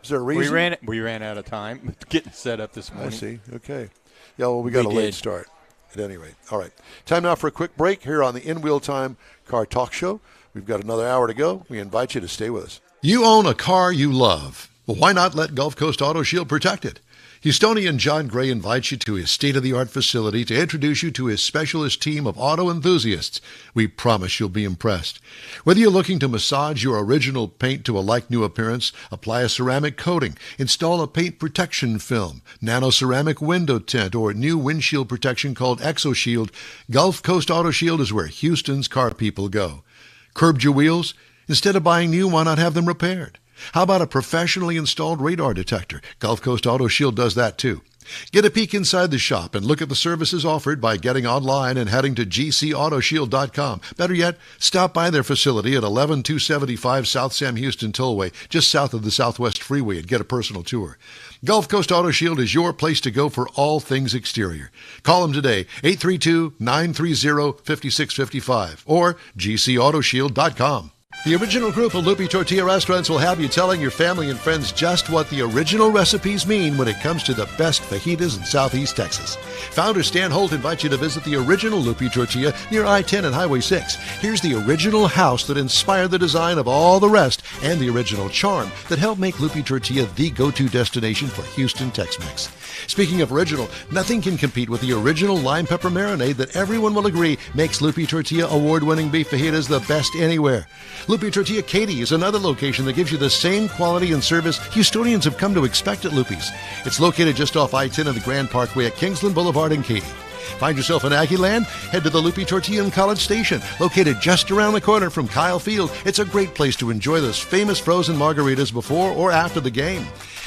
Is there a reason? We ran out of time getting set up this I morning. see. Okay. Yeah, well, we got a late did. start at any rate. All right. Time now for a quick break here on the In Wheel Time Car Talk Show. We've got another hour to go. We invite you to stay with us. You own a car you love. Well, why not let Gulf Coast Auto Shield protect it? Houstonian John Gray invites you to his state-of-the-art facility to introduce you to his specialist team of auto enthusiasts. We promise you'll be impressed. Whether you're looking to massage your original paint to a like-new appearance, apply a ceramic coating, install a paint protection film, nano-ceramic window tint, or new windshield protection called ExoShield, Gulf Coast Auto Shield is where Houston's car people go. Curbed your wheels? Instead of buying new, why not have them repaired? How about a professionally installed radar detector? Gulf Coast Auto Shield does that too. Get a peek inside the shop and look at the services offered by getting online and heading to gcautoshield.com. Better yet, stop by their facility at 11275 South Sam Houston Tollway, just south of the Southwest Freeway, and get a personal tour. Gulf Coast Auto Shield is your place to go for all things exterior. Call them today, 832-930-5655 or gcautoshield.com. The original group of Lupi Tortilla restaurants will have you telling your family and friends just what the original recipes mean when it comes to the best fajitas in Southeast Texas. Founder Stan Holt invites you to visit the original Lupi Tortilla near I-10 and Highway 6. Here's the original house that inspired the design of all the rest and the original charm that helped make Lupi Tortilla the go-to destination for Houston Tex-Mex. Speaking of original, nothing can compete with the original lime pepper marinade that everyone will agree makes Lupi Tortilla award-winning beef fajitas the best anywhere. Lupi Tortilla Katy is another location that gives you the same quality and service Houstonians have come to expect at Lupi's. It's located just off I-10 and the Grand Parkway at Kingsland Boulevard in Katy. Find yourself in Aggieland? Head to the Lupi Tortilla in College Station, located just around the corner from Kyle Field. It's a great place to enjoy those famous frozen margaritas before or after the game.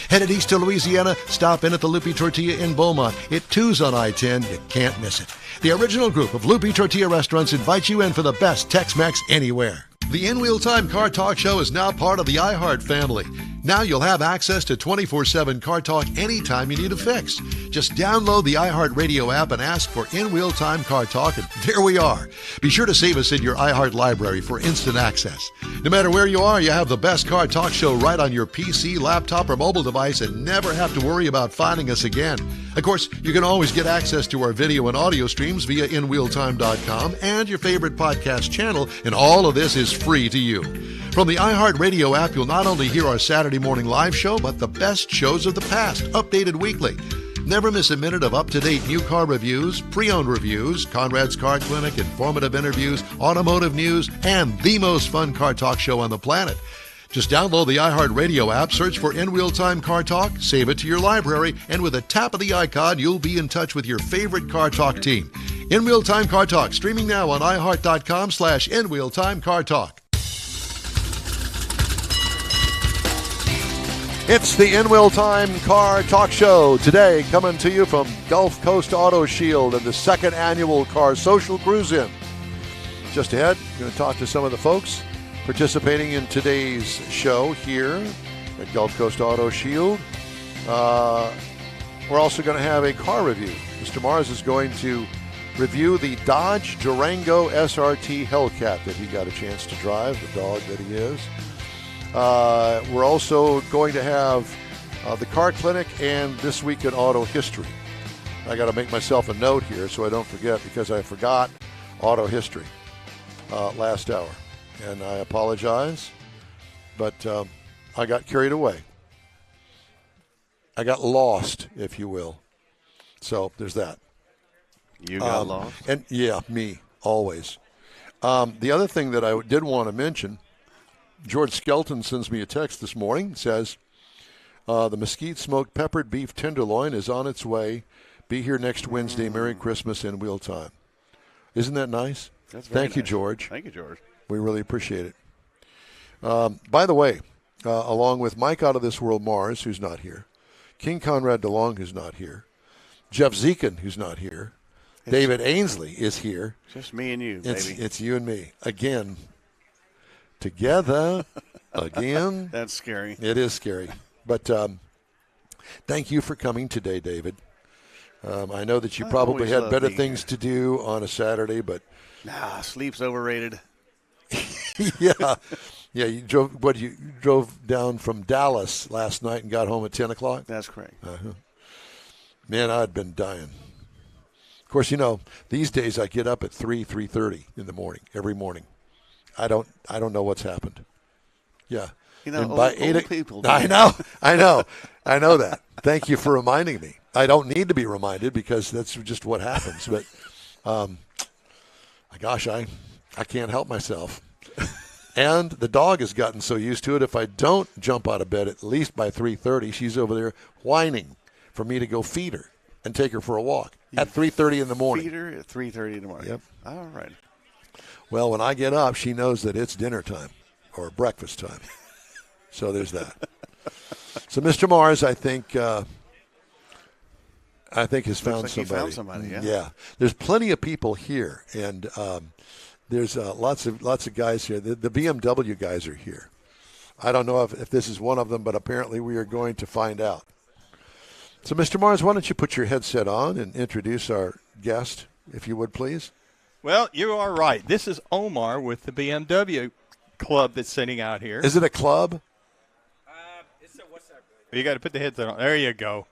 Headed east to Louisiana, stop in at the Lupi Tortilla in Beaumont. It too's on I-10. You can't miss it. The original group of Lupi Tortilla restaurants invites you in for the best Tex-Mex anywhere. The In Wheel Time Car Talk Show is now part of the iHeart family. Now you'll have access to 24/7 Car Talk anytime you need a fix. Just download the iHeart Radio app and ask for In Wheel Time Car Talk, and there we are. Be sure to save us in your iHeart library for instant access. No matter where you are, you have the best Car Talk Show right on your PC, laptop, or mobile device and never have to worry about finding us again. Of course, you can always get access to our video and audio streams via InWheelTime.com and your favorite podcast channel, and all of this is free to you. From the iHeart Radio app, you'll not only hear our Saturday morning live show, but the best shows of the past, updated weekly. Never miss a minute of up-to-date new car reviews, pre-owned reviews, Conrad's Car Clinic, informative interviews, automotive news, and the most fun car talk show on the planet. Just download the iHeart Radio app, search for In Wheel Time Car Talk, save it to your library, and with a tap of the icon, you'll be in touch with your favorite Car Talk team. In Wheel Time Car Talk, streaming now on iHeart.com/In Wheel Time Car Talk. It's the In Wheel Time Car Talk Show. Today, coming to you from Gulf Coast Auto Shield and the second annual Car Social Cruise-In. Just ahead, we're going to talk to some of the folks participating in today's show here at Gulf Coast Auto Shield. We're also going to have a car review. Mr. Mars is going to review the Dodge Durango SRT Hellcat that he got a chance to drive, the dog that he is. We're also going to have the Car Clinic and This Week in Auto History. I got to make myself a note here so I don't forget, because I forgot auto history last hour. And I apologize, but I got carried away. I got lost, if you will. So there's that. You got lost? And yeah, me, always. The other thing that I did want to mention, George Skelton sends me a text this morning, says, the Mesquite Smoked Peppered Beef Tenderloin is on its way. Be here next Wednesday. Merry Christmas in Wheel Time. Isn't that nice? That's very Thank you, nice. George. Thank you, George. We really appreciate it. By the way, along with Mike Out of This World Mars, who's not here, King Conrad DeLong, who's not here, Jeff Zekin, who's not here, David Ainsley is here. Just me and you, baby. It's you and me. Again. Together. Again. That's scary. It is scary. But thank you for coming today, David. I know that you probably always had love better being things to do on a Saturday, but Nah, sleep's overrated. yeah. You drove down from Dallas last night and got home at 10 o'clock? That's correct. Man, I'd been dying. Of course, these days I get up at 3:30 in the morning, every morning. I don't know what's happened. Yeah. And old people do. I know that. Thank you for reminding me. I don't need to be reminded because that's just what happens. But, gosh, I can't help myself. And the dog has gotten so used to it, if I don't jump out of bed at least by 3:30, she's over there whining for me to go feed her and take her for a walk at 3:30 in the morning. Feed her at 3:30 in the morning. Yep. All right. Well, when I get up, she knows that it's dinner time or breakfast time. So there's that. So Mr. Mars, I think has found like somebody. he found somebody, yeah. Yeah. There's plenty of people here, and there's lots of guys here. The BMW guys are here. I don't know if this is one of them, but apparently we are going to find out. So, Mr. Mars, why don't you put your headset on and introduce our guest, if you would, please? Well, you are right. This is Omar with the BMW club that's sitting out here. Is it a club? It's a WhatsApp group. You got to put the headset on. There you go.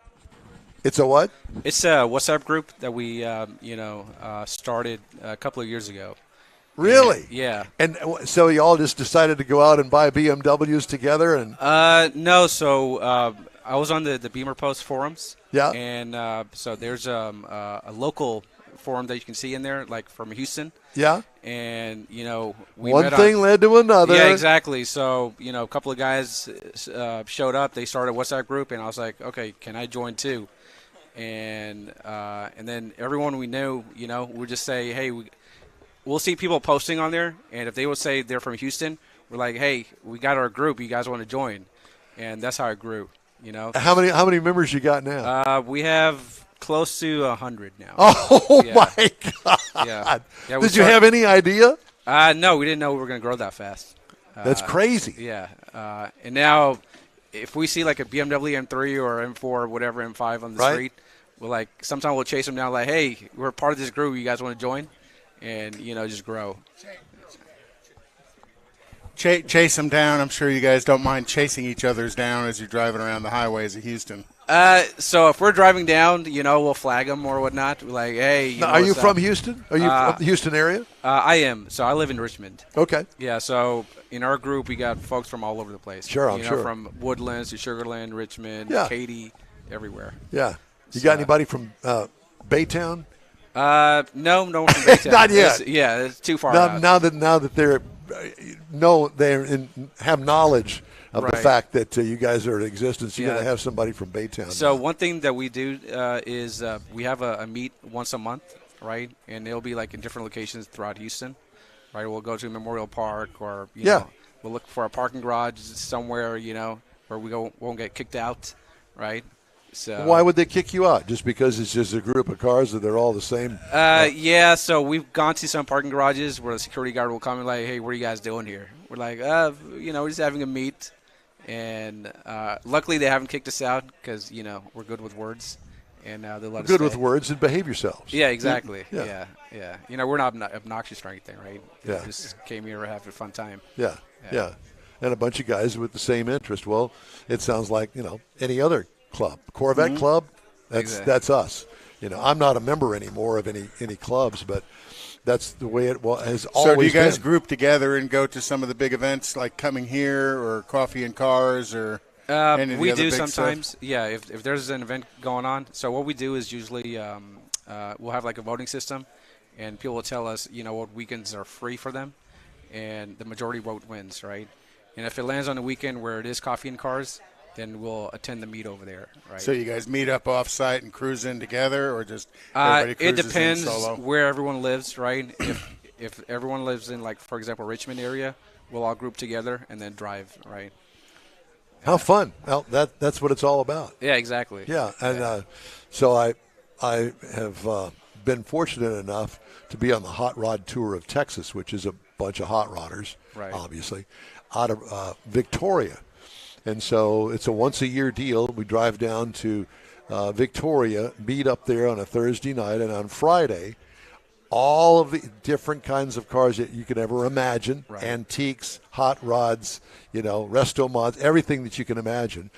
It's a what? It's a WhatsApp group that we, started a couple of years ago. Really? And, yeah. And so you all just decided to go out and buy BMWs together? And no. So I was on the Beamer Post forums. Yeah. And so there's a local forum that you can see in there, like from Houston. Yeah. And, we one thing led to another. Yeah, exactly. So, a couple of guys showed up. They started a WhatsApp group, and I was like, okay, can I join too? And then everyone we knew, would just say, hey, we'll see people posting on there, and if they would say they're from Houston, we're like, hey, we got our group. You guys want to join? And that's how it grew. You know. How many members you got now? We have close to 100 now. Oh Yeah. my God! Yeah. Yeah, Did you have any idea? No, we didn't know we were going to grow that fast. That's crazy. Yeah. And now, if we see like a BMW M3 or M4 or whatever, M5 on the Right. street, sometimes we'll chase them down like, hey, we're part of this group. You guys want to join? And, just grow. Chase them down. I'm sure you guys don't mind chasing each other's down as you're driving around the highways of Houston. So if we're driving down, we'll flag them or whatnot. We're like, hey. Now, are you from Houston? Are you from the Houston area? I am. So I live in Richmond. Okay. Yeah, so in our group, we got folks from all over the place. Sure, I'm sure. From Woodlands to Sugarland, Richmond, Yeah. Katy, everywhere. Yeah. You got anybody from Baytown? No one from Baytown. Not yet. It's too far out. Now that they're have knowledge of the Right. fact that you guys are in existence, you got Yeah. to have somebody from Baytown. So one thing that we do is we have a meet once a month, right? And it'll be like in different locations throughout Houston, right? We'll go to Memorial Park or you know, we'll look for a parking garage somewhere, where we won't get kicked out, right? So Why would they kick you out? Just because it's just a group of cars that they're all the same? Yeah, so we've gone to some parking garages where the security guard will come and like, hey, what are you guys doing here? We're like, we're just having a meet. And luckily they haven't kicked us out because, we're good with words. And they let us Good stay. with words and behave yourselves. Yeah, exactly. Yeah. Yeah. We're not obnoxious or anything, right? Yeah. We just came here to have a fun time. Yeah. And a bunch of guys with the same interest. Well, it sounds like, any other club. Corvette Club, that's us. I'm not a member anymore of any clubs, but that's the way it has always been. So do you guys group together and go to some of the big events like Coming Here or Coffee and Cars or any of the we other do big sometimes. stuff? Yeah, if there's an event going on. So what we do is usually we'll have like a voting system, and people will tell us, what weekends are free for them, and the majority vote wins, right? And if it lands on a weekend where it is Coffee and Cars, then we'll attend the meet over there, right? So you guys meet up off-site and cruise in together, or just everybody it cruises depends in solo? where everyone lives, right? If everyone lives in, like, for example, Richmond area, we'll all group together and then drive, right? How fun. Well, that's what it's all about. Yeah, exactly. Yeah, and so I have been fortunate enough to be on the Hot Rod Tour of Texas, which is a bunch of hot rodders, Right. obviously, out of Victoria. And so it's a once-a-year deal. We drive down to Victoria, meet up there on a Thursday night, and on Friday, all of the different kinds of cars that you could ever imagine, Right. antiques, hot rods, resto mods, everything that you can imagine.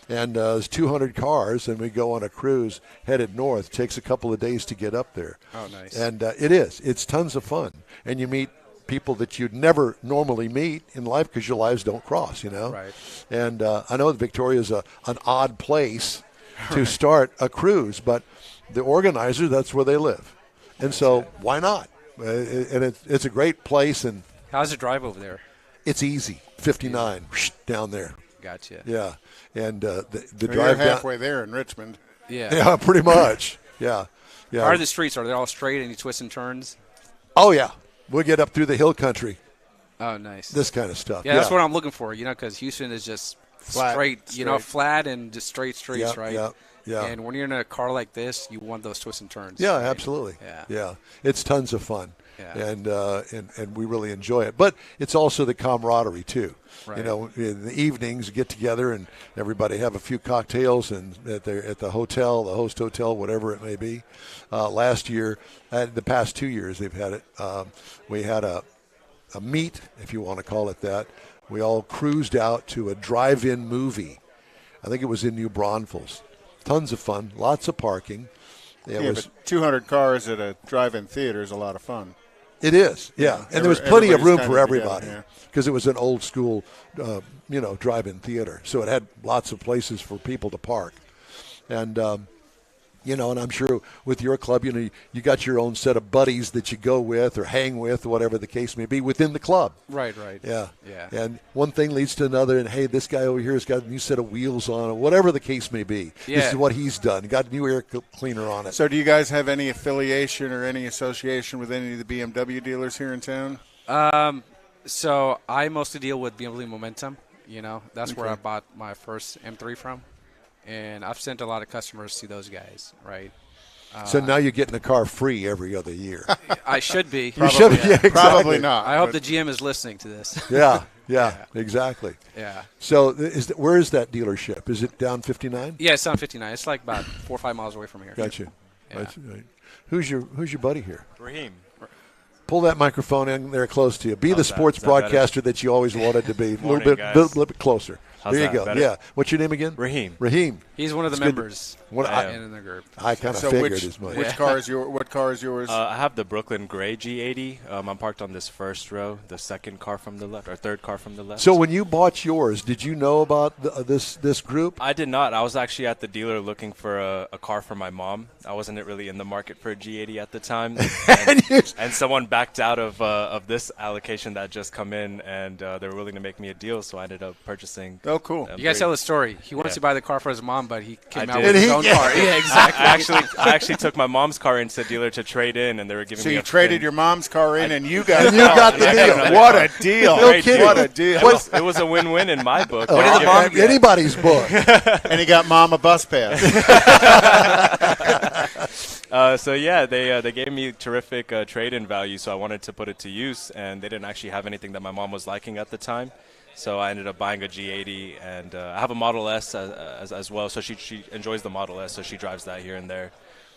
And there's 200 cars, and we go on a cruise headed north. It takes a couple of days to get up there. Oh, nice. And it's tons of fun. And you meet people that you'd never normally meet in life because your lives don't cross, Right. And I know that Victoria is an odd place to start a cruise, but the organizers, that's where they live. And so why not? And it's a great place, and How's the drive over there? it's easy. 59 down there. Gotcha. Yeah. And the You're drive down. halfway there in Richmond. Yeah. Yeah, pretty much. Yeah. How are the streets? Are they all straight and you twist and turns? Oh, yeah. We'll get up through the hill country, Oh, nice. this kind of stuff. Yeah, that's what I'm looking for, because Houston is just Flat, straight, flat and just straight streets, Yep, right? yep, yeah. And when you're in a car like this, you want those twists and turns. Yeah, right? absolutely. Yeah. It's tons of fun. Yeah. And we really enjoy it. But it's also the camaraderie too. Right. In the evenings get together and everybody have a few cocktails and at the hotel, the host hotel, whatever it may be. Last year, the past 2 years they've had it. We had a meet, if you want to call it that. We all cruised out to a drive-in movie. I think it was in New Braunfels. Tons of fun, lots of parking. But 200 cars at a drive-in theater is a lot of fun. It is, yeah. And there was plenty of room everybody's for kind of everybody together, because it was an old school, drive-in theater. So it had lots of places for people to park. And, and I'm sure with your club, you got your own set of buddies that you go with or hang with, whatever the case may be, within the club. Right. Yeah. Yeah. And one thing leads to another, and hey, this guy over here has got a new set of wheels on, or whatever the case may be. Yeah. This is what he's done. Got a new air cleaner on it. So do you guys have any affiliation or any association with any of the BMW dealers here in town? So I mostly deal with BMW Momentum. That's where I bought my first M3 from. and I've sent a lot of customers to those guys, right? So now you're getting a car free every other year. I should be. You should, yeah, exactly. Probably not. I hope the GM is listening to this. Yeah, exactly. Yeah. So where is that dealership? Is it down 59? Yeah, it's on 59. It's like about 4 or 5 miles away from here. Gotcha. Yeah. That's right. Who's your buddy here? Raheem. Pull that microphone in there close to you. Be the sports is that broadcaster that you always wanted to be. A Morning, little bit closer. How's there you that? go. Better? Yeah. What's your name again? Raheem. Raheem. He's one of the It's good. members What in the group. I kind of So figured which as much. what car is yours? I have the Brooklyn Gray G80. I'm parked on this first row, the second car from the left, or third car from the left. So when you bought yours, did you know about this group? I did not. I was actually at the dealer looking for a car for my mom. I wasn't really in the market for a G80 at the time, and someone backed out of this allocation that had just come in, and they were willing to make me a deal, so I ended up purchasing. Oh, cool! You guys tell the story. He wants to buy the car for his mom, but he came out did. with his own car. Yeah, exactly. I actually took my mom's car into the dealer to trade in, and they were giving So me. you traded your mom's car in, and you got the deal. What a deal! No kidding. What a deal! It was a win-win in my book. What did the mom get? Anybody's book. And he got mom a bus pass. So yeah, they gave me terrific trade-in value, so I wanted to put it to use, and they didn't actually have anything that my mom was liking at the time. So I ended up buying a G80, and I have a Model S as well. So she enjoys the Model S, so she drives that here and there.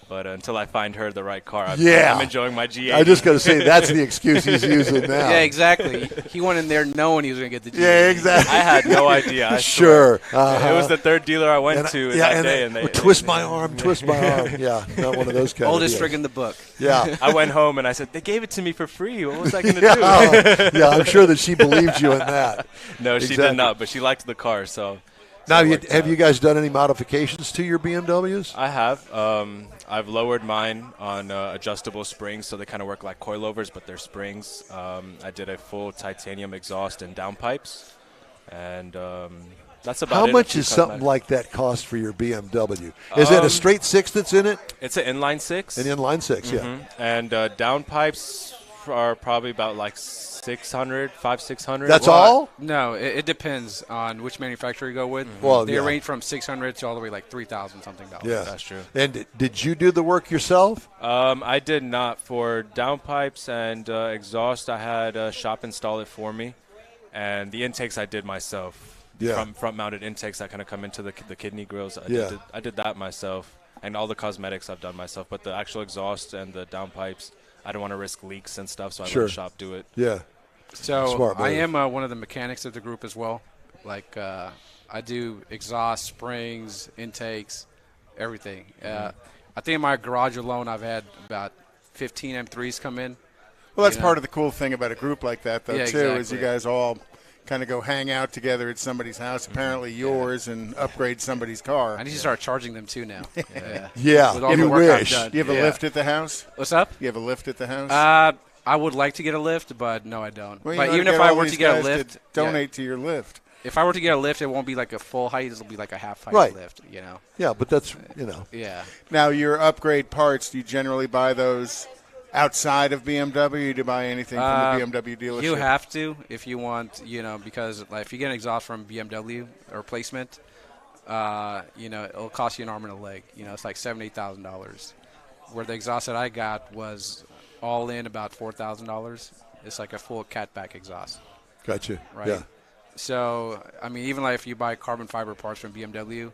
But until I find her the right car, I'm enjoying my G80. I just got to say that's the excuse he's using now. Yeah, exactly. He went in there knowing he was going to get the G80. Yeah, exactly. I had no idea. I Sure. It was the third dealer I went to that day, and they twist my arm. Yeah, not one of those kind Oldest of trick in the book. Yeah. I went home and I said, they gave it to me for free. What was I going to do? Yeah, I'm sure that she believed you in that. No, she did not, but she liked the car, so. Now, have you guys done any modifications to your BMWs? I have. I've lowered mine on adjustable springs, so they kind of work like coilovers, but they're springs. I did a full titanium exhaust and downpipes, and that's about it. How much is something like that cost for your BMW? Is it a straight six that's in it? It's an inline six. An inline six, yeah. And downpipes are probably about like 600. That's all? No, it depends on which manufacturer you go with. Well, they range from 600 to all the way like $3,000 something. Yeah, that's true. And did you do the work yourself? I did not. For downpipes and exhaust, I had a shop install it for me, and the intakes I did myself. Yeah. From front-mounted intakes that kind of come into the kidney grills. I did that myself, and all the cosmetics I've done myself. But the actual exhaust and the downpipes, I don't want to risk leaks and stuff, so I let the shop do it. Yeah. So Smart move. I am one of the mechanics of the group as well. Like I do exhaust, springs, intakes, everything. I think in my garage alone, I've had about 15 M3s come in. Well, that's part of the cool thing about a group like that, though, too, exactly. is you guys all kind of go hang out together at somebody's house, apparently yours, and upgrade somebody's car. I need to start charging them too now. Yeah, With all you the work I've wish. done. Do you have a lift at the house? What's up? You have a lift at the house? I would like to get a lift, but no, I don't. Well, you but ought even to if get I all were these to get a guys lift, donate to your lift. If I were to get a lift, it won't be like a full height. It'll be like a half height Right. lift, you know. Yeah, but that's, Yeah. Now, your upgrade parts, do you generally buy those outside of BMW? Or do you buy anything from the BMW dealership? You have to if you want, because like, if you get an exhaust from BMW or replacement, it'll cost you an arm and a leg. It's like $7,000, $8,000. Where the exhaust that I got was all in about $4,000. It's like a full catback exhaust. Gotcha. Right. Yeah. So, I mean, even like if you buy carbon fiber parts from BMW,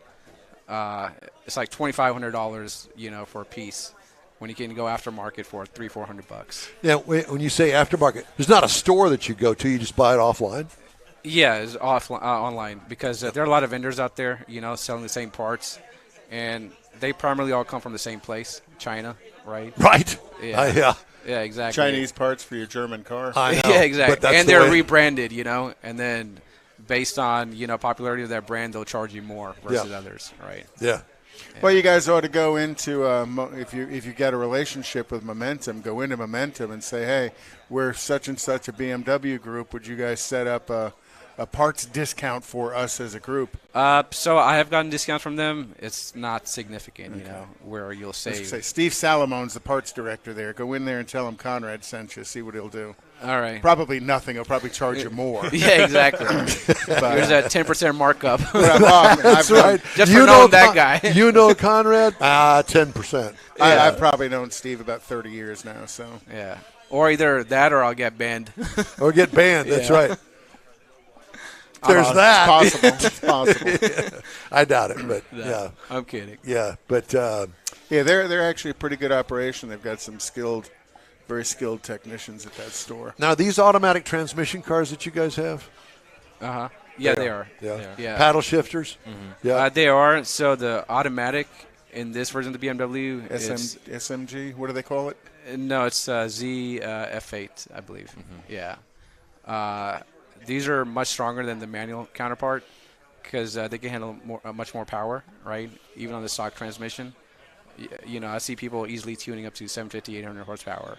it's like $2,500, for a piece. When you can go aftermarket for $300-$400. Yeah. When you say aftermarket, there's not a store that you go to. You just buy it offline. Yeah, it's online because there are a lot of vendors out there, selling the same parts, and they primarily all come from the same place, China, right? Right. Yeah. Yeah. Yeah, exactly. Chinese parts for your German car. I know. Yeah, exactly. But that's And the they're way- rebranded, and then based on popularity of that brand, they'll charge you more versus others, right? Yeah. Well, you guys ought to go into if you get a relationship with Momentum, go into Momentum and say, hey, we're such and such a BMW group. Would you guys set up a parts discount for us as a group? So I have gotten discounts from them. It's not significant, where you'll save. Steve Salomon's the parts director there. Go in there and tell him Conrad sent you. See what he'll do. All right. Probably nothing. I'll probably charge you more. Yeah, exactly. There's a 10% markup. That's right. Just for knowing that guy. You know Conrad? 10%. I've probably known Steve about 30 years now. So yeah. Or either that or I'll get banned. Or get banned. That's right. There's that. It's possible. It's possible. I doubt it, but No, yeah. I'm kidding. Yeah, but yeah, they're actually a pretty good operation. They've got some very skilled technicians at that store. now these automatic transmission cars that you guys have? Uh-huh. Yeah, they are. Yeah. They are. Yeah. Paddle shifters? Yeah. They are. So the automatic in this version of the BMW is SMG, what do they call it? No, it's Z F8, I believe. Yeah. These are much stronger than the manual counterpart because they can handle much more power, right? Even on the stock transmission. You know, I see people easily tuning up to 750, 800 horsepower.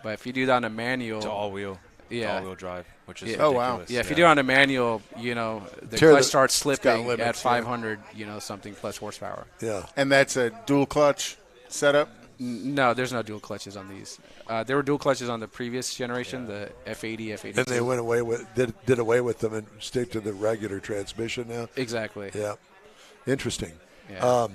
But if you do that on a manual, It's all-wheel. Yeah. All-wheel drive, which is Yeah. ridiculous. Oh, wow. yeah, if you do it on a manual, you know, the Tear clutch the- starts slipping limits, at yeah. 500, you know, something plus horsepower. Yeah. And that's a dual clutch setup? No, there's no dual clutches on these. There were dual clutches on the previous generation, the F80, F82. And they went away with did away with them and stick to the regular transmission now. Exactly. Yeah. Interesting. Yeah.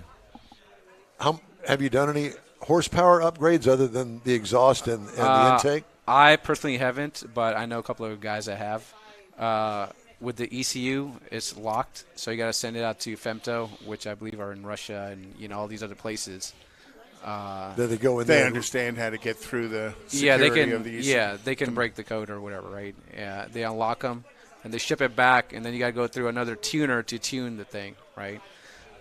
How have you done any horsepower upgrades other than the exhaust and the intake? I personally haven't, but I know a couple of guys that have. With the ECU, it's locked, so you got to send it out to Femto, which I believe are in Russia and, you know, all these other places. Did they go in They there? understand how to get through the Yeah, security they can. of these. Yeah, they can break the code or whatever, right? Yeah, they unlock them and they ship it back, and then you got to go through another tuner to tune the thing, right?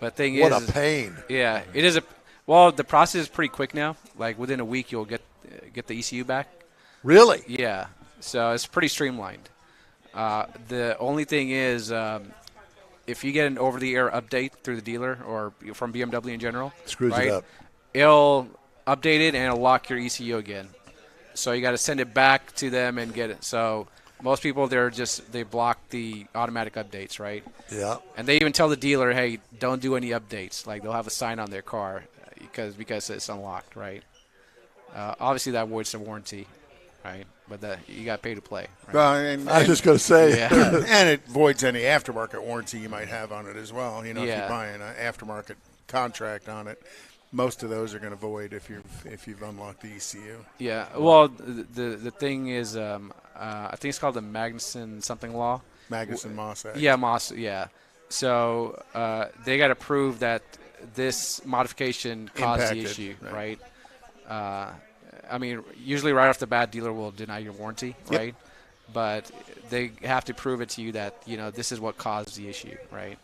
But thing What is, a pain. Yeah, it is a. Well, the process is pretty quick now. Like within a week, you'll get the ECU back. Really? Yeah, so it's pretty streamlined. The only thing is, if you get an over-the-air update through the dealer or from BMW in general, Screws right, it up. it'll update it and it'll lock your ECU again. So you got to send it back to them and get it. So most people, they block the automatic updates, right? Yeah. And they even tell the dealer, hey, don't do any updates. Like they'll have a sign on their car because it's unlocked, right? Obviously that voids the warranty, right? But you got to pay to play. Right? Well, and, I was just going to say. Yeah. and it voids any aftermarket warranty you might have on it as well. You know, if Yeah. you buy an aftermarket contract on it, most of those are going to void if you've unlocked the ECU. Yeah. Well, the thing is, I think it's called the Magnuson something law. Magnuson-Moss Act. Yeah, Moss. Yeah. So they got to prove that this modification caused Impacted, the issue, right. right? I mean, usually right off the bat, dealer will deny your warranty, Yep. right? But they have to prove it to you that, you know, this is what caused the issue, right?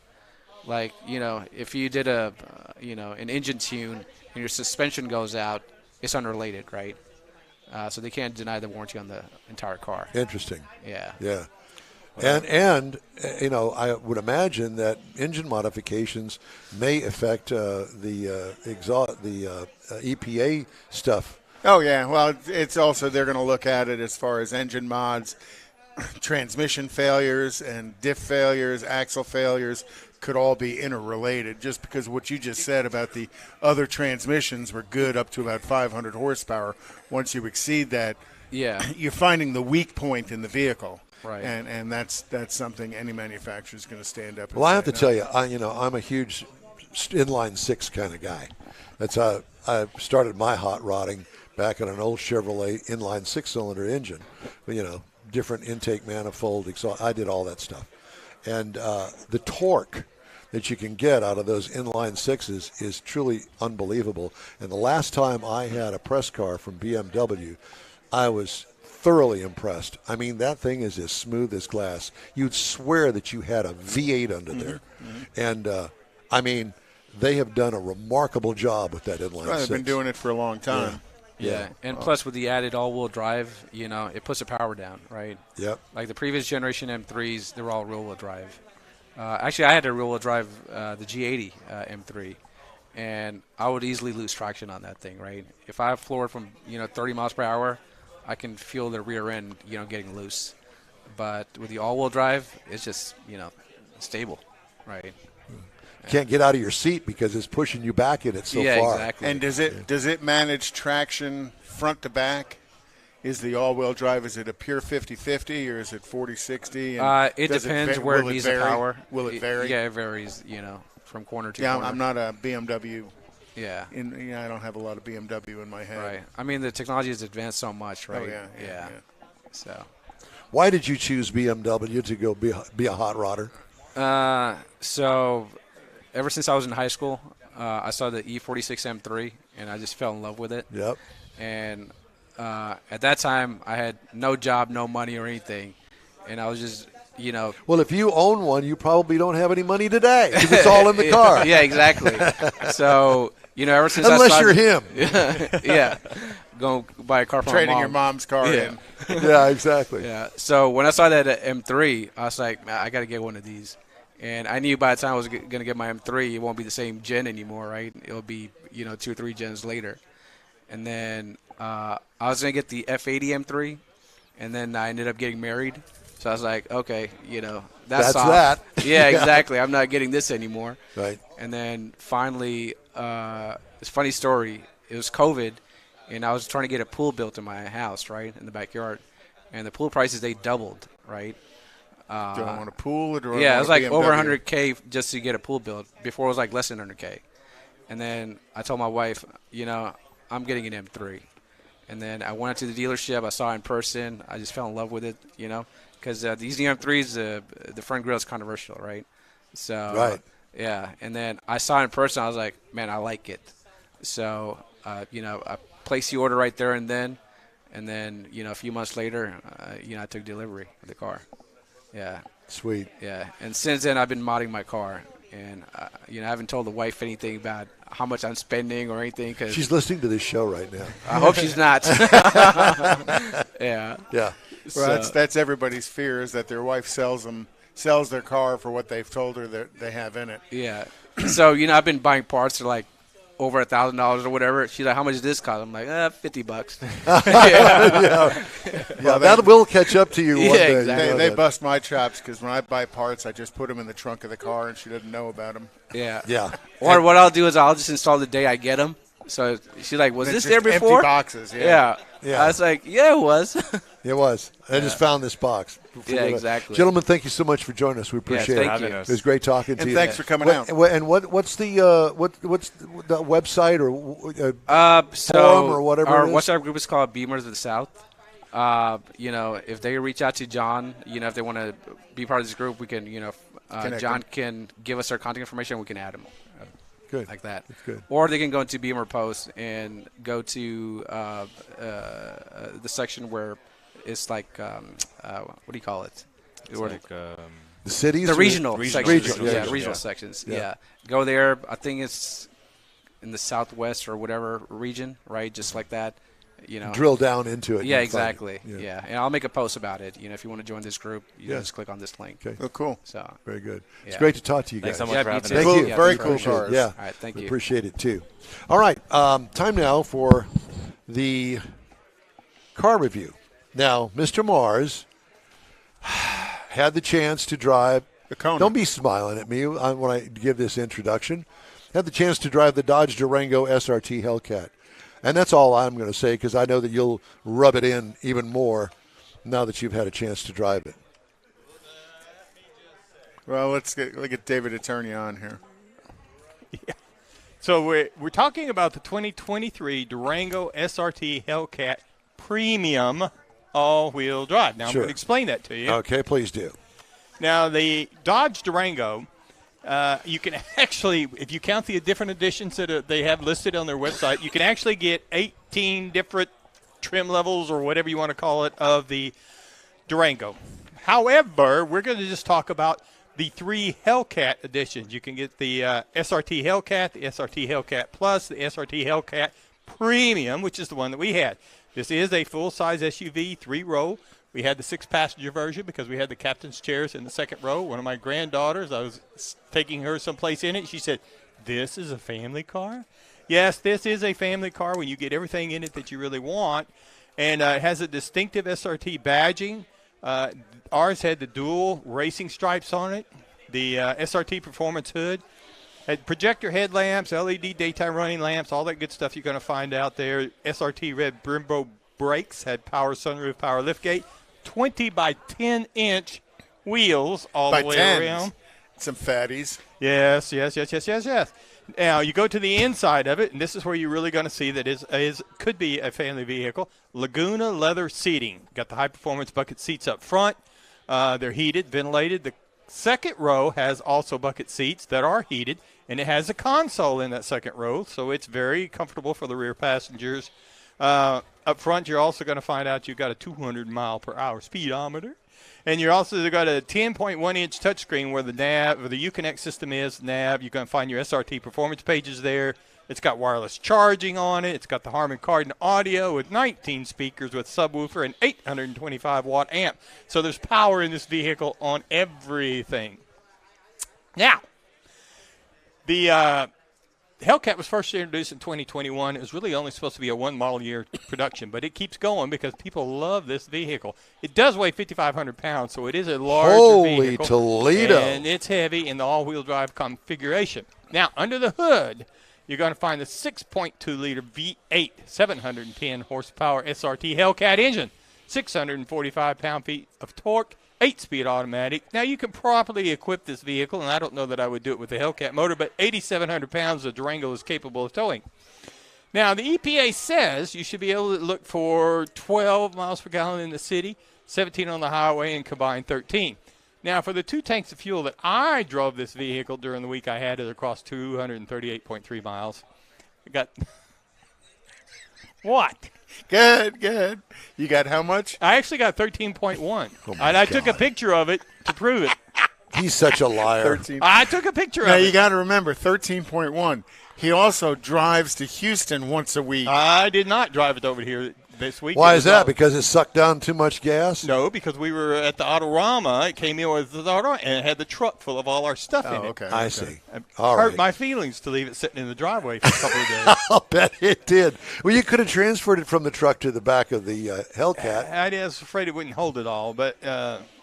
Like, you know, if you did an engine tune and your suspension goes out, it's unrelated, right? So they can't deny the warranty on the entire car. Interesting. Yeah. Yeah. And you know, I would imagine that engine modifications may affect the EPA stuff. Oh, yeah. Well, it's also they're going to look at it as far as engine mods, transmission failures, and diff failures, axle failures could all be interrelated. Just because what you just said about the other transmissions were good up to about 500 horsepower. Once you exceed that, Yeah. you're finding the weak point in the vehicle. Right. And that's something any manufacturer is going to stand up and Well, I have say, to "No." tell you, I'm a huge inline six kind of guy. That's how I started my hot rodding back in an old Chevrolet inline six-cylinder engine. You know, different intake manifold, exhaust. I did all that stuff, and the torque that you can get out of those inline sixes is truly unbelievable. And the last time I had a press car from BMW, I was thoroughly impressed. I mean, that thing is as smooth as glass. You'd swear that you had a V8 under there. And, I mean, they have done a remarkable job with that inline Well, they've six. been doing it for a long time. Yeah. And plus with the added all-wheel drive, you know, it puts the power down, right? Yep. Like the previous generation M3s, they were all rear-wheel drive. Actually, I had a rear-wheel drive, the G80 M3, and I would easily lose traction on that thing, right? If I floored from, 30 miles per hour, I can feel the rear end, getting loose. But with the all-wheel drive, it's just, stable, right? Can't get out of your seat because it's pushing you back in it so Yeah, far. exactly. And does it manage traction front to back is the all-wheel drive? Is it a pure 50-50 or is it 40-60? It depends where it needs the power. Will it vary? Yeah, it varies. From corner to yeah, corner. I'm not a BMW. Yeah. I don't have a lot of BMW in my head. Right. I mean, the technology has advanced so much, right? Oh, yeah. So. Why did you choose BMW to go be a hot rodder? So, ever since I was in high school, I saw the E46 M3, and I just fell in love with it. Yep. And at that time, I had no job, no money or anything, and I was just, Well, if you own one, you probably don't have any money today because it's all in the car. Yeah, exactly. So, ever since unless you're him. Yeah. Go buy a car from Trading my mom. your mom's car in. Yeah, exactly. Yeah. So when I saw that M3, I was like, man, I got to get one of these. And I knew by the time I was going to get my M3, it won't be the same gen anymore, right? It'll be, 2 or 3 gens later. And then I was going to get the F80 M3, and then I ended up getting married. So I was like, okay, that's off. that. Yeah, exactly. I'm not getting this anymore. Right. And then finally, it's a funny story. It was COVID, and I was trying to get a pool built in my house, right, in the backyard. And the pool prices, they doubled, right? Do I want a pool or do I yeah, want it was a like BMW? over $100K just to get a pool built. Before it was like less than $100K. And then I told my wife, I'm getting an M3. And then I went to the dealership. I saw it in person. I just fell in love with it, because these new M3s, the front grille is controversial, right? So, right. Yeah. And then I saw it in person. I was like, man, I like it. So, I placed the order right there and then. And then, a few months later, I took delivery of the car. Yeah. Sweet. Yeah. And since then, I've been modding my car. And, I haven't told the wife anything about how much I'm spending or anything. Cause she's listening to this show right now. I hope she's not. Yeah. Yeah. Well, that's everybody's fear is that their wife sells their car for what they've told her that they have in it. Yeah. So, I've been buying parts for like over $1,000 or whatever. She's like, how much does this cost? I'm like, $50. Yeah, that will catch up to you one day. Exactly. They bust my chops because when I buy parts, I just put them in the trunk of the car and she doesn't know about them. Yeah. Yeah. Or what I'll do is I'll just install the day I get them. So she's like, was this It's there just before? empty boxes, yeah. I was like, yeah, it was. It was. I just found this box. Yeah, exactly. Gentlemen, thank you so much for joining us. We appreciate it. thank you. It was great talking to And you. thanks for coming out. And what's the website or So forum or whatever our it is? WhatsApp group is called Beamers of the South. If they reach out to John, if they want to be part of this group, we can, John can give us our contact information. We can add them. Good. Like that. That's good. Or they can go into Beamer Post and go to the section where it's like, what do you call it? It's like, The cities? The or- regional sections. Regional, Regional sections. Yeah. Go there. I think it's in the southwest or whatever region, right? Just like that. Drill down into it. Yeah, and find it. exactly. Yeah. And I'll make a post about it. If you want to join this group, you just click on this link. Okay. Oh, cool. So Very good. It's Yeah. great to talk to you guys. Thanks so much for me having too. us. Thank you. Yeah, Very thank you. cool Appreciate it. cars. Yeah. All right, thank We you. appreciate it too. All right. Time now for the car review. Now, Mr. Mars had the chance to drive. The Kona. Don't be smiling at me when I give this introduction. Had the chance to drive the Dodge Durango SRT Hellcat. And that's all I'm going to say because I know that you'll rub it in even more now that you've had a chance to drive it. Well, let's get David Attorney on here. So we're talking about the 2023 Durango SRT Hellcat Premium all-wheel drive. Now, Sure. I'm going to explain that to you. Okay, please do. Now, the Dodge Durango, you can actually, if you count the different editions that they have listed on their website, you can actually get 18 different trim levels or whatever you want to call it of the Durango. However, we're going to just talk about the 3 Hellcat editions. You can get the SRT Hellcat, the SRT Hellcat Plus, the SRT Hellcat Premium, which is the one that we had. This is a full-size SUV, 3-row. We had the 6-passenger version because we had the captain's chairs in the second row. One of my granddaughters, I was taking her someplace in it. She said, "This is a family car?" Yes, this is a family car when you get everything in it that you really want. And it has a distinctive SRT badging. Ours had the dual racing stripes on it, the SRT Performance hood. Had projector headlamps, LED daytime running lamps, all that good stuff you're going to find out there. SRT red Brembo brakes, had power sunroof, power liftgate, 20 by 10-inch wheels all By the way 10s. around. Some fatties. Yes. Now, you go to the inside of it, and this is where you're really going to see that could be a family vehicle. Laguna leather seating. Got the high-performance bucket seats up front. They're heated, ventilated. The second row has also bucket seats that are heated, and it has a console in that second row, so it's very comfortable for the rear passengers. Up front, you're also going to find out you've got a 200-mile-per-hour speedometer. And you're also got a 10.1-inch touchscreen where the nav, where the Uconnect system is, nav. You're going to find your SRT performance pages there. It's got wireless charging on it. It's got the Harman Kardon audio with 19 speakers with subwoofer and 825-watt amp. So there's power in this vehicle on everything. Now, the Hellcat was first introduced in 2021. It was really only supposed to be a one model year production, but it keeps going because people love this vehicle. It does weigh 5,500 pounds, so it is a larger Holy vehicle. Toledo. And it's heavy in the all-wheel drive configuration. Now, under the hood, you're going to find the 6.2-liter V8, 710 horsepower SRT Hellcat engine, 645 pound-feet of torque, 8-speed automatic. Now, you can properly equip this vehicle, and I don't know that I would do it with the Hellcat motor, but 8,700 pounds the Durango is capable of towing. Now, the EPA says you should be able to look for 12 miles per gallon in the city, 17 on the highway, and combined 13. Now, for the 2 tanks of fuel that I drove this vehicle during the week I had it across 238.3 miles, I got what? Good. You got how much? I actually got 13.1. Oh and I took a picture of it to prove it. He's such a liar. 13. I took a picture Now, of it. you got to remember, 13.1. He also drives to Houston once a week. I did not drive it over here this week. Why It is was that? all- Because it sucked down too much gas? No, because we were at the Autorama. It came in with the Autorama, and it had the truck full of all our stuff in it. Okay. I see. It All hurt right. my feelings to leave it sitting in the driveway for a couple of days. I'll bet it did. Well, you could have transferred it from the truck to the back of the Hellcat. I was afraid it wouldn't hold it all, but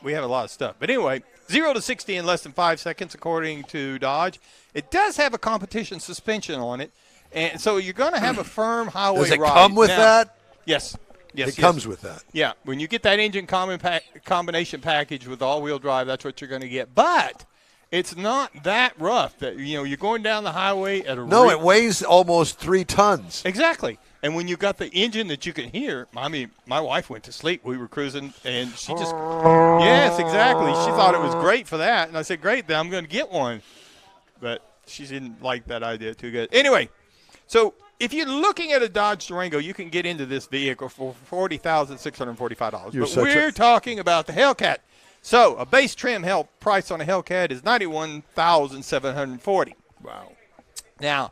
we have a lot of stuff. But anyway, 0 to 60 in less than 5 seconds, according to Dodge. It does have a competition suspension on it, and so you're going to have a firm highway Does it ride. come with Now- that? Yes. Yes, It yes. comes with that. Yeah, when you get that engine combination package with all-wheel drive, that's what you're going to get. But it's not that rough. That you're going down the highway at a No, it weighs almost 3 tons. Exactly. And when you got the engine that you can hear, I mean, my wife went to sleep. We were cruising, and she just, yes, exactly. She thought it was great for that. And I said, great, then I'm going to get one. But she didn't like that idea too good. Anyway, so if you're looking at a Dodge Durango, you can get into this vehicle for $40,645. You're But such we're talking about the Hellcat. So a base trim price on a Hellcat is $91,740. Wow. Now,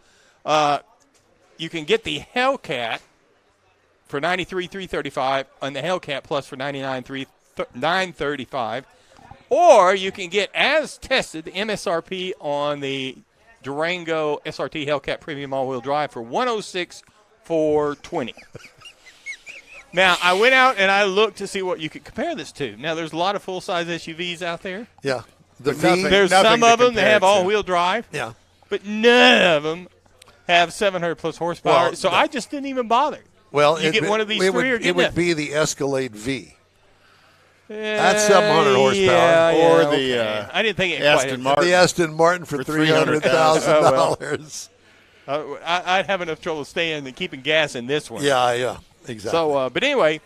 you can get the Hellcat for $93,335 and the Hellcat Plus for $99,935, or you can get as tested the MSRP on the Durango SRT Hellcat Premium All-Wheel Drive for $106,420. Now, I went out and I looked to see what you could compare this to. Now, there's a lot of full-size SUVs out there. Yeah. The But nothing- V. There's nothing some to of them that compare have it to. all-wheel drive. Yeah. But none of them have 700-plus horsepower, Well, so I just didn't even bother. Well, You get one of these it three or would, get it would nothing. be the Escalade V. That's 700 horsepower. Yeah, Or yeah, the, okay. I didn't think it Aston quite. Martin. The Aston Martin for $300,000. I'd have enough trouble staying and keeping gas in this one. Yeah, exactly. So, but anyway,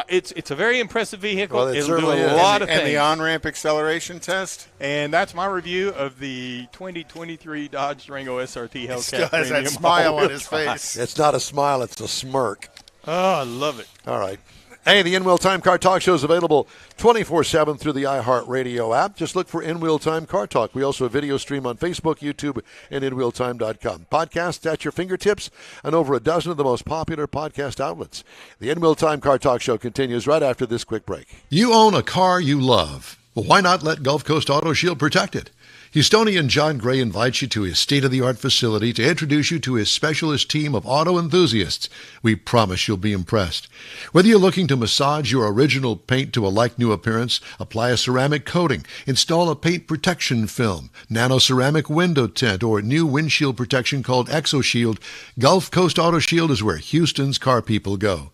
it's a very impressive vehicle. Well, it It'll do certainly a is. lot of And things. the on-ramp acceleration test? And that's my review of the 2023 Dodge Durango SRT Hellcat. Still has that Premium smile on all-wheel his drive. face. It's not a smile, it's a smirk. Oh, I love it. All right. Hey, the In-Wheel Time Car Talk Show is available 24/7 through the iHeartRadio app. Just look for In-Wheel Time Car Talk. We also video stream on Facebook, YouTube, and InWheelTime.com. Podcasts at your fingertips and over a dozen of the most popular podcast outlets. The In-Wheel Time Car Talk Show continues right after this quick break. You own a car you love. Well, why not let Gulf Coast Auto Shield protect it? Houstonian John Gray invites you to his state-of-the-art facility to introduce you to his specialist team of auto enthusiasts. We promise you'll be impressed. Whether you're looking to massage your original paint to a like-new appearance, apply a ceramic coating, install a paint protection film, nano-ceramic window tint, or new windshield protection called ExoShield, Gulf Coast Auto Shield is where Houston's car people go.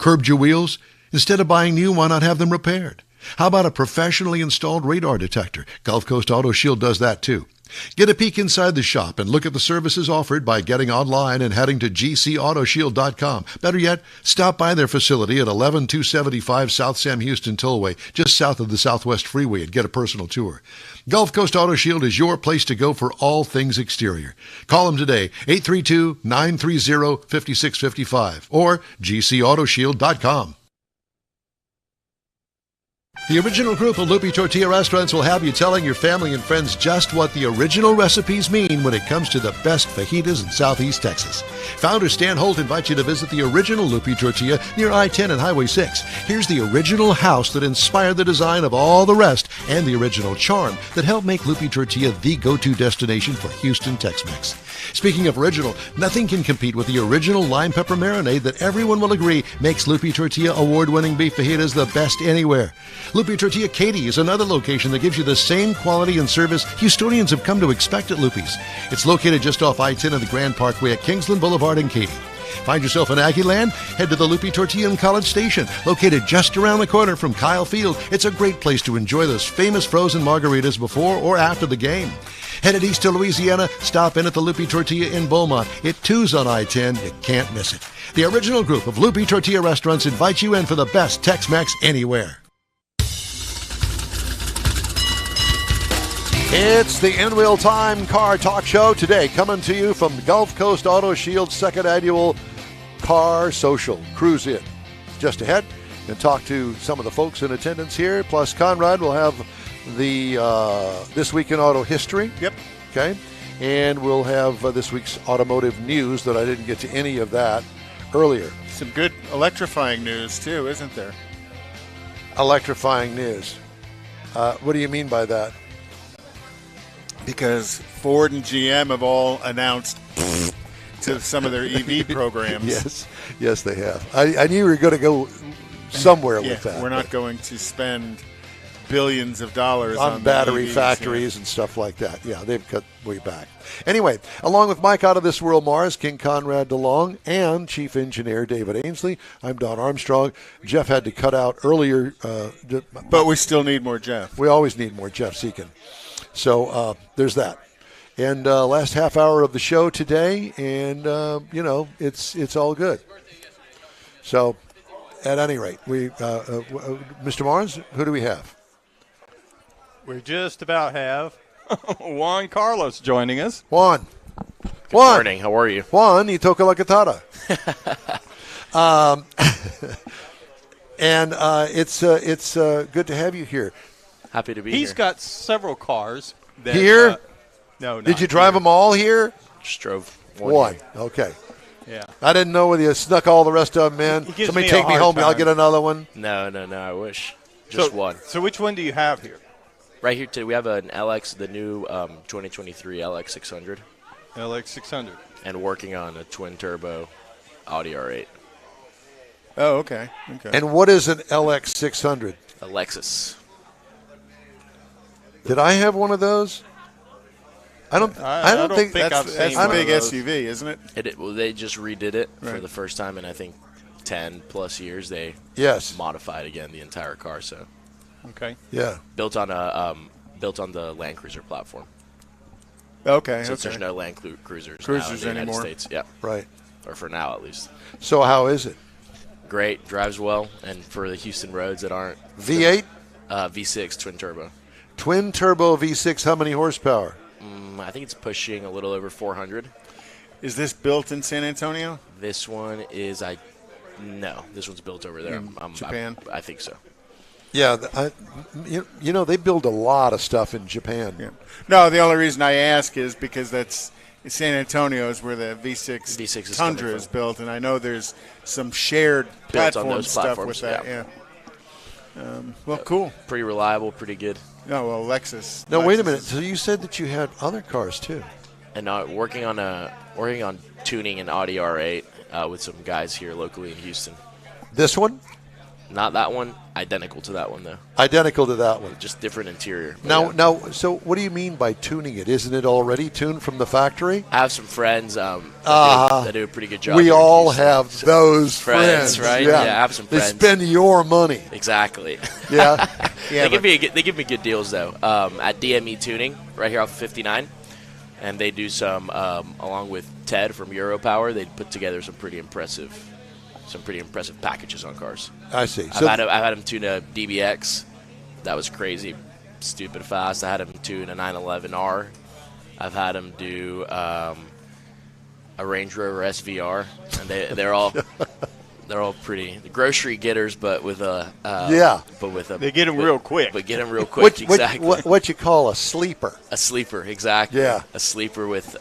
Curbed your wheels? Instead of buying new, why not have them repaired? How about a professionally installed radar detector? Gulf Coast Auto Shield does that too. Get a peek inside the shop and look at the services offered by getting online and heading to gcautoshield.com. Better yet, stop by their facility at 11275 South Sam Houston Tollway, just south of the Southwest Freeway, and get a personal tour. Gulf Coast Auto Shield is your place to go for all things exterior. Call them today, 832-930-5655 or gcautoshield.com. The original group of Lupi Tortilla Restaurants will have you telling your family and friends just what the original recipes mean when it comes to the best fajitas in Southeast Texas. Founder Stan Holt invites you to visit the original Lupi Tortilla near I-10 and Highway 6. Here's the original house that inspired the design of all the rest and the original charm that helped make Lupi Tortilla the go-to destination for Houston Tex-Mex. Speaking of original, nothing can compete with the original lime pepper marinade that everyone will agree makes Lupi Tortilla award-winning beef fajitas the best anywhere. Lupi Tortilla Katy is another location that gives you the same quality and service Houstonians have come to expect at Lupi's. It's located just off I-10 and the Grand Parkway at Kingsland Boulevard in Katy. Find yourself in Aggie Land? Head to the Lupi Tortilla in College Station, located just around the corner from Kyle Field. It's a great place to enjoy those famous frozen margaritas before or after the game. Headed east to Louisiana, stop in at the Lupi Tortilla in Beaumont. It too's on I-10. You can't miss it. The original group of Lupi Tortilla restaurants invites you in for the best Tex-Mex anywhere. It's the In Real Time Car Talk Show today, coming to you from Gulf Coast Auto Shield's second annual Car Social. Cruise in just ahead and talk to some of the folks in attendance here. Plus, Conrad will have the This Week in Auto History. Yep. Okay. And we'll have this week's automotive news that I didn't get to any of that earlier. Some good electrifying news, too, isn't there? Electrifying news. What do you mean by that? Because Ford and GM have all announced to some of their EV programs. Yes, they have. I knew you were going to go somewhere with that. We're not going to spend billions of dollars on battery factories and stuff like that. Yeah, they've cut way back. Anyway, along with Mike Out of This World Mars, King Conrad DeLong, and Chief Engineer David Ainsley, I'm Don Armstrong. Jeff had to cut out earlier. But we still need more Jeff. We always need more Jeff Seekin. So there's that. And last half hour of the show today, and, it's all good. So at any rate, we Mr. Barnes, who do we have? We just about have Juan Carlos joining us. Juan. Good morning. How are you? Juan, y toca la guitarra. And it's good to have you here. Happy to be here. He's got several cars. That, here? No, Did you drive them all here? Just drove one. Okay. Yeah. I didn't know whether you snuck all the rest of them in. Somebody take me home. I'll get another one. No. I wish. Just one. So which one do you have here? Right here today, we have an LX, the new 2023 LX600. LX600. And working on a twin-turbo Audi R8. Oh, okay. And what is an LX600? A Lexus. Did I have one of those? I don't think that's a big SUV, isn't it? Well, they just redid it for the first time in I think 10+ years. They modified again the entire car. So okay, yeah, built on the Land Cruiser platform. Okay, since there's no Land Cruisers now in the United States. Yeah, right. Or for now at least. So how is it? Great, drives well, and for the Houston roads that aren't V8, V6 twin turbo. Twin turbo V6. How many horsepower? I think it's pushing a little over 400. Is this built in San Antonio? This one is no. This one's built over there. Japan. I think so. Yeah, they build a lot of stuff in Japan. Yeah. No, the only reason I ask is because that's San Antonio is where the V6 Tundra is built, and I know there's some shared platform stuff with that. Yeah. Well, cool. Pretty reliable, pretty good. No, well, Lexus. No, wait a minute. So you said that you had other cars too? And working on tuning an Audi R8 with some guys here locally in Houston. This one? Not that one. Identical to that one, though. Identical to that one. Just different interior. Now, so what do you mean by tuning it? Isn't it already tuned from the factory? I have some friends that do a pretty good job. We all have those friends, right? Yeah. I have some friends. They spend your money. Exactly. Yeah. They give me good deals, though. At DME Tuning, right here off of 59. And they do some, along with Ted from Europower, they put together some pretty impressive packages on cars. I see. I've had him tune a DBX. That was crazy, stupid fast. I had him tune a 911R. I've had him do a Range Rover SVR, and they're all pretty grocery getters, but with a they get them real quick. But get them real quick. Exactly. What you call a sleeper? A sleeper, exactly. Yeah. A sleeper with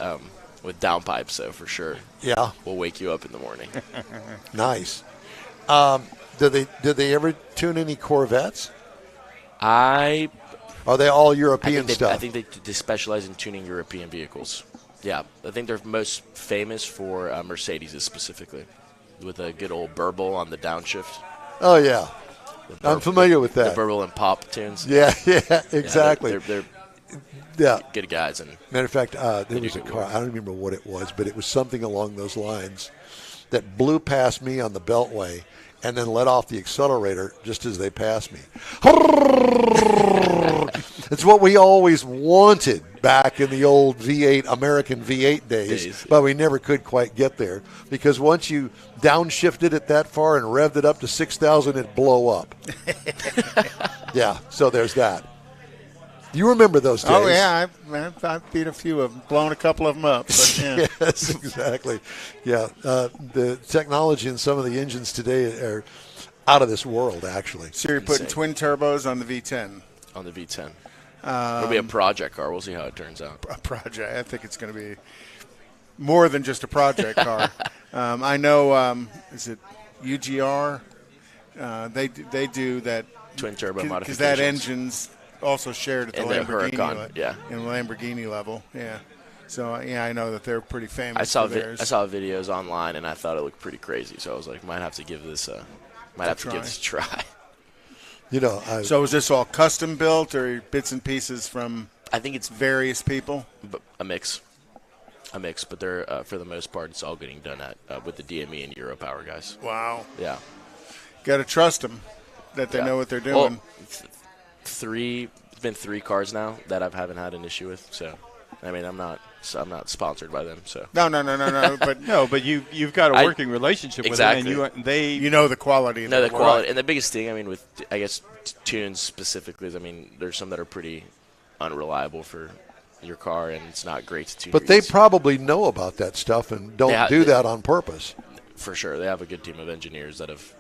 downpipes, so for sure. Yeah. We'll wake you up in the morning. Nice. Did they ever tune any Corvettes? Are they all European stuff? I think they specialize in tuning European vehicles. Yeah, I think they're most famous for Mercedes specifically, with a good old burble on the downshift. Oh yeah, I'm familiar with that. The burble and pop tunes. Yeah, exactly. They're good guys. And matter of fact, there was a car. I don't remember what it was, but it was something along those lines that blew past me on the Beltway and then let off the accelerator just as they passed me. It's what we always wanted back in the old American V8 days, but we never could quite get there because once you downshifted it that far and revved it up to 6,000, it'd blow up. Yeah, so there's that. You remember those days? Oh, yeah. I've beat a few of them, blown a couple of them up. But, yeah. Yes, exactly. Yeah, the technology in some of the engines today are out of this world, actually. So you're putting twin turbos on the V10? On the V10. It'll be a project car. We'll see how it turns out. A project. I think it's going to be more than just a project car. I know, is it UGR? They do that. Twin turbo modifications. Because that engine's also shared at the Lamborghini in Lamborghini level. Yeah. So, I know that they're pretty famous I saw for theirs. I saw videos online, and I thought it looked pretty crazy. So I was like, might have to give this a try. So is this all custom built or bits and pieces from? I think it's various people. A mix, but they're for the most part, it's all getting done with the DME and Europower guys. Wow. Yeah. Got to trust them that they know what they're doing. Well, it's been 3 cars now that I haven't had an issue with. So, I mean, I'm not sponsored by them. So no. But but you've got a working relationship with them, and you know the quality. The quality, and the biggest thing, I mean, with I guess tunes specifically is, I mean, there's some that are pretty unreliable for your car, and it's not great to tune. But they probably know about that stuff and don't do that on purpose. For sure, they have a good team of engineers that have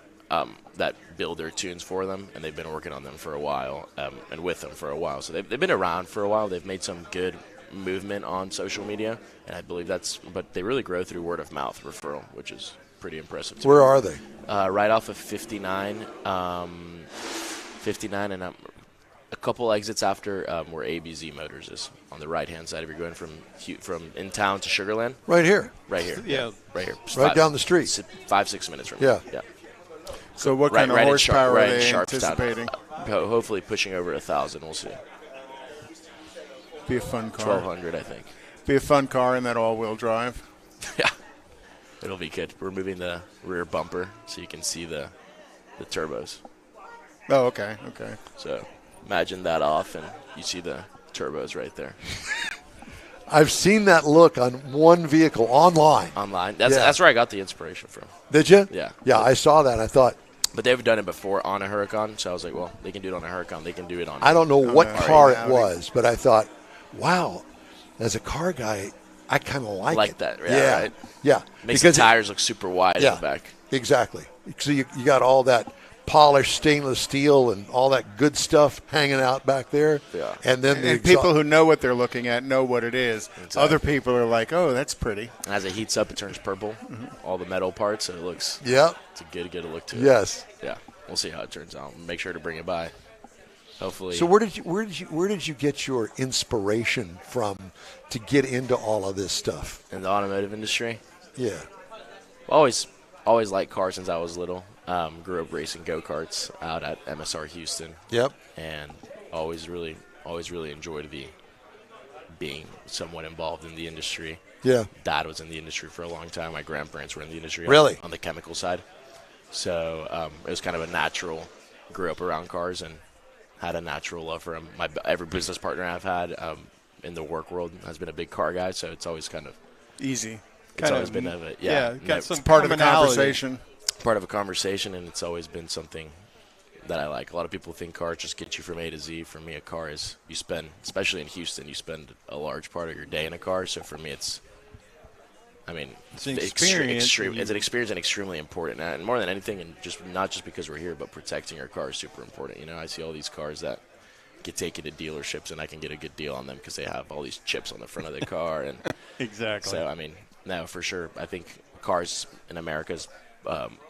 that build their tunes for them, and they've been working on them for a while and with them for a while. So they've been around for a while. They've made some good movement on social media, and I believe but they really grow through word of mouth referral, which is pretty impressive. Where are they? Right off of 59, 59, and a couple exits after where ABZ Motors is on the right hand side. If you're going from in town to Sugarland, right here, right here. Right down the street. 5-6 minutes from here. Yeah. So what kind of horsepower are they anticipating? Hopefully pushing over 1,000. We'll see. Be a fun car. 1,200, I think. Be a fun car in that all-wheel drive. Yeah, it'll be good. We're moving the rear bumper so you can see the turbos. Oh, okay. So imagine that off, and you see the turbos right there. I've seen that look on one vehicle online. That's where I got the inspiration from. Did you? Yeah. Yeah, I saw that. I thought. But they've done it before on a Huracan, so I was like, well, they can do it on a Huracan. They can do it on. I don't know what car it was, but I thought, wow, as a car guy, I kind of like it. That. Yeah. Right? Yeah. Makes the tires look super wide in the back. Exactly. So you got all that polished stainless steel and all that good stuff hanging out back there. Yeah. And then people who know what they're looking at know what it is. Exactly. Other people are like, oh, that's pretty. And as it heats up, it turns purple. Mm-hmm. All the metal parts, so it looks. Yeah. It's a good look to it. Yes. Yeah. We'll see how it turns out. Make sure to bring it by. Hopefully. So where did you get your inspiration from to get into all of this stuff in the automotive industry? Yeah. Always always liked cars since I was little. Grew up racing go-karts out at MSR Houston. Yep. And always really enjoyed being somewhat involved in the industry. Yeah. Dad was in the industry for a long time. My grandparents were in the industry Really? on the chemical side. So it was kind of a natural. Grew up around cars and had a natural love for them. Every business partner I've had in the work world has been a big car guy, so it's always kind of easy. It's always been got some it's part of the commonality. conversation. Part of a conversation, and it's always been something that I like. A lot of people think cars just get you from A to Z. For me, a car is you spend, especially in Houston, you spend a large part of your day in a car. So for me, it's an experience. It's an experience and extremely important. And more than anything, and just not just because we're here, but protecting your car is super important. You know, I see all these cars that get taken to dealerships, and I can get a good deal on them because they have all these chips on the front of the car. And exactly. So no, for sure, I think cars in America's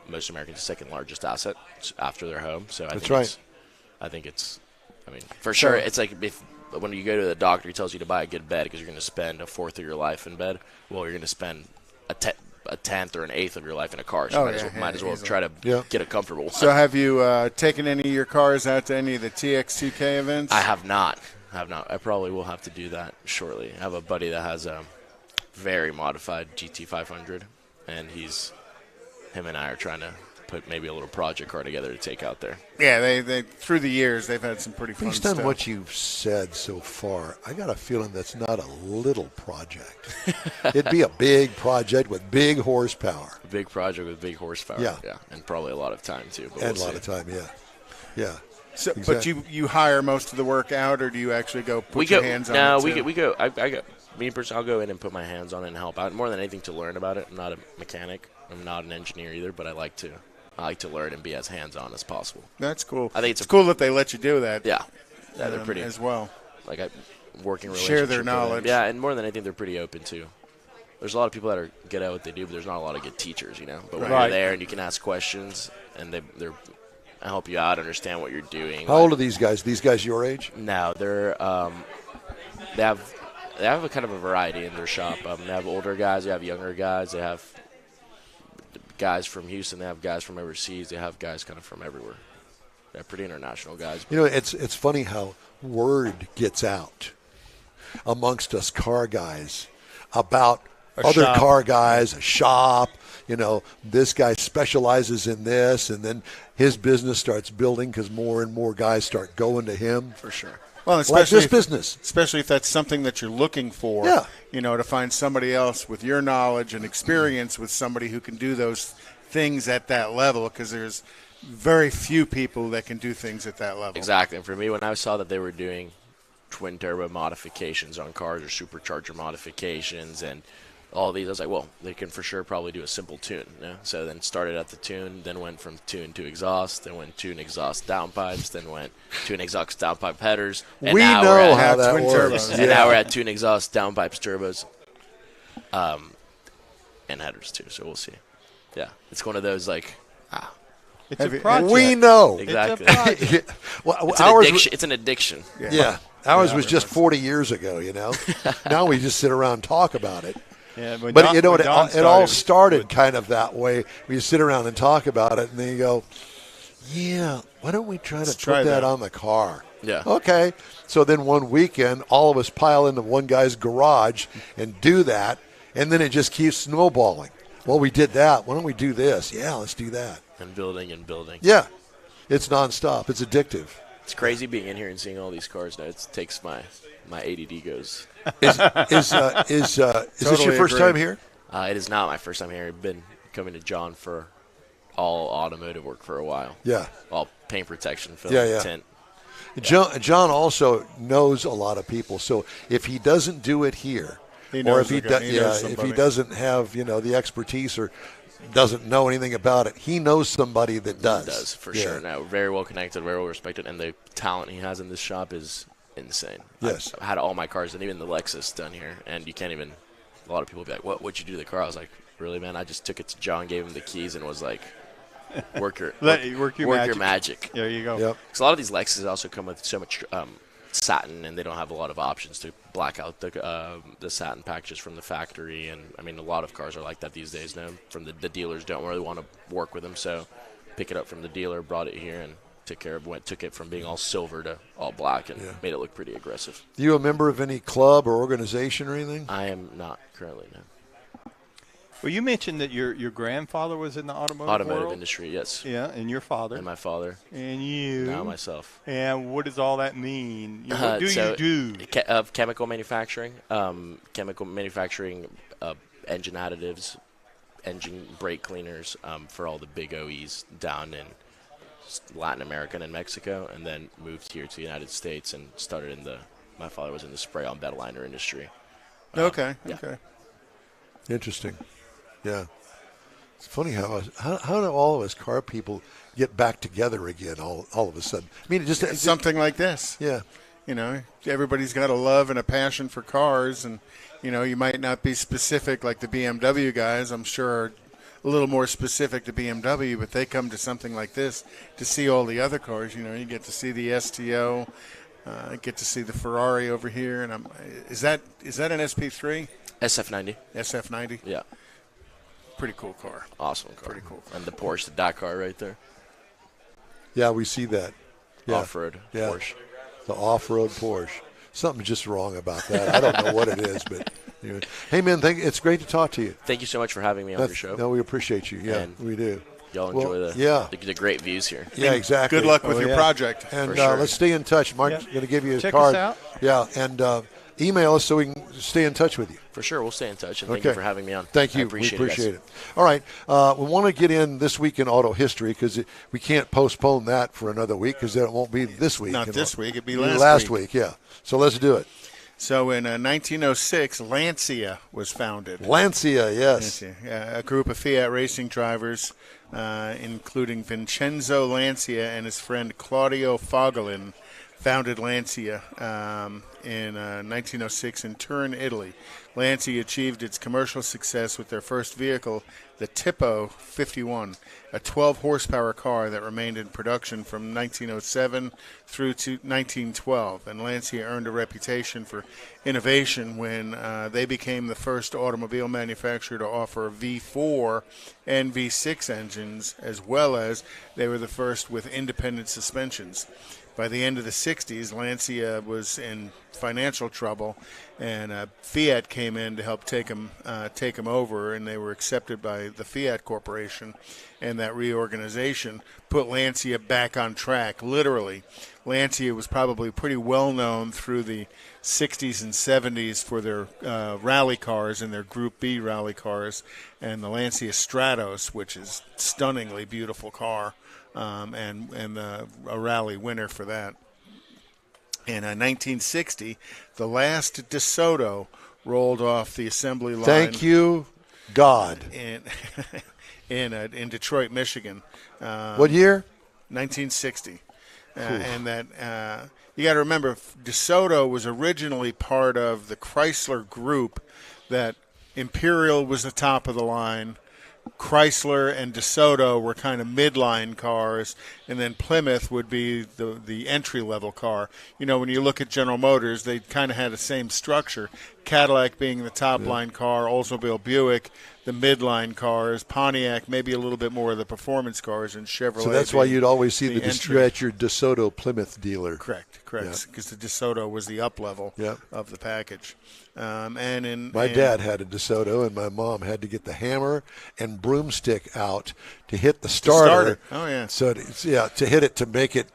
most Americans' second largest asset after their home. So I think it's for sure. It's like when you go to the doctor, he tells you to buy a good bed because you're going to spend a fourth of your life in bed. Well, you're going to spend a tenth or an eighth of your life in a car. So might as well try to get a comfortable one. So have you taken any of your cars out to any of the TX2K events? I have not. I probably will have to do that shortly. I have a buddy that has a very modified GT500, and him and I are trying to put maybe a little project car together to take out there. Yeah, they through the years they've had some pretty fun Based stuff. on what you've said so far, I got a feeling that's not a little project. It'd be a big project with big horsepower. A big project with big horsepower. Yeah. And probably a lot of time too. But And we'll a lot of time, yeah. So, Exactly. But you hire most of the work out, or do you actually go put your hands on it? No, too? we go. I'll go in and put my hands on it and help out. More than anything, to learn about it. I'm not a mechanic. I'm not an engineer either, but I like to learn and be as hands-on as possible. That's cool. I think it's cool that they let you do that. Yeah, they're pretty as well. Like working relationship. Share their with them. knowledge. Yeah, and more than anything, they're pretty open too. There's a lot of people that are good at what they do, but there's not a lot of good teachers, you know. But when you're there and you can ask questions, and they're help you out, understand what you're doing. How old are these guys? These guys your age? No, they're they have a kind of a variety in their shop. They have older guys, they have younger guys, they have guys from Houston, they have guys from overseas, they have guys kind of from everywhere. They're pretty international guys. You know, it's funny how word gets out amongst us car guys about other car guys, a shop. You know, this guy specializes in this, and then his business starts building because more and more guys start going to him. For sure. Well, especially like this business. Especially if that's something that you're looking for. Yeah. You know, to find somebody else with your knowledge and experience with somebody who can do those things at that level, because there's very few people that can do things at that level. Exactly. And for me, when I saw that they were doing twin turbo modifications on cars or supercharger modifications and all these, I was like, well, they can for sure probably do a simple tune. You know? So then started at the tune, then went from tune to exhaust, then went tune exhaust downpipes, then went tune exhaust downpipe headers. And we now know we're how that works. And now we're at tune exhaust downpipes turbos, and headers too. So we'll see. Yeah, it's one of those like, it's a project. We know. Exactly. Well, it's an addiction. Yeah. Ours was just 40 years ago, you know. Now we just sit around and talk about it. Yeah, but you know, it all started kind of that way. We sit around and talk about it, and then you go, yeah, why don't we try to put that on the car? Yeah. Okay. So then one weekend, all of us pile into one guy's garage and do that, and then it just keeps snowballing. Well, we did that. Why don't we do this? Yeah, let's do that. And building and building. Yeah. It's nonstop. It's addictive. It's crazy being in here and seeing all these cars now. It takes my ADD goes. Is this your first time here? It is not my first time here. I've been coming to John for all automotive work for a while. Yeah. All paint protection, film, tint. John also knows a lot of people. So if he doesn't do it here, or if he doesn't have the expertise or doesn't know anything about it, he knows somebody that does. He does, for sure. Now, very well connected, very well respected, and the talent he has in this shop is insane. Yes. I've had all my cars, and even the Lexus done here, and you can't even – a lot of people be like, what'd you do to the car? I was like, really, man? I just took it to John, gave him the keys, and was like, work your magic. There you go. Yep. Because a lot of these Lexuses also come with so much satin, and they don't have a lot of options to black out the satin packages from the factory. And I mean, a lot of cars are like that these days now. From the dealers don't really want to work with them, so pick it up from the dealer, brought it here, and took it from being all silver to all black, and made it look pretty aggressive. Are you a member of any club or organization or anything? I am not currently, no. Well, you mentioned that your grandfather was in the automotive world? Industry, yes. Yeah, and your father. And my father. And you. Now myself. And what does all that mean? What do you do? Chemical manufacturing. Engine additives, engine brake cleaners for all the big OEs down in Latin America and Mexico, and then moved here to the United States and started my father was in the spray-on bed liner industry. Okay. Interesting. Yeah. It's funny how do all of us car people get back together again all of a sudden? I mean, it's something like this. Yeah. You know, everybody's got a love and a passion for cars, and, you know, you might not be specific like the BMW guys, I'm sure, are a little more specific to BMW, but they come to something like this to see all the other cars. You know, you get to see the STO, get to see the Ferrari over here, and is that an SP3? SF90. SF90? Yeah. Pretty cool car. Awesome car. Pretty cool car. And the Porsche, the Dakar right there. Yeah, we see that. Yeah. Off-road Porsche. The off-road Porsche. Something's just wrong about that. I don't know what it is, but anyway. Hey, man, it's great to talk to you. Thank you so much for having me on your show. No, we appreciate you. Yeah, and we do. Y'all enjoy the great views here. Yeah, exactly. Good luck with your project. And let's stay in touch. Mark's going to give you his card. Check us out. Yeah, and email us so we can stay in touch with you. For sure. We'll stay in touch. And thank you for having me on. Thank you. We appreciate it. All right. We want to get in this week in auto history because we can't postpone that for another week because then it won't be this week. Not this week. It'd be last week. Yeah. So let's do it. So in 1906, Lancia was founded. Lancia, yes. Lancia. A group of Fiat racing drivers, including Vincenzo Lancia and his friend Claudio Fogolin, founded Lancia in 1906 in Turin, Italy. Lancia achieved its commercial success with their first vehicle, the Tipo 51, a 12-horsepower car that remained in production from 1907 through to 1912. And Lancia earned a reputation for innovation when they became the first automobile manufacturer to offer V4 and V6 engines, as well as they were the first with independent suspensions. By the end of the 60s, Lancia was in financial trouble, and Fiat came in to help take them over, and they were accepted by the Fiat Corporation, and that reorganization put Lancia back on track, literally. Lancia was probably pretty well known through the 60s and 70s for their rally cars and their Group B rally cars, and the Lancia Stratos, which is a stunningly beautiful car. And a rally winner for that. In 1960, the last DeSoto rolled off the assembly line. Thank you, God. In Detroit, Michigan. What year? 1960. And that you got to remember, DeSoto was originally part of the Chrysler Group. That Imperial was the top of the line. Chrysler and DeSoto were kind of midline cars, and then Plymouth would be the entry-level car. You know, when you look at General Motors, they kind of had the same structure. Cadillac being the top-line car, Oldsmobile Buick, the midline cars, Pontiac maybe a little bit more of the performance cars, and Chevrolet. So that's why you'd always see the entry. at your DeSoto Plymouth dealer. Correct, because the DeSoto was the up-level of the package. My dad had a DeSoto, and my mom had to get the hammer and broomstick out to hit the starter. Oh, yeah. So, to hit it to make it.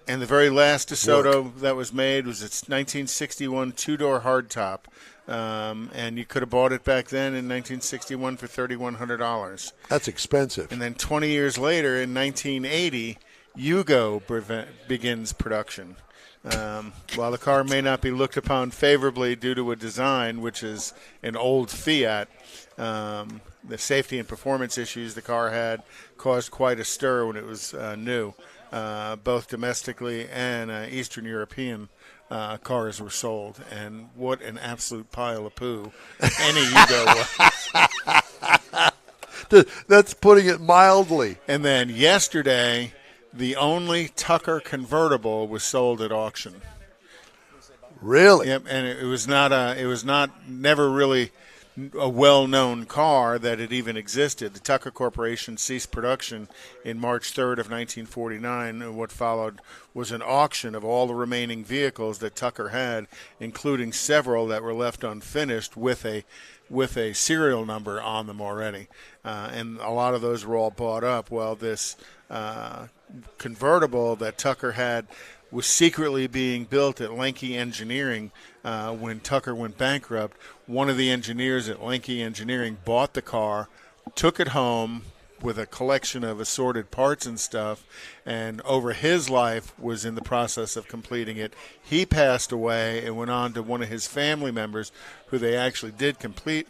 And the very last DeSoto that was made was its 1961 two-door hardtop. And you could have bought it back then in 1961 for $3,100. That's expensive. And then 20 years later, in 1980, Yugo begins production. While the car may not be looked upon favorably due to a design, which is an old Fiat, the safety and performance issues the car had caused quite a stir when it was new. Both domestically and Eastern European cars were sold, and what an absolute pile of poo any Yugo was. That's putting it mildly. And then yesterday, the only Tucker convertible was sold at auction. Really? Yep, and it was never really a well-known car that it even existed. The Tucker Corporation ceased production in March 3rd of 1949, and what followed was an auction of all the remaining vehicles that Tucker had, including several that were left unfinished with a serial number on them already. And a lot of those were all bought up. Well, this convertible that Tucker had was secretly being built at Lenke Engineering when Tucker went bankrupt. One of the engineers at Lenke Engineering bought the car, took it home with a collection of assorted parts and stuff, and over his life was in the process of completing it. He passed away and went on to one of his family members who they actually did complete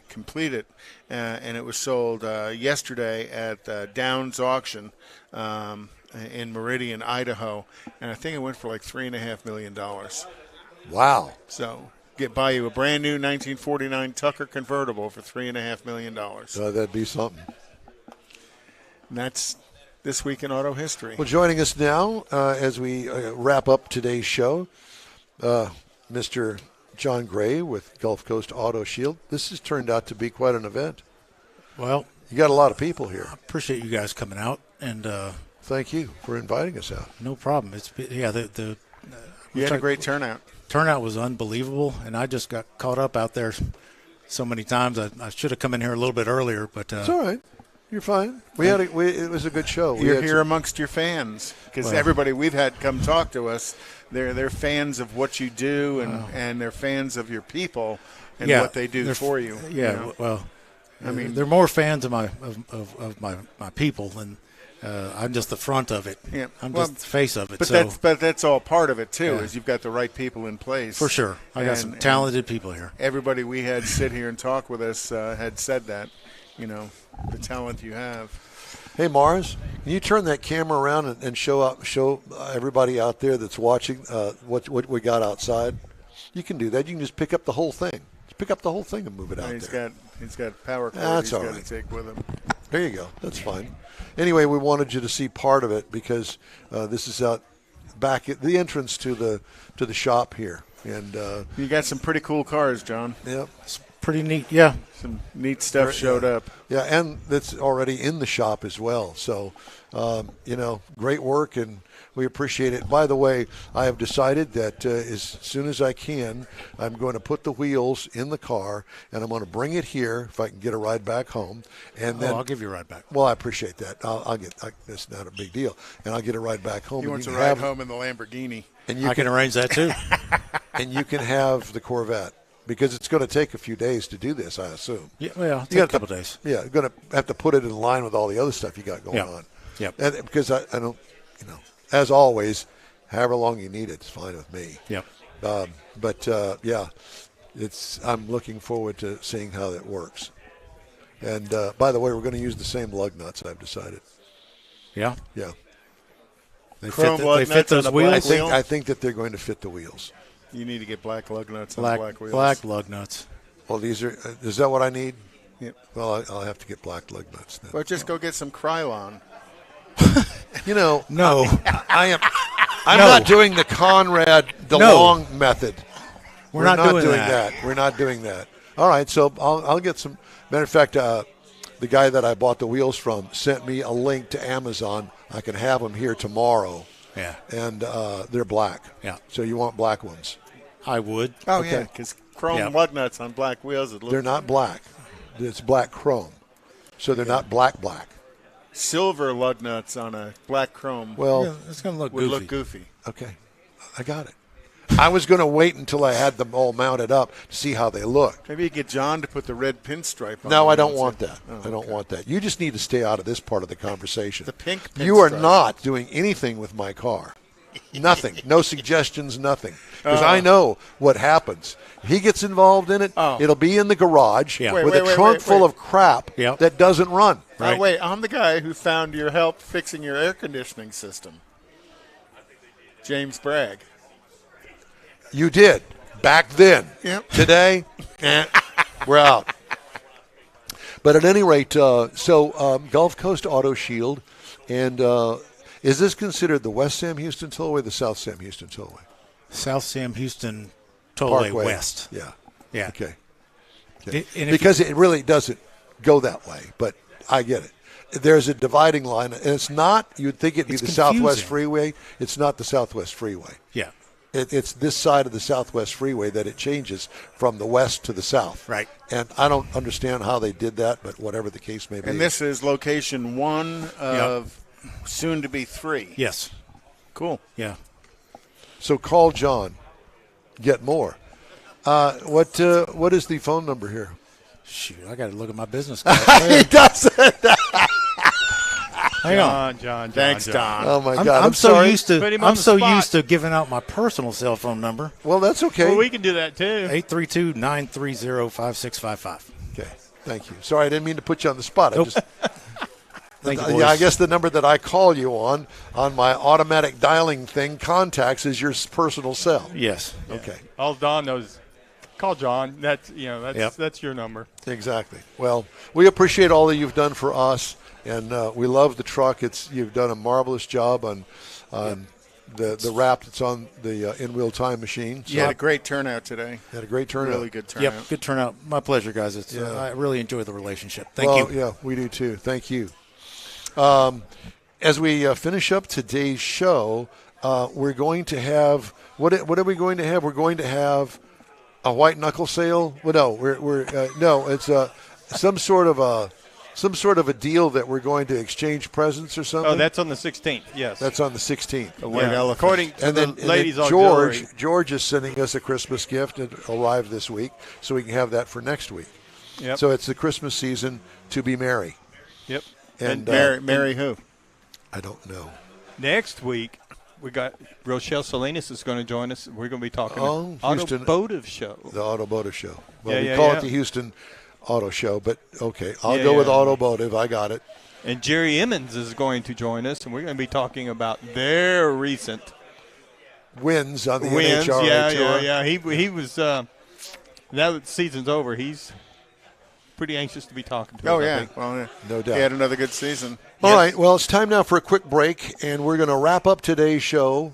it, and it was sold yesterday at Downs Auction in Meridian, Idaho, and I think it went for like $3.5 million. Wow. So buy you a brand new 1949 Tucker convertible for $3.5 million. That'd be something. And that's This Week in Auto History. Well, joining us now as we wrap up today's show, Mr. John Gray with Gulf Coast Auto Shield. This has turned out to be quite an event. Well, you got a lot of people here. I appreciate you guys coming out, and thank you for inviting us out. No problem. You had a great turnout. Turnout was unbelievable, and I just got caught up out there so many times. I should have come in here a little bit earlier, but it's all right. You're fine. It was a good show. You're here amongst your fans because everybody we've had come talk to us, they're fans of what you do and they're fans of your people and what they do for you. Yeah, you know? Well, I mean, they're more fans of my people than I'm just the front of it. Yeah, I'm just the face of it. But that's all part of it too. Is you've got the right people in place for sure. I got some talented people here. Everybody we had sit here and talk with us had said that. You know, the talent you have. Hey, Mars, can you turn that camera around and show everybody out there that's watching what we got outside? You can do that. You can just pick up the whole thing. Just pick up the whole thing and move it out there. He's got power cord That's he's got to take with him. There you go. That's fine. Anyway, we wanted you to see part of it because this is out back at the entrance to the shop here, and you got some pretty cool cars, John. Yep. Pretty neat, yeah. Some neat stuff showed up. Yeah, and that's already in the shop as well. So, great work, and we appreciate it. By the way, I have decided that as soon as I can, I'm going to put the wheels in the car, and I'm going to bring it here if I can get a ride back home. And then I'll give you a ride back. Well, I appreciate that. That's not a big deal, and I'll get a ride back home. He wants a ride home in the Lamborghini. And I can arrange that too. And you can have the Corvette. Because it's going to take a few days to do this, I assume. Yeah, well, take a couple days. Yeah, you're going to have to put it in line with all the other stuff you got going on. Yeah. Because I don't, as always, however long you need it's fine with me. Yeah. I'm looking forward to seeing how that works. And by the way, we're going to use the same lug nuts. I've decided. Yeah. Yeah. They fit those wheels. I think that they're going to fit the wheels. You need to get black lug nuts on black wheels. Black lug nuts. Well, these are. Is that what I need? Yep. Well, I'll have to get black lug nuts then. Well, just go get some Krylon. No. I'm not doing the Conrad DeLong method. We're not doing that. We're not doing that. All right, so I'll get some. Matter of fact, the guy that I bought the wheels from sent me a link to Amazon. I can have them here tomorrow. Yeah. And they're black. Yeah. So you want black ones? I would. Oh, okay. Yeah, because chrome lug nuts on black wheels. They're not black. It's black chrome. So they're not black. Silver lug nuts on a black chrome. Well, it's going to look goofy. Okay. I got it. I was going to wait until I had them all mounted up to see how they looked. Maybe you get John to put the red pinstripe on. No, I don't want that. I don't want that. You just need to stay out of this part of the conversation. The pink pinstripe. You are not doing anything with my car. Nothing. No suggestions, nothing. Because I know what happens. He gets involved in it, it'll be in the garage with a trunk full of crap that doesn't run. Right. Oh, wait, I'm the guy who found your help fixing your air conditioning system. James Bragg. You did. Back then. Yep. Today, we're out. But at any rate, Gulf Coast Auto Shield, and is this considered the West Sam Houston Tollway or the South Sam Houston Tollway? South Sam Houston Tollway Parkway West. Yeah. Yeah. Okay. And Because it really doesn't go that way, but I get it. There's a dividing line, and it's not. You'd think it'd be the Southwest Freeway. It's not the Southwest Freeway. Yeah. It's this side of the Southwest Freeway that it changes from the west to the south. Right. And I don't understand how they did that, but whatever the case may be. And this is location 1 of soon to be 3. Yes. Cool. Yeah. So call John. Get more. What is the phone number here? Shoot, I got to look at my business card. He doesn't. Hang on. John. Thanks, Don. Oh my God! I'm so sorry. used to. Put him I'm on the so spot. used to giving out my personal cell phone number. Well, that's okay. Well, we can do that too. 832-930-5655. Okay, thank you. Sorry, I didn't mean to put you on the spot. Nope. I just. Thank you, Yeah, I boys. guess the number that I call you on my automatic dialing thing contacts is your personal cell. Yes. Okay. All Don knows. Call John. That's that's your number. Exactly. Well, we appreciate all that you've done for us, and we love the truck. You've done a marvelous job on the wrap that's on the in-wheel time machine. So You had a great turnout today. Had a great turnout. Really good turnout. Yep. Good turnout. My pleasure, guys. It's Yeah. I really enjoy the relationship. Thank you. Yeah, we do too. Thank you. As we finish up today's show, we're going to have what are we going to have? We're going to have a white knuckle sale. Well, no, it's some sort of a deal that we're going to exchange presents or something. Oh, that's on the 16th. Yes. That's on the 16th. The white elephant. According to And then, the ladies and then auxiliary. George is sending us a Christmas gift. It arrived this week, so we can have that for next week. Yep. So it's the Christmas season to be merry. Yep. And Mary who? I don't know. Next week, we got Rochelle Salinas is going to join us. We're going to be talking Houston Automotive Show. The Automotive Show. Well, Yeah, we yeah, call yeah. it the Houston Auto Show, but okay. I'll Yeah, go yeah. with Automotive. I got it. And Jerry Emmons is going to join us, and we're going to be talking about their recent Wins on the wins. NHRA Tour. Yeah. He was now that the season's over, he's pretty anxious to be talking to us. Oh, I yeah. think. Well, yeah. No doubt. He had another good season. All right. Well, it's time now for a quick break, and we're going to wrap up today's show,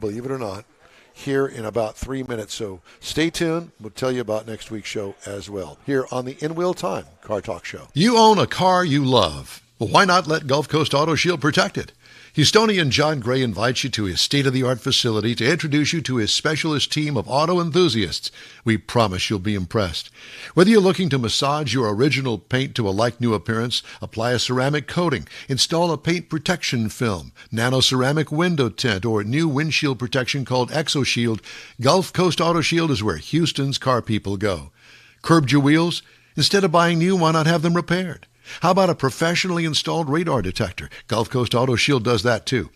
believe it or not, here in about 3 minutes. So stay tuned. We'll tell you about next week's show as well, here on the In Wheel Time Car Talk Show. You own a car you love. Well, why not let Gulf Coast Auto Shield protect it? Houstonian John Gray invites you to his state-of-the-art facility to introduce you to his specialist team of auto enthusiasts. We promise you'll be impressed. Whether you're looking to massage your original paint to a like-new appearance, apply a ceramic coating, install a paint protection film, nano-ceramic window tint, or new windshield protection called ExoShield, Gulf Coast Auto Shield is where Houston's car people go. Curbed your wheels? Instead of buying new, why not have them repaired? How about a professionally installed radar detector? Gulf Coast Auto Shield does that too.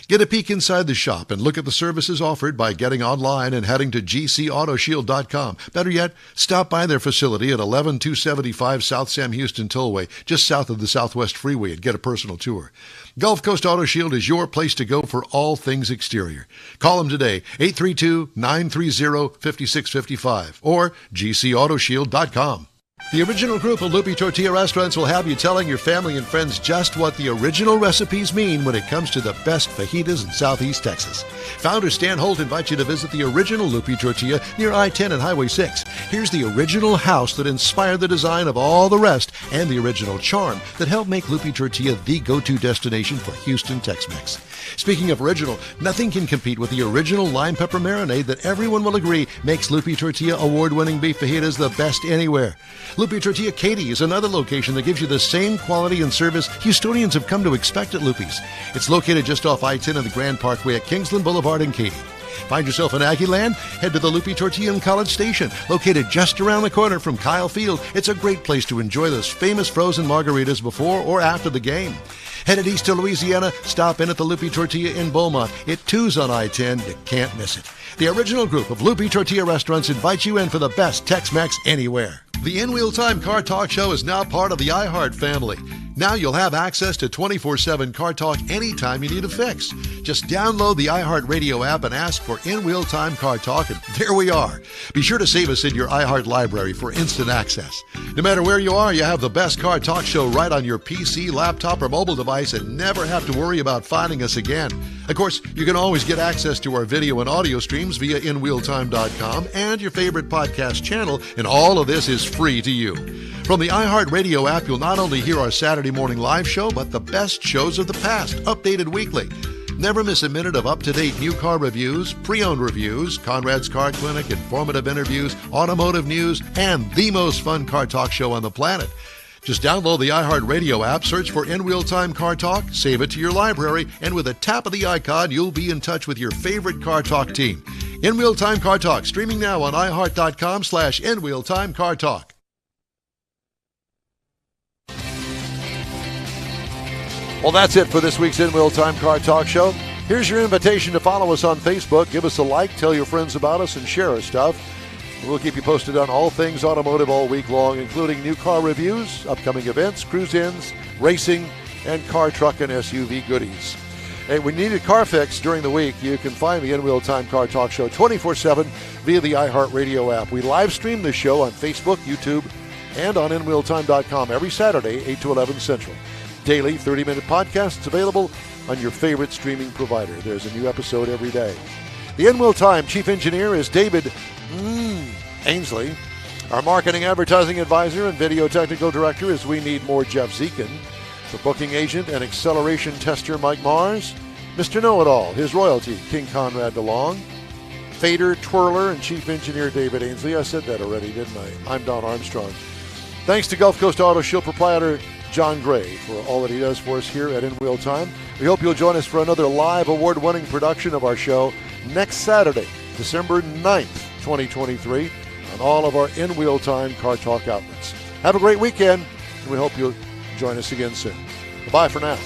Get a peek inside the shop and look at the services offered by getting online and heading to gcautoshield.com. Better yet, stop by their facility at 11275 South Sam Houston Tollway, just south of the Southwest Freeway, and get a personal tour. Gulf Coast Auto Shield is your place to go for all things exterior. Call them today, 832-930-5655 or gcautoshield.com. The original group of Lupi Tortilla restaurants will have you telling your family and friends just what the original recipes mean when it comes to the best fajitas in Southeast Texas. Founder Stan Holt invites you to visit the original Lupi Tortilla near I-10 and Highway 6. Here's the original house that inspired the design of all the rest and the original charm that helped make Lupi Tortilla the go-to destination for Houston Tex-Mex. Speaking of original, nothing can compete with the original lime pepper marinade that everyone will agree makes Lupi Tortilla award-winning beef fajitas the best anywhere. Lupi Tortilla Katy is another location that gives you the same quality and service Houstonians have come to expect at Lupi's. It's located just off I-10 and the Grand Parkway at Kingsland Boulevard in Katy. Find yourself in Aggie Land? Head to the Lupi Tortilla in College Station, located just around the corner from Kyle Field. It's a great place to enjoy those famous frozen margaritas before or after the game. Headed east to Louisiana, stop in at the Lupi Tortilla in Beaumont. It too's on I-10. You can't miss it. The original group of Lupi Tortilla restaurants invites you in for the best Tex-Mex anywhere. The In Wheel Time Car Talk Show is now part of the iHeart family. Now you'll have access to 24/7 Car Talk anytime you need a fix. Just download the iHeart Radio app and ask for In Wheel Time Car Talk, and there we are. Be sure to save us in your iHeart library for instant access. No matter where you are, you have the best Car Talk Show right on your PC, laptop, or mobile device and never have to worry about finding us again. Of course, you can always get access to our video and audio streams via InWheelTime.com and your favorite podcast channel, and all of this is free to you. From the iHeartRadio app, you'll not only hear our Saturday morning live show, but the best shows of the past, updated weekly. Never miss a minute of up-to-date new car reviews, pre-owned reviews, Conrad's Car Clinic, informative interviews, automotive news, and the most fun car talk show on the planet. Just download the iHeartRadio app, search for In Wheel Time Car Talk, save it to your library, and with a tap of the icon, you'll be in touch with your favorite Car Talk team. In Wheel Time Car Talk, streaming now on iHeart.com/In Wheel Time Car Talk. Well, that's it for this week's In Wheel Time Car Talk Show. Here's your invitation to follow us on Facebook. Give us a like, tell your friends about us, and share our stuff. We'll keep you posted on all things automotive all week long, including new car reviews, upcoming events, cruise-ins, racing, and car, truck, and SUV goodies. Hey, when you need a car fix during the week, you can find the In Wheel Time Car Talk Show 24/7 via the iHeartRadio app. We live stream the show on Facebook, YouTube, and on InWheelTime.com every Saturday, 8 to 11 Central. Daily 30-minute podcasts available on your favorite streaming provider. There's a new episode every day. The In Wheel Time Chief Engineer is David Ainsley. Our Marketing Advertising Advisor and Video Technical Director is We Need More Jeff Zekin. The Booking Agent and Acceleration Tester Mike Mars. Mr. Know-It-All, his royalty, King Conrad DeLong. Fader, Twirler, and Chief Engineer David Ainsley. I said that already, didn't I? I'm Don Armstrong. Thanks to Gulf Coast Auto Shield proprietor John Gray for all that he does for us here at In Wheel Time. We hope you'll join us for another live award-winning production of our show next Saturday, December 9th, 2023, on all of our In Wheel Time Car Talk outlets. Have a great weekend, and we hope you'll join us again soon. Bye for now.